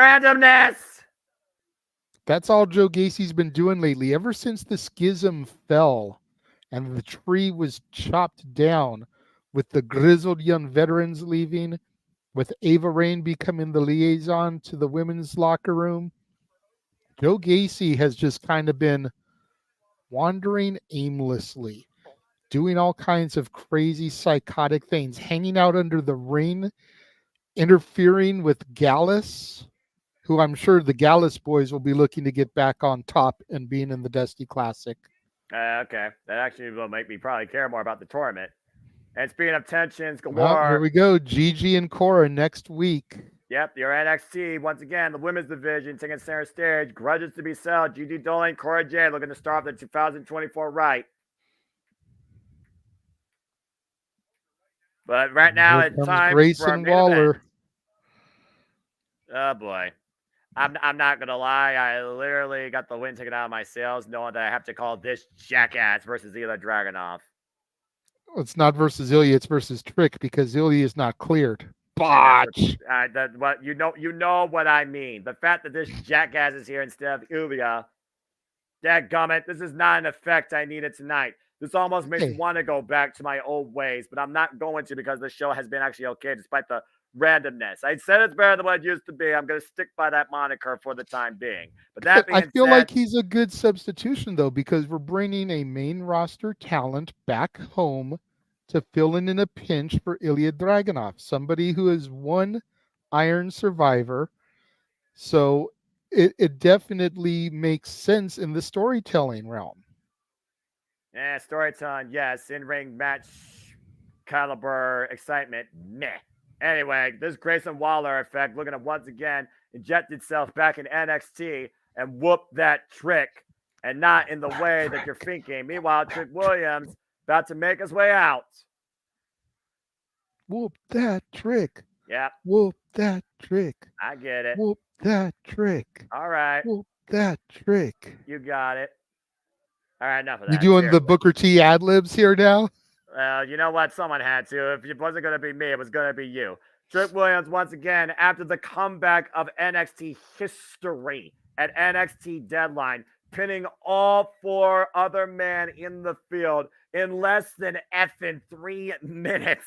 Randomness! That's all Joe Gacy's been doing lately. Ever since the schism fell and the tree was chopped down, with the grizzled young veterans leaving, with Ava Rain becoming the liaison to the women's locker room, Joe Gacy has just kind of been wandering aimlessly, doing all kinds of crazy psychotic things, hanging out under the ring, interfering with Gallus, who I'm sure the Gallus boys will be looking to get back on top and being in the Dusty Classic. Okay. That actually will make me probably care more about the tournament. And speaking of tensions galore. Oh, here we go. Gigi and Cora next week. Yep, your NXT, once again, the women's division taking center stage. Grudges to be settled. Gigi Dolan, Cora Jade looking to start off the 2024 right. But right now it's time for our main Waller. event. Oh boy. I'm not gonna lie, I literally got the wind taken out of my sails knowing that I have to call this jackass versus Ilya Dragunov. It's not versus Ilya, it's versus Trick because Ilya is not cleared. Botch. What you know what I mean. The fact that this jackass is here instead of Ilya, dadgummit, this is not an effect I needed tonight. This almost makes me want to go back to my old ways, but I'm not going to because the show has been actually okay despite the randomness. I said it's better than what it used to be. I'm going to stick by that moniker for the time being. But that being I feel like he's a good substitution, though, because we're bringing a main roster talent back home to fill in a pinch for Ilya Dragunov, somebody who is one Iron Survivor. So it definitely makes sense in the storytelling realm. Yeah, storytelling, yes. In-ring match caliber excitement, meh. Anyway, this Grayson Waller effect looking to once again inject itself back in NXT and whoop that Trick, and not in the way that you're thinking. Meanwhile, Trick Williams about to make his way out. Whoop that Trick. Yep. Whoop that Trick. I get it. Whoop that Trick. All right. Whoop that Trick. You got it. All right, enough of that. You doing seriously. the Booker T ad-libs here now? Well, you know what? Someone had to. If it wasn't going to be me, it was going to be you. Trick Williams, once again, after the comeback of NXT history at NXT Deadline, pinning all 4 other men in the field in less than effing 3 minutes.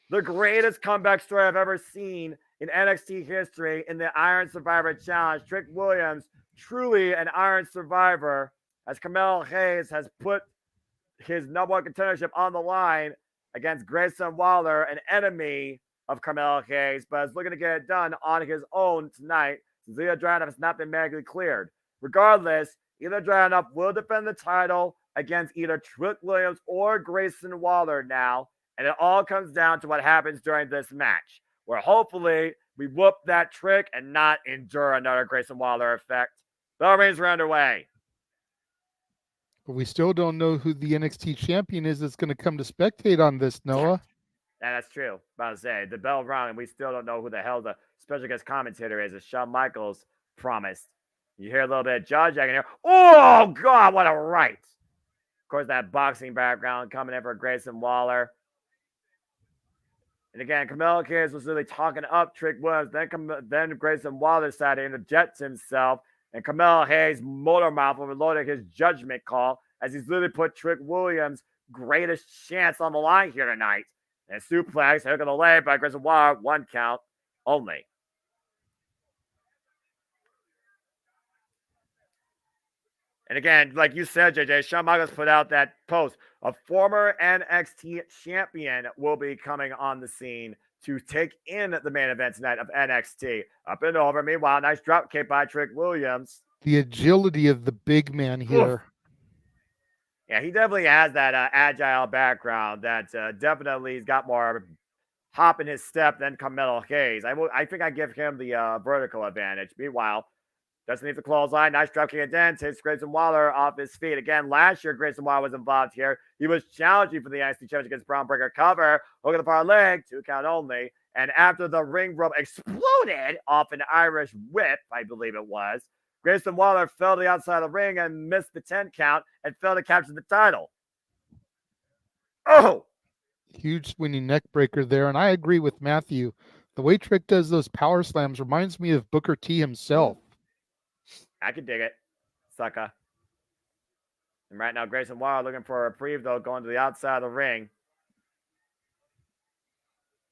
The greatest comeback story I've ever seen in NXT history in the Iron Survivor Challenge. Trick Williams, truly an Iron Survivor, as Carmelo Hayes has put his number 1 contendership on the line against Grayson Waller, an enemy of Carmelo Hayes, but is looking to get it done on his own tonight since Ilya Dragunov has not been medically cleared. Regardless, Ilya Dragunov will defend the title against either Trick Williams or Grayson Waller now, and it all comes down to what happens during this match, where hopefully we whoop that Trick and not endure another Grayson Waller effect. Bell rings are underway. But we still don't know who the NXT champion is that's going to come to spectate on this, Noah. Yeah, that's true. About to say, the bell rung, and we still don't know who the hell the special guest commentator is, as Shawn Michaels promised. You hear a little bit of jaw jacking here. Oh, God, what a right. Of course, that boxing background coming in for Grayson Waller. And again, Carmelo Hayes was really talking up Trick Williams. Then Grayson Waller decided to interject himself. And Carmelo Hayes' motor mouth overloaded his judgment call as he's literally put Trick Williams' greatest chance on the line here tonight. And suplex, hook of the leg by Grayson Waller, 1 count only. And again, like you said, JJ, Shawn Michaels put out that post. A former NXT champion will be coming on the scene to take in the main event tonight of NXT. Up and over. Meanwhile, nice drop kick by Trick Williams. The agility of the big man here. Oof. Yeah, he definitely has that agile background that definitely he's got more hop in his step than Carmelo Hayes. I think I give him the vertical advantage. Meanwhile, doesn't need the clothesline. Nice drop kick again. Takes Grayson Waller off his feet. Again, last year, Grayson Waller was involved here. He was challenging for the NXT Championship against Braun Breaker cover. Look at the far leg. 2 count only. And after the ring rope exploded off an Irish whip, I believe it was, Grayson Waller fell to the outside of the ring and missed the 10 count and failed to capture the title. Oh! Huge swinging neck breaker there. And I agree with Matthew. The way Trick does those power slams reminds me of Booker T himself. I can dig it. Sucker. And right now, Grayson Waller looking for a reprieve, though, going to the outside of the ring.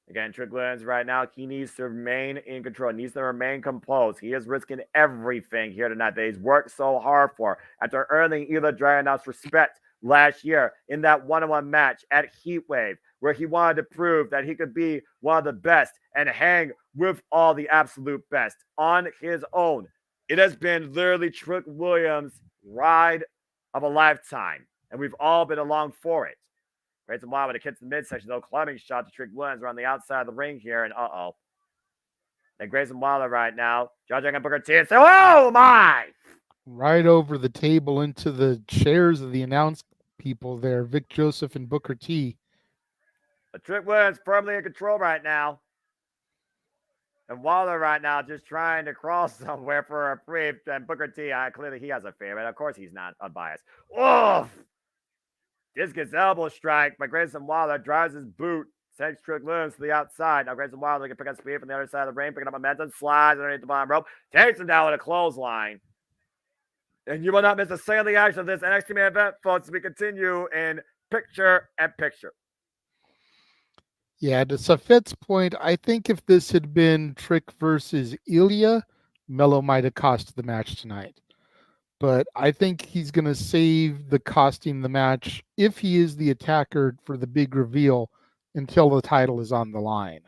Again, Trick Williams right now, he needs to remain in control. He needs to remain composed. He is risking everything here tonight that he's worked so hard for after earning Ilya Dragunov's respect last year in that one-on-one match at Heatwave, where he wanted to prove that he could be one of the best and hang with all the absolute best on his own. It has been literally Trick Williams' ride of a lifetime, and we've all been along for it. Grayson Waller when it hits the midsection, though, clubbing shot to Trick Williams around the outside of the ring here, and Then Grayson Waller right now, judging and Booker T and say, oh my! Right over the table into the chairs of the announced people there, Vic Joseph and Booker T. But Trick Williams firmly in control right now. And Waller right now just trying to crawl somewhere for a brief. And Booker T, clearly he has a favorite. Of course he's not unbiased. Oof! Discus elbow strike by Grayson Waller. Drives his boot. Sends Trick Williams to the outside. Now Grayson Waller can pick up speed from the other side of the ring. Picking up momentum. Slides underneath the bottom rope. Takes him down with a clothesline. And you will not miss a single of the action of this NXT main event, folks, as we continue in picture and picture. Yeah, to Safet's point, I think if this had been Trick versus Ilya, Melo might have cost the match tonight. But I think he's going to save the costing the match, if he is the attacker, for the big reveal until the title is on the line.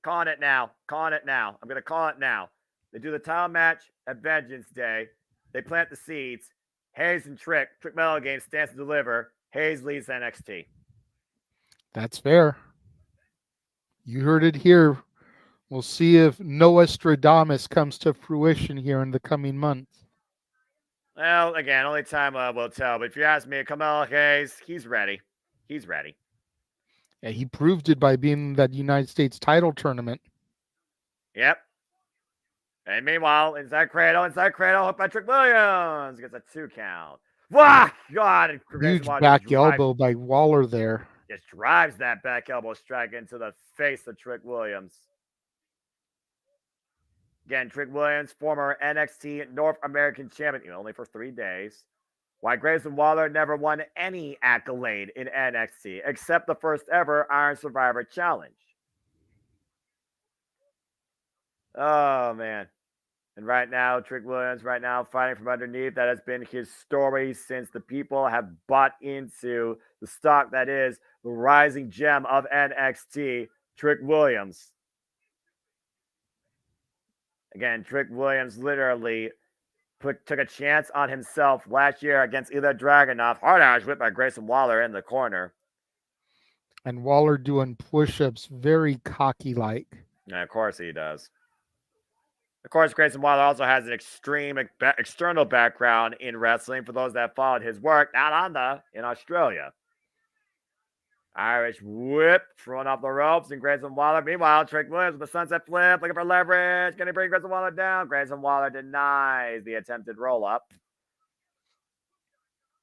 Calling it now. I'm going to call it now. They do the title match at Vengeance Day. They plant the seeds. Hayes and Trick Melo game stands to deliver. Hayes leads NXT. That's fair. You heard it here. We'll see if Nostradamus comes to fruition here in the coming months. Well, again, only time will tell. But if you ask me, Carmelo Hayes, he's ready. Yeah, he proved it by being in that United States title tournament. Yep. And meanwhile, inside cradle, hooked by Trick Williams. Gets a 2 count. Wow, God. Huge back elbow by Waller there. Just drives that back elbow strike into the face of Trick Williams. Again, Trick Williams, former NXT North American champion, only for 3 days. Why Grayson Waller never won any accolade in NXT, except the first ever Iron Survivor Challenge. Oh, man. And right now, Trick Williams fighting from underneath. That has been his story since the people have bought into the stock that is the rising gem of NXT, Trick Williams. Again, Trick Williams literally took a chance on himself last year against Ilya Dragunov. Hard Irish whip by Grayson Waller in the corner. And Waller doing push-ups, very cocky-like. Yeah, of course he does. Of course, Grayson Waller also has an extreme external background in wrestling for those that followed his work down in Australia. Irish whip, throwing off the ropes, and Grayson Waller. Meanwhile, Trick Williams with the sunset flip, looking for leverage. Can he bring Grayson Waller down? Grayson Waller denies the attempted roll-up.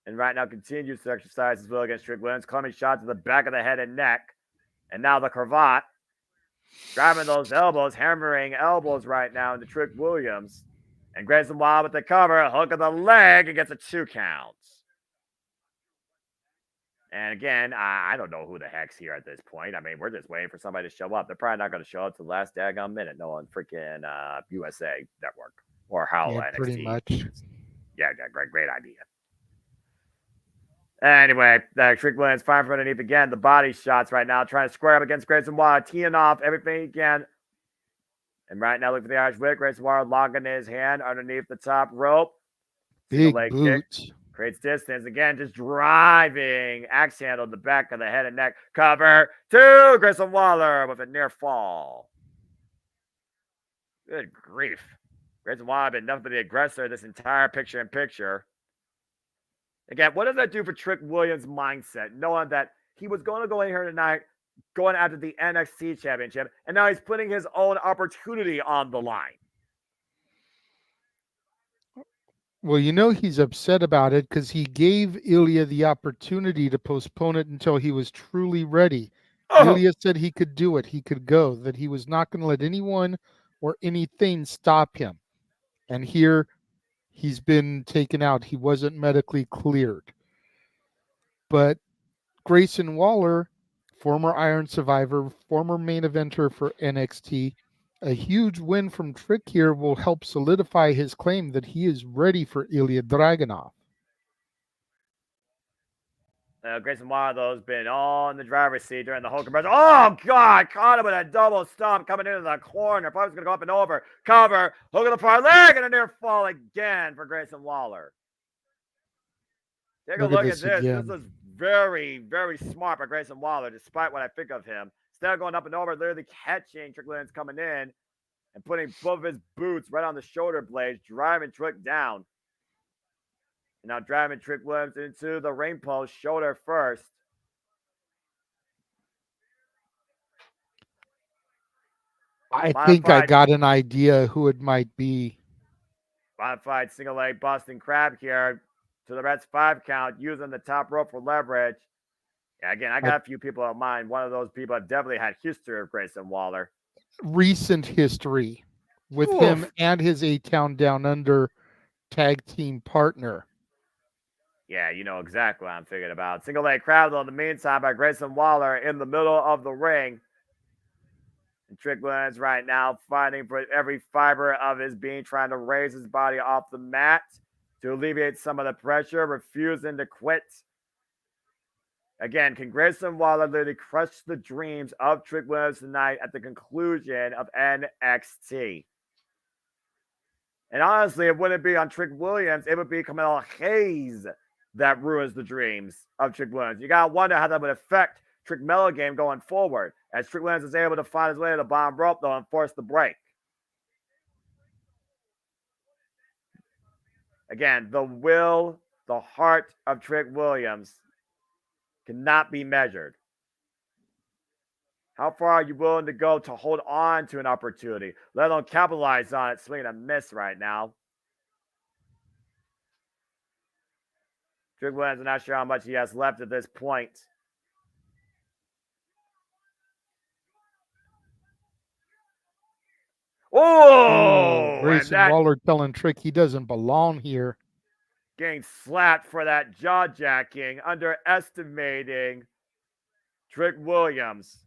And right now continues to exercise his will against Trick Williams. Climbing shot to the back of the head and neck. And now the cravat. Driving those elbows, hammering elbows right now into Trick Williams. And Grayson Waller with the cover, hook of the leg, and gets a 2 count. And again, I don't know who the heck's here at this point. I mean, we're just waiting for somebody to show up. They're probably not going to show up to the last daggone minute. No one freaking USA Network or how NXT. Pretty much. Yeah, great idea. Anyway, Trick Williams firing from underneath again. The body shots right now, trying to square up against Grayson Waller, teeing off everything he can. And right now, look for the Irish whip. Grayson Waller logging his hand underneath the top rope. Big boots. Creates distance. Again, just driving. Axe handle to the back of the head and neck. Cover 2. Grayson Waller with a near fall. Good grief. Grayson Waller been nothing but the aggressor this entire picture-in-picture. Again, what does that do for Trick Williams' mindset? Knowing that he was going to go in here tonight, going after the NXT championship, and now he's putting his own opportunity on the line. Well, he's upset about it because he gave Ilya the opportunity to postpone it until he was truly ready. Ilya said he could do it. He could go, that he was not going to let anyone or anything stop him. And here he's been taken out. He wasn't medically cleared. But Grayson Waller, former Iron Survivor, former main eventer for NXT, a huge win from Trick here will help solidify his claim that he is ready for Ilya Dragunov. Grayson Waller, though, has been on the driver's seat during the whole commercial. Oh, God! Caught him with a double stomp coming into the corner. Probably going to go up and over. Cover. Hook of the far leg and a near fall again for Grayson Waller. Take a look at this. Again. This is very, very smart by Grayson Waller, despite what I think of him. Instead of going up and over, literally catching Trick Williams coming in and putting both of his boots right on the shoulder blades, driving Trick down. And now driving Trick Williams into the ring post, shoulder first. I think I got an idea who it might be. Modified single leg Boston Crab here to the Reds 5 count, using the top rope for leverage. Yeah, again, I got a few people in mind. One of those people have definitely had history of Grayson Waller. Recent history with him and his A-Town Down Under tag team partner. Yeah, you know exactly what I'm thinking about. Single leg crab, though, in the meantime, by Grayson Waller in the middle of the ring. And Trick Williams right now fighting for every fiber of his being, trying to raise his body off the mat to alleviate some of the pressure, refusing to quit. Again, can Grayson Waller literally crush the dreams of Trick Williams tonight at the conclusion of NXT? And honestly, it wouldn't be on Trick Williams. It would be Carmelo Hayes that ruins the dreams of Trick Williams. You got to wonder how that would affect Trick Mello game going forward, as Trick Williams is able to find his way to the bottom rope, though, and force the break. Again, the will, the heart of Trick Williams cannot be measured. How far are you willing to go to hold on to an opportunity, let alone capitalize on it? Swing and a miss right now. Trick Williams, I'm not sure how much he has left at this point. Oh! Grayson Waller telling Trick he doesn't belong here. Getting slapped for that jaw-jacking, underestimating Trick Williams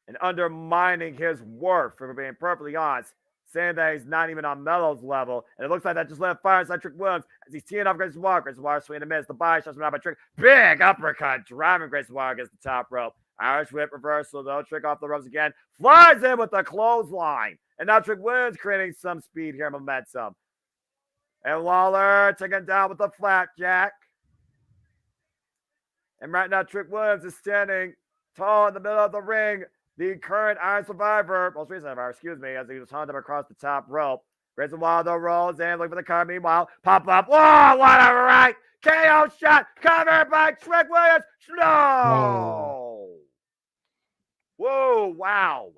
and undermining his worth, for being perfectly honest, saying that he's not even on Melo's level. And it looks like that just lit fire inside Trick Williams as he's teeing off Grayson Waller. Grayson Waller swinging a miss. The body shots from out by Trick. Big uppercut, driving Grayson Waller against the top rope. Irish whip reversal, though. Trick off the ropes again. Flies in with the clothesline. And now Trick Williams creating some speed here, momentum. And Waller taken down with the flapjack. And right now, Trick Williams is standing tall in the middle of the ring. The current Iron Survivor, most recent Survivor, excuse me, as he was hunting him across the top rope. Grayson Waller, though, rolls in, looking for the cover. Meanwhile, pop up. Whoa, whatever, right? KO shot, covered by Trick Williams. No! Whoa, wow.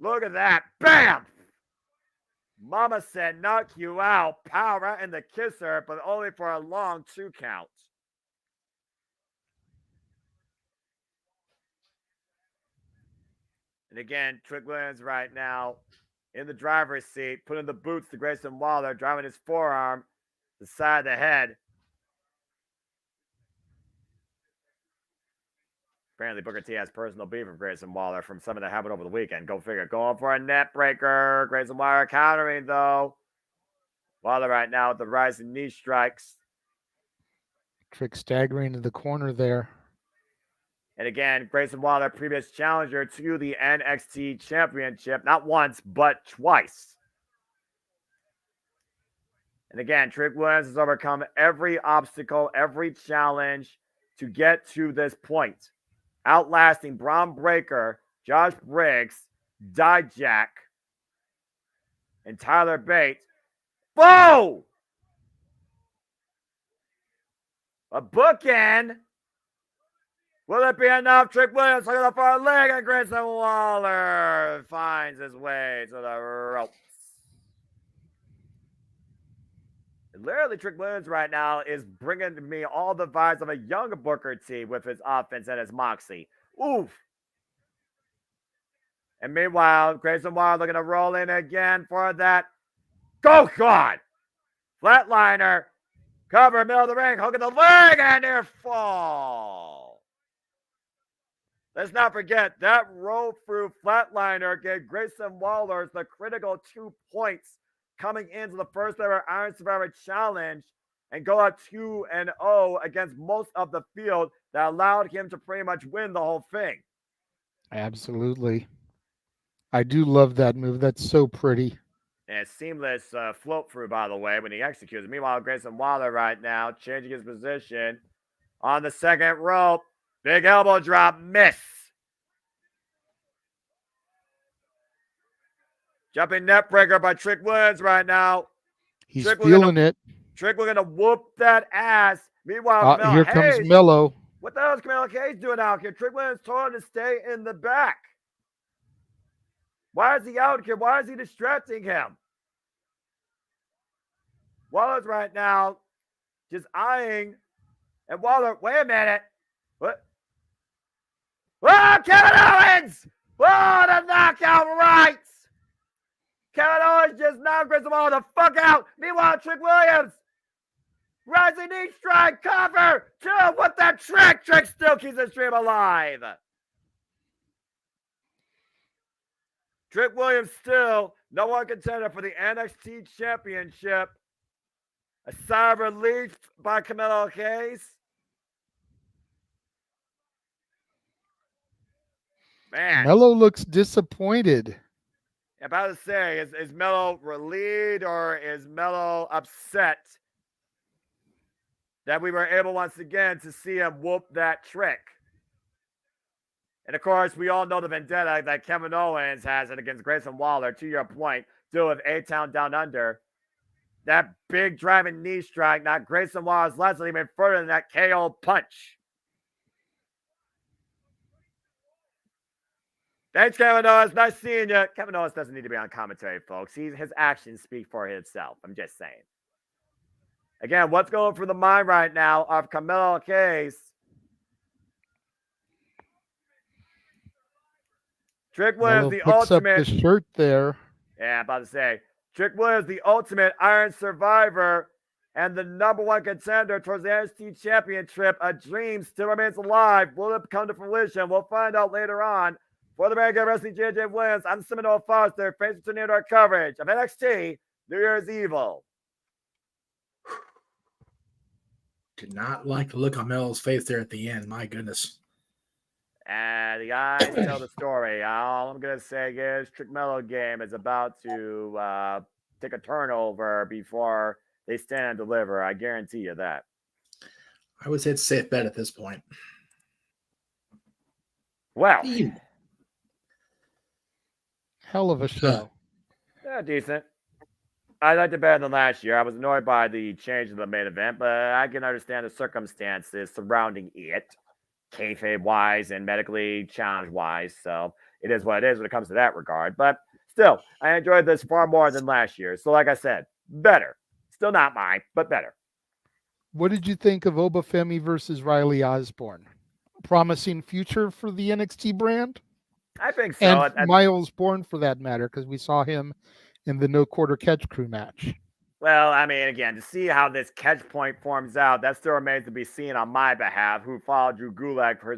Look at that. Bam! Mama said knock you out. Pow, right in the kisser, but only for a long 2 count. And again, Trick Williams right now in the driver's seat, putting the boots to Grayson Waller, driving his forearm to the side of the head. Apparently, Booker T has personal beef with Grayson Waller from something that happened over the weekend. Go figure. Going for a net breaker. Grayson Waller countering, though. Waller right now with the rising knee strikes. Trick staggering to the corner there. And again, Grayson Waller, previous challenger to the NXT Championship. Not once, but twice. And again, Trick Williams has overcome every obstacle, every challenge to get to this point. Outlasting Braun Breaker, Josh Briggs, Dijak, and Tyler Bates. Whoa! A bookend. Will it be enough? Trick Williams looking up for a leg, and Grayson Waller finds his way to the ropes. Literally, Trick Williams right now is bringing me all the vibes of a younger Booker T with his offense and his moxie. Oof. And meanwhile, Grayson Waller looking to roll in again for that. Go, God! Flatliner. Cover, middle of the ring, hooking the leg, and near fall. Let's not forget that roll through Flatliner gave Grayson Waller the critical 2 points coming into the first ever Iron Survivor Challenge and go out 2-0 against most of the field that allowed him to pretty much win the whole thing. Absolutely. I do love that move. That's so pretty. And seamless float through, by the way, when he executes. Meanwhile, Grayson Waller right now changing his position on the second rope. Big elbow drop, miss. Jumping net breaker by Trick Williams right now. He's feeling it. Trick, we're going to whoop that ass. Meanwhile, here comes Mello. What the hell is Camelo Hayes doing out here? Trick Williams told him to stay in the back. Why is he out here? Why is he distracting him? Waller's right now just eyeing. And Waller, wait a minute. What? Oh, Kevin Owens! Oh, the knockout rights! Kevin Owens just knocked Grayson Waller the fuck out. Meanwhile, Trick Williams. Rising knee strike, cover. Two with that trick. Trick still keeps the stream alive. Trick Williams still #1 contender for the NXT Championship. A sigh of relief by Camelo Hayes. Man. Mello looks disappointed. I'm about to say, is Mello relieved or is Mello upset that we were able once again to see him whoop that trick? And of course, we all know the vendetta that Kevin Owens has against Grayson Waller, to your point, deal with A-Town Down Under. That big driving knee strike, not Grayson Waller's less even further than that KO punch. Thanks, Kevin Owens. Nice seeing you. Kevin Owens doesn't need to be on commentary, folks. His actions speak for himself. I'm just saying. Again, what's going through the mind right now of Camelo Hayes? Trick Williams, the ultimate. Up the shirt there. Yeah, I'm about to say. Trick Williams, the ultimate Iron Survivor and the #1 contender towards the NXT Championship. A dream still remains alive. Will it come to fruition? We'll find out later on. For the American Wrestling JJ Williams, I'm Seminole Foster, face to near our coverage of NXT New Year's Evil. Did not like the look on Melo's face there at the end. My goodness. And the eyes tell the story. All I'm going to say is Trick Mello game is about to take a turnover before they stand and deliver. I guarantee you that. I would say it's a safe bet at this point. Well. Hell of a show. Yeah, decent. I liked it better than last year. I was annoyed by the change in the main event, but I can understand the circumstances surrounding it, kayfabe-wise and medically challenge-wise. So it is what it is when it comes to that regard. But still, I enjoyed this far more than last year. So like I said, better. Still not mine, but better. What did you think of Obafemi versus Riley Osborne? Promising future for the NXT brand? I think so. And Miles Bourne, for that matter, because we saw him in the No Quarter Catch Crew match. Well, I mean, again, to see how this catch point forms out, that still remains to be seen on my behalf, who followed Drew Gulak for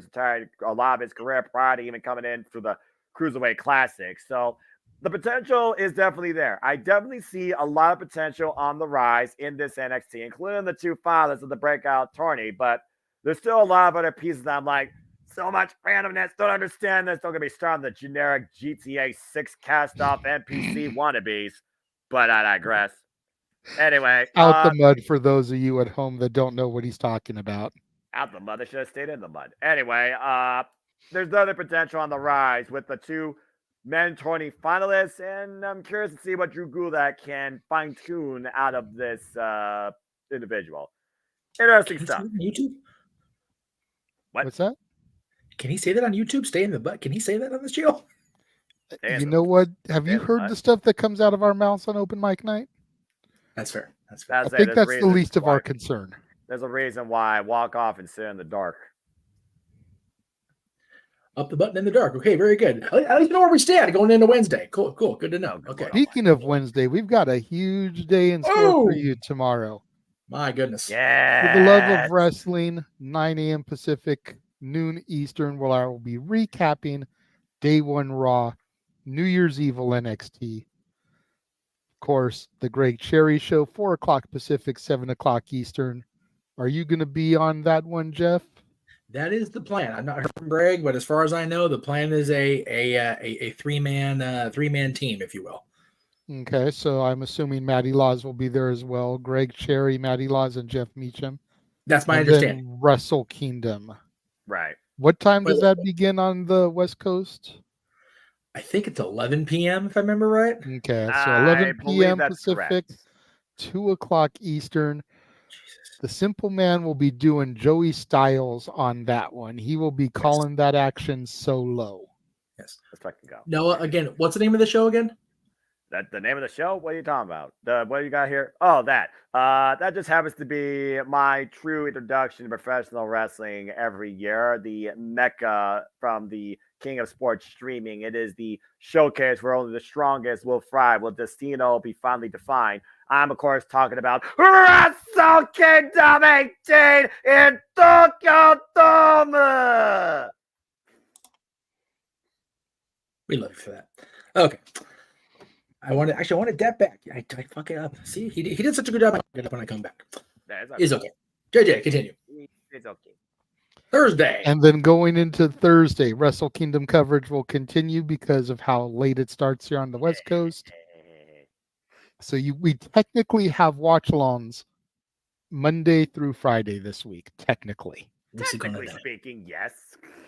a lot of his career prior to even coming in through the Cruiserweight Classic. So the potential is definitely there. I definitely see a lot of potential on the rise in this NXT, including the two fathers of the breakout tourney, but there's still a lot of other pieces that I'm like, so much randomness. Don't understand this. Don't get me started on the generic GTA 6 cast-off NPC wannabes. But I digress. Anyway. Out the mud for those of you at home that don't know what he's talking about. Out the mud. They should have stayed in the mud. Anyway, there's other potential on the rise with the two men tourney finalists. And I'm curious to see what Drew Gulak can fine-tune out of this individual. Interesting stuff. YouTube? What's that? Can he say that on YouTube? Stay in the butt. Can he say that on the show? You know what? Have you heard the stuff that comes out of our mouths on open mic night? That's fair. That's I think that's the least of our concern. There's a reason why I walk off and sit in the dark. Up the button in the dark. Okay, very good. At least you know where we stand going into Wednesday. Cool. Good to know. Okay. Speaking of Wednesday, we've got a huge day in store for you tomorrow. My goodness. Yeah. For the love of wrestling, 9 a.m. Pacific, noon Eastern, where I will be recapping Day 1 Raw, New Year's Evil NXT. Of course, the Greg Cherry Show, 4 o'clock Pacific, 7 o'clock Eastern. Are you going to be on that one, Jeff? That is the plan. I'm not heard from Greg, but as far as I know, the plan is a three-man team, if you will. Okay, so I'm assuming Matty Laws will be there as well. Greg Cherry, Matty Laws, and Jeff Meacham. That's my understanding. Then Wrestle Kingdom. Right. What time does that begin on the West Coast? I think it's 11 p.m. if I remember right. Okay, so 11 p.m. Pacific, correct. 2 o'clock Eastern. Jesus. The Simple Man will be doing Joey Styles on that one. He will be calling that action solo. Yes. Let's fucking go. Noah, again, what's the name of the show again? That the name of the show? What are you talking about? What do you got here? Oh, that. That just happens to be my true introduction to professional wrestling every year. The Mecca from the King of Sports streaming. It is the showcase where only the strongest will thrive. Will Destino be finally defined? I'm, of course, talking about Wrestle Kingdom 18 in Tokyo Dome. We love you for that. Okay. I wanted that back. I fuck it up. See, he did such a good job. I get up when I come back. It's okay. JJ, continue. It's okay. Thursday. And then going into Thursday, Wrestle Kingdom coverage will continue because of how late it starts here on the West Coast. So we technically have watch-alongs Monday through Friday this week, technically. Technically speaking, yes.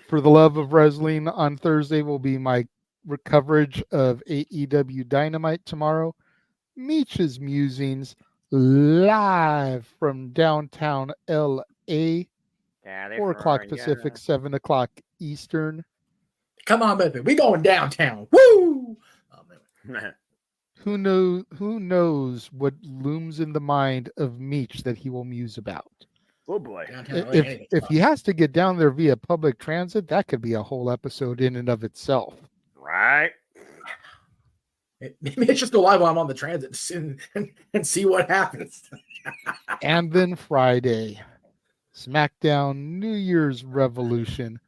For the love of wrestling, on Thursday will be my coverage of AEW Dynamite tomorrow. Meech's Musings live from downtown LA. 4 o'clock Pacific, 7 o'clock Eastern. Come on, baby. We going downtown. Woo! Oh, man. Who knows what looms in the mind of Meech that he will muse about? Oh boy. If he has to get down there via public transit, that could be a whole episode in and of itself. Right. Maybe it's just go live while I'm on the transit and see what happens. And then Friday, SmackDown New Year's Revolution.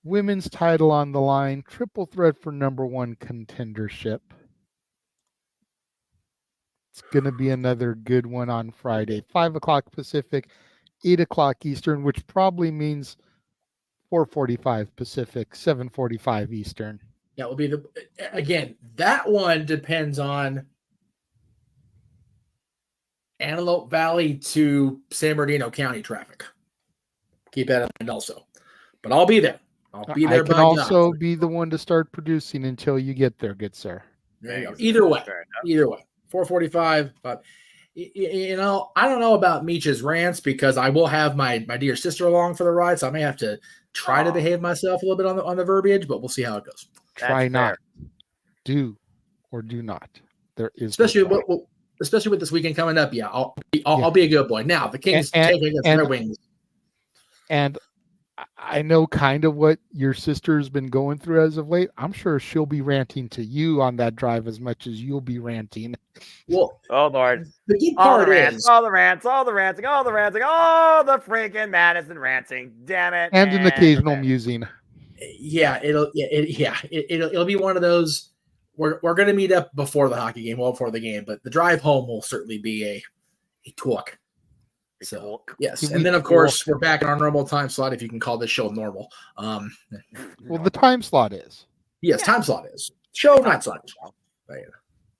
Women's title on the line. Triple threat for #1 contendership. It's going to be another good one on Friday. 5 o'clock Pacific, 8 o'clock Eastern, which probably means 4:45 Pacific, 7:45 Eastern. That will be that one depends on Antelope Valley to San Bernardino County traffic. Keep that in mind also. But I'll be there. I'll be there. I can also be the one to start producing until you get there, good sir. There you go. Either way. 4:45. But I don't know about Meech's rants because I will have my dear sister along for the ride, so I may have to try to behave myself a little bit on the verbiage, but we'll see how it goes. Try not. Do or do not. There is especially with this weekend coming up. Yeah, I'll be a good boy. Now the Kings taking against Red Wings, and I know kind of what your sister's been going through as of late. I'm sure she'll be ranting to you on that drive as much as you'll be ranting. Well, oh Lord, the key part all the ranting, all the freaking Madison ranting. Damn it! And an occasional musing. Yeah, it'll be one of those. We're going to meet up before the hockey game, well before the game, but the drive home will certainly be a talk. So yes, and then of course we're back in our normal time slot, if you can call this show normal. Well, the time slot is. Yes, time slot is. Show not so much.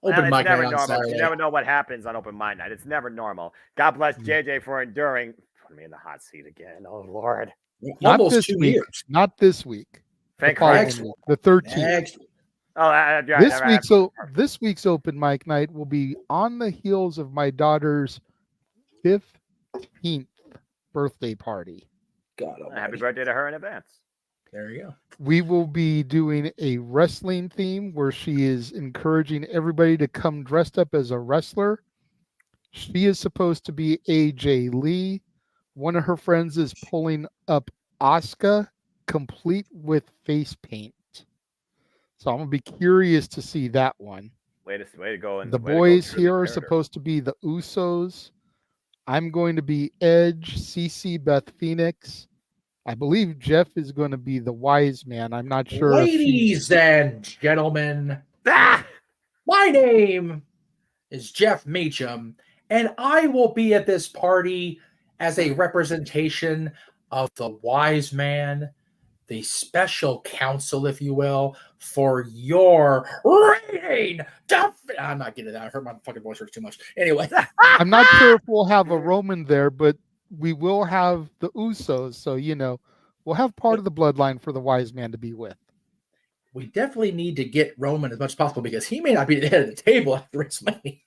Open mic night on Saturday. You never know what happens on open mic night. It's never normal. God bless JJ for enduring. Put me in the hot seat again. Oh Lord. Not this week. Years. Not this week. Thank Christ. The 13th. This week's open mic night will be on the heels of my daughter's 15th birthday party. Happy birthday to her in advance. There you go. We will be doing a wrestling theme where she is encouraging everybody to come dressed up as a wrestler She is supposed to be AJ Lee. One of her friends is pulling up Asuka, complete with face paint. So I'm gonna be curious to see that one. Way to go! And the boys here are supposed to be the Usos. I'm going to be Edge, CC, Beth Phoenix. I believe Jeff is going to be the wise man. I'm not sure. Ladies and gentlemen, my name is Jeff Meacham, and I will be at this party as a representation of the wise man, the special counsel, if you will, for your reign. I'm not getting that. I heard my fucking voice hurts too much. Anyway. I'm not sure if we'll have a Roman there, but we will have the Usos. So, we'll have part of the bloodline for the wise man to be with. We definitely need to get Roman as much as possible because he may not be the head of the table after WrestleMania.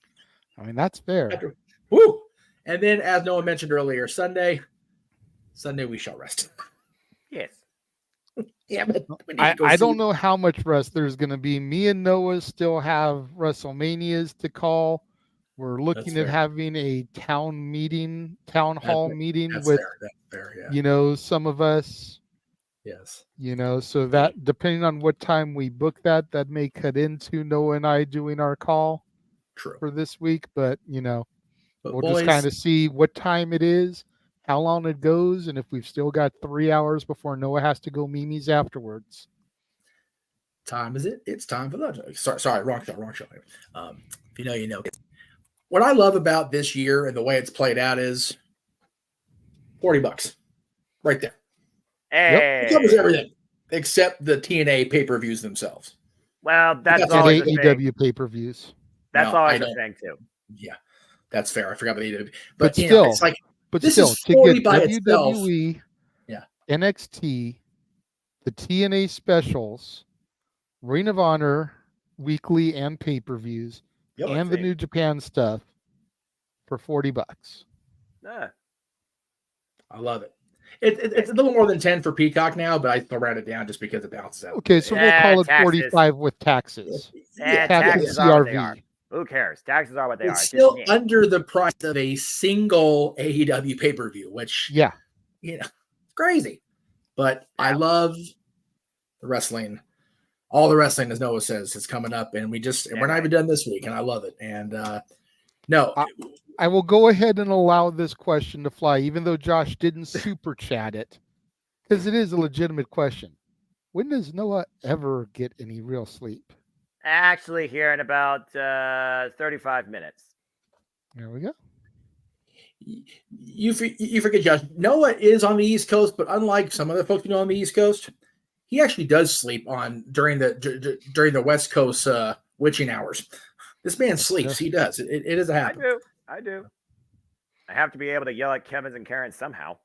I mean, that's fair. Woo! And then, as Noah mentioned earlier, Sunday we shall rest. Yes. Yeah, but I don't know how much rest there's going to be. Me and Noah still have WrestleManias to call. We're looking at having a town hall meeting with, some of us. Yes. So that depending on what time we book that may cut into Noah and I doing our call for this week. But, we'll just kind of see what time it is, how long it goes, and if we've still got 3 hours before Noah has to go Mimi's afterwards. Time is it? It's time for lunch. Sorry, wrong show. If you know, you know. What I love about this year and the way it's played out is $40 right there. Hey. It covers everything except the TNA pay-per-views themselves. Well, that's always AEW pay-per-views. That's always a thing too. Yeah, that's fair. I forgot about AEW, but still, it's like this is $40 by WWE, NXT, the TNA specials, Ring of Honor weekly and pay-per-views, and the New Japan stuff for $40. Yeah. I love it. It's a little more than 10 for Peacock now, but I still round it down just because it balances out. Okay, so we'll call it 45 with taxes. Taxes are what they are. Who cares? Taxes are what they are. It's still under the price of a single AEW pay-per-view, which it's crazy. But I love the wrestling. All the wrestling, as Noah says, is coming up, and we're not even done this week, and I love it. And I will go ahead and allow this question to fly, even though Josh didn't super chat it, because it is a legitimate question. When does Noah ever get any real sleep? Actually, here in about 35 minutes. There we go. You forget, Josh. Noah is on the East Coast, but unlike some other folks on the East Coast, he actually does sleep during the West Coast witching hours. This man sleeps. He does. It is a habit. I do. I have to be able to yell at Kevin's and Karen somehow.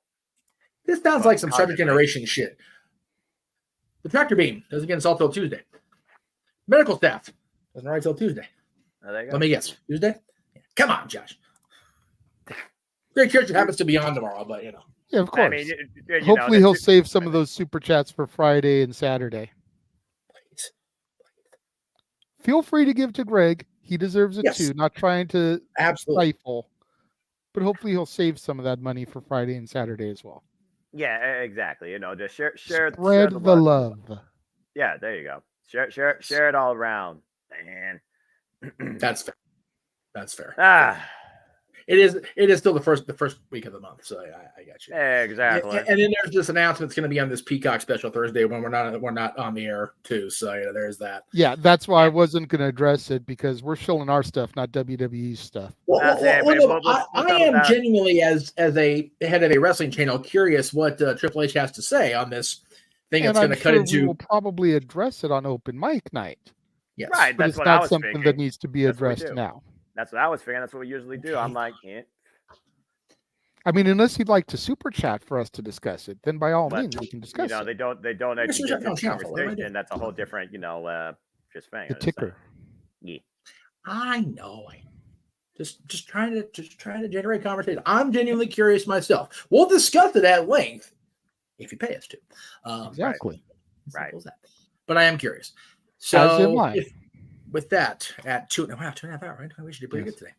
This sounds like some second generation shit. The tractor beam doesn't get installed till Tuesday. Medical staff doesn't arrive till Tuesday. Oh, there you go. Let me guess. Tuesday? Yeah. Come on, Josh. Great Church happens to be on tomorrow, but Yeah, of course. I mean, hopefully he'll save some of those super chats for Friday and Saturday. Please. Feel free to give to Greg. He deserves it too. Not trying to stifle, but hopefully he'll save some of that money for Friday and Saturday as well. Yeah, exactly. Just share Spread the love. Yeah, there you go. Share it all around, man. That's fair. It is still the first week of the month, so I got you. Exactly. And then there's this announcement that's going to be on this Peacock special Thursday when we're not on the air too. So there's that. Yeah, that's why I wasn't going to address it because we're showing our stuff, not WWE's stuff. I am genuinely as a head of a wrestling channel curious what Triple H has to say on this thing. It's going to cut into. We'll probably address it on open mic night. Yes, right. But that's it's not something that needs to be addressed now. That's what I was figuring. That's what we usually do. I'm like, I mean, unless you'd like to super chat for us to discuss it, then by all means we can discuss it. They don't actually get the conversation. That's a whole different, just thing. The ticker. Yeah. I know. Just trying to generate conversation. I'm genuinely curious myself. We'll discuss it at length if you pay us to. Exactly. Right. But I am curious. So as am I. With that at 2.5 hours, right? We should do pretty good today.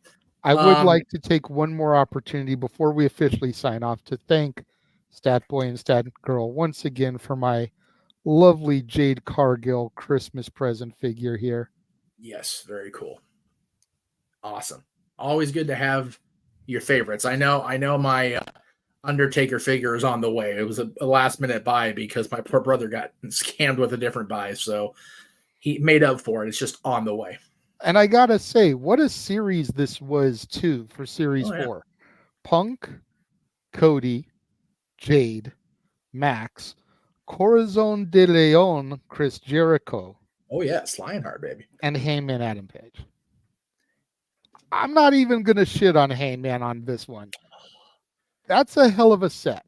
I would like to take one more opportunity before we officially sign off to thank Stat Boy and Stat Girl once again for my lovely Jade Cargill Christmas present figure here. Yes, very cool. Awesome. Always good to have your favorites. I know my Undertaker figure is on the way. It was a last minute buy because my poor brother got scammed with a different buy, so he made up for it. It's just on the way. And I gotta say, what a series this was too for Series 4. Punk, Cody, Jade, Max, Corazon de Leon, Chris Jericho. Oh yes, Lionheart, baby. And Heyman Adam Page. I'm not even gonna shit on Heyman on this one. That's a hell of a set.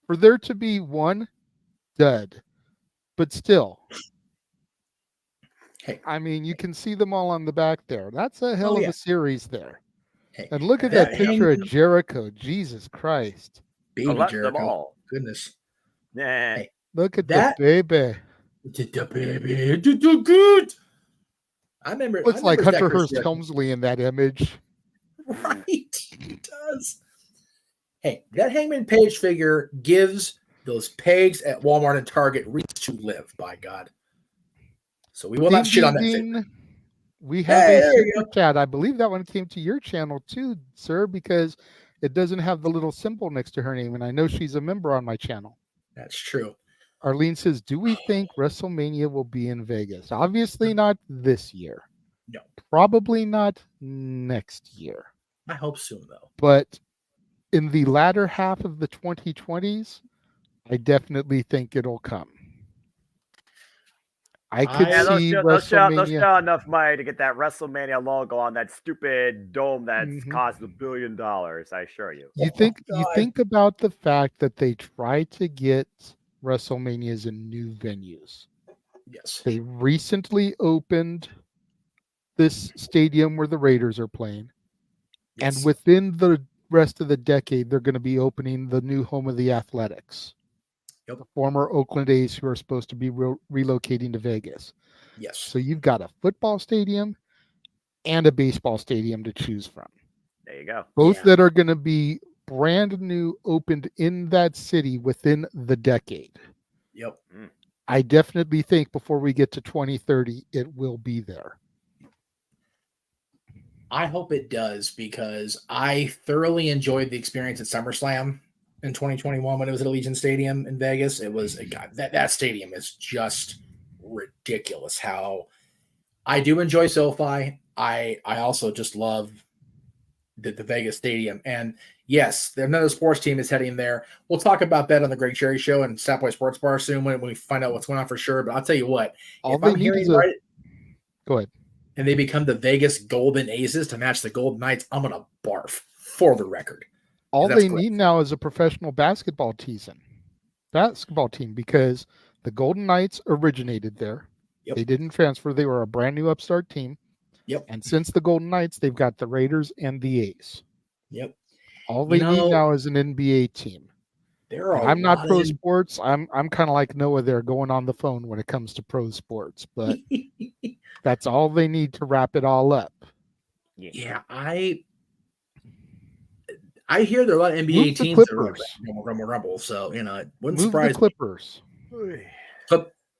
For there to be one dud, but still. Hey, I mean, you can see them all on the back there. That's a hell of a series there. Hey, and look at that picture of Jericho. Jesus Christ. Baby Jericho. Goodness. Yeah. Hey, look at that baby. The baby. Good. I remember. Looks like Hunter Hearst Helmsley in that image. Right. It does. Hey, that Hangman Page figure gives those pegs at Walmart and Target reason to live, by God. So we will not shit on that figure. We have a super chat. I believe that one came to your channel too, sir, because it doesn't have the little symbol next to her name, and I know she's a member on my channel. That's true. Arlene says, do we think WrestleMania will be in Vegas? Obviously not this year. No. Probably not next year. I hope soon, though. But in the latter half of the 2020s, I definitely think it'll come. I could see WrestleMania. They'll show enough money to get that WrestleMania logo on that stupid dome that's cost $1 billion. I assure you. You think about the fact that they try to get WrestleManias in new venues. Yes. They recently opened this stadium where the Raiders are playing. Yes. And within the rest of the decade, they're going to be opening the new home of the Athletics. Yep. The former Oakland A's who are supposed to be relocating to Vegas. Yes. So you've got a football stadium and a baseball stadium to choose from. There you go. Both that are going to be brand new, opened in that city within the decade. Yep. I definitely think before we get to 2030, it will be there. I hope it does because I thoroughly enjoyed the experience at SummerSlam in 2021 when it was at Allegiant Stadium in Vegas. It was that stadium is just ridiculous. How I do enjoy SoFi. I also just love the Vegas Stadium. And yes, another sports team is heading there. We'll talk about that on the Greg Cherry Show and Sapboy Sports Bar soon when we find out what's going on for sure. But I'll tell you what, if I'm hearing right, go ahead. And they become the Vegas Golden Aces to match the Golden Knights, I'm gonna barf for the record. All they need now is a professional basketball team because the Golden Knights originated there. Yep. They didn't transfer. They were a brand new upstart team. Yep. And since the Golden Knights, they've got the Raiders and the A's. Yep. All they need now is an NBA team. I'm not pro sports. I'm kind of like Noah there going on the phone when it comes to pro sports, but that's all they need to wrap it all up. Yeah, I hear there are a lot of NBA teams that are rumble, so it wouldn't surprise the Clippers. Me.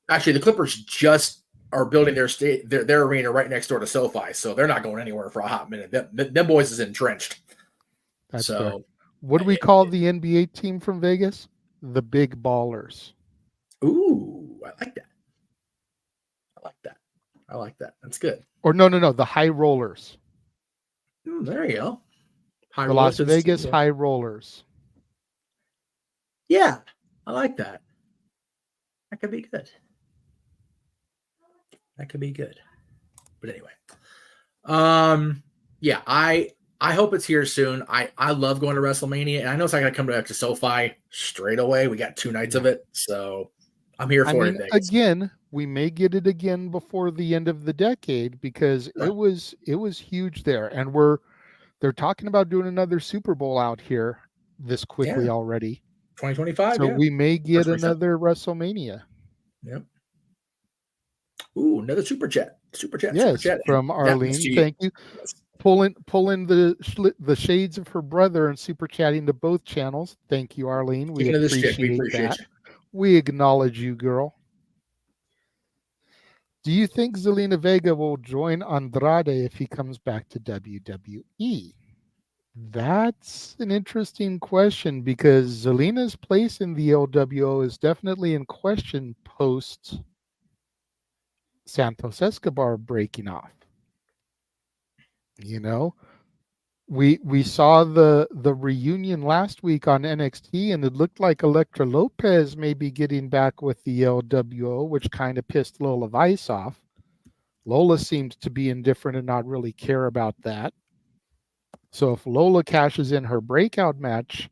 Actually, the Clippers just are building their arena right next door to SoFi, so they're not going anywhere for a hot minute. Them boys is entrenched. That's fair. What do we call the NBA team from Vegas? The Big Ballers. Ooh, I like that. That's good. Or no, the High Rollers. There you go. The Las Vegas High Rollers. Yeah, I like that. That could be good. But anyway, yeah, I hope it's here soon. I love going to WrestleMania, and I know it's not going to come back to SoFi straight away. We got 2 nights of it, so I'm here for it. Again, we may get it again before the end of the decade because it was huge there, and they're talking about doing another Super Bowl out here this quickly already. 2025. So we may get another WrestleMania. Yep. Ooh, another super chat. Yes, from Arlene. Thank you. pulling the shades of her brother and super chatting to both channels. Thank you, Arlene. We appreciate that. You. We acknowledge you, girl. Do you think Zelina Vega will join Andrade if he comes back to WWE? That's an interesting question because Zelina's place in the LWO is definitely in question post Santos Escobar breaking off. You know, we saw the reunion last week on NXT, and it looked like Elektra Lopez may be getting back with the LWO, which kind of pissed Lola Vice off. Lola seems to be indifferent and not really care about that. So if Lola cashes in her breakout match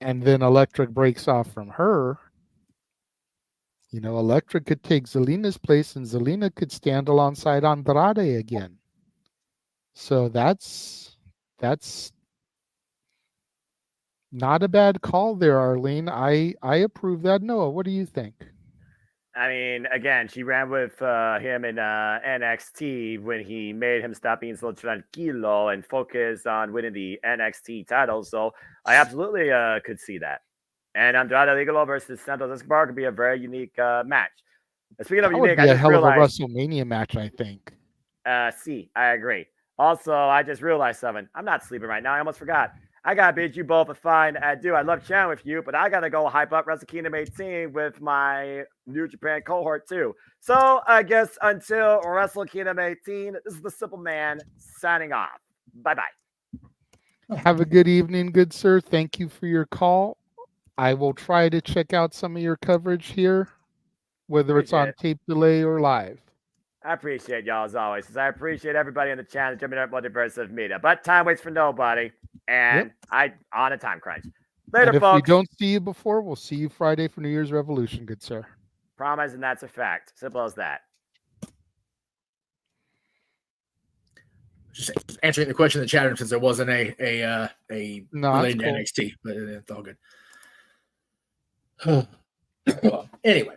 and then Elektra breaks off from her, you know, Elektra could take Zelina's place and Zelina could stand alongside Andrade again. So that's not a bad call there, Arlene. I approve that. Noah, what do you think? I mean, again, she ran with him in NXT when he made him stop being so tranquilo and focus on winning the NXT title. So I absolutely could see that. And Andrade Ligalo versus Santos Escobar could be a very unique match. Speaking of unique, I just realized of a WrestleMania match, I think. I agree. Also, I just realized something. I'm not sleeping right now. I almost forgot. I gotta bid you both a fine adieu. I love chatting with you, but I gotta go hype up Wrestle Kingdom 18 with my New Japan cohort too. So I guess until Wrestle Kingdom 18, this is the Simple Man signing off. Bye-bye. Have a good evening, good sir. Thank you for your call. I will try to check out some of your coverage here, whether it's on tape delay or live. I appreciate y'all as always, because I appreciate everybody in the channel, JMN Multiverse of Media. But time waits for nobody, and I on a time crunch. Later, and if folks. we don't see you before, we'll see you Friday for New Year's Revolution, good sir. Promise, and that's a fact. Simple as that. Just answering the question in the chat room since there wasn't a related to NXT, but it's all good. Well, anyway.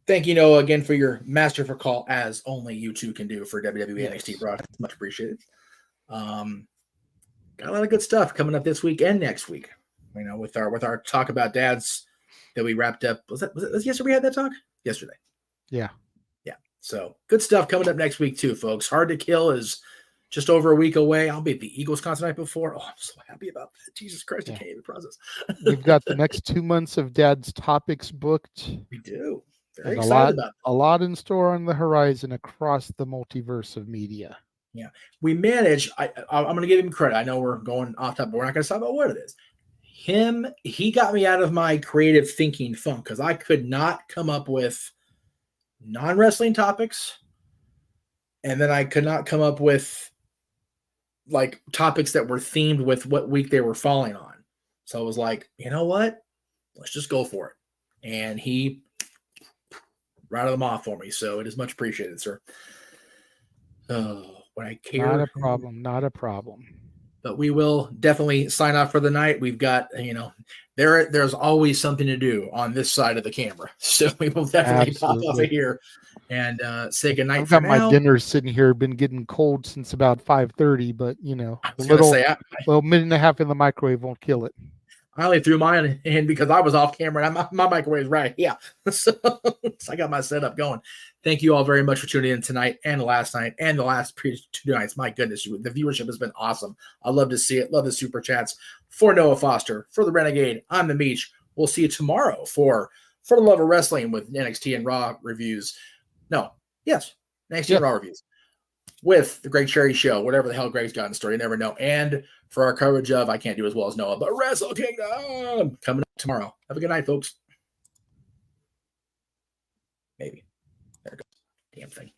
Thank you, Noah, again for your masterful call, as only you two can do for WWE NXT broadcast. Much appreciated. Got a lot of good stuff coming up this week and next week. You know, with our talk about dads that we wrapped up. Was it yesterday we had that talk? Yesterday. Yeah. So good stuff coming up next week too, folks. Hard to Kill is just over a week away. I'll be at the Eagles concert night before. Oh, I'm so happy about that. Jesus Christ, I can't even process. We've got the next 2 months of Dad's topics booked. We do. Very excited about that. A lot in store on the horizon across the multiverse of media. Yeah, we managed. I'm going to give him credit. I know we're going off top, but we're not going to talk about what it is. He got me out of my creative thinking funk because I could not come up with non-wrestling topics, and then I could not come up with like topics that were themed with what week they were falling on. So I was like, you know what? Let's just go for it. And he routed them off for me. So it is much appreciated, sir. When I care. Not a problem. But we will definitely sign off for the night. We've got, there's always something to do on this side of the camera. So we will definitely pop off of here and say goodnight for now. I've got my dinner sitting here, been getting cold since about 5:30, but a minute and a half in the microwave won't kill it. I only threw mine in because I was off camera and my microwave is right. Yeah. So I got my setup going. Thank you all very much for tuning in tonight and last night and the last 2 nights. My goodness, the viewership has been awesome. I love to see it. Love the super chats. For Noah Foster, for the Renegade, I'm the Meech. We'll see you tomorrow for the Love of Wrestling with NXT and Raw reviews. NXT and Raw reviews with the Greg Cherry Show, whatever the hell Greg's got in store. You never know. And for our coverage of, I can't do as well as Noah, but Wrestle Kingdom coming up tomorrow. Have a good night, folks. Maybe. There it goes. Damn thing.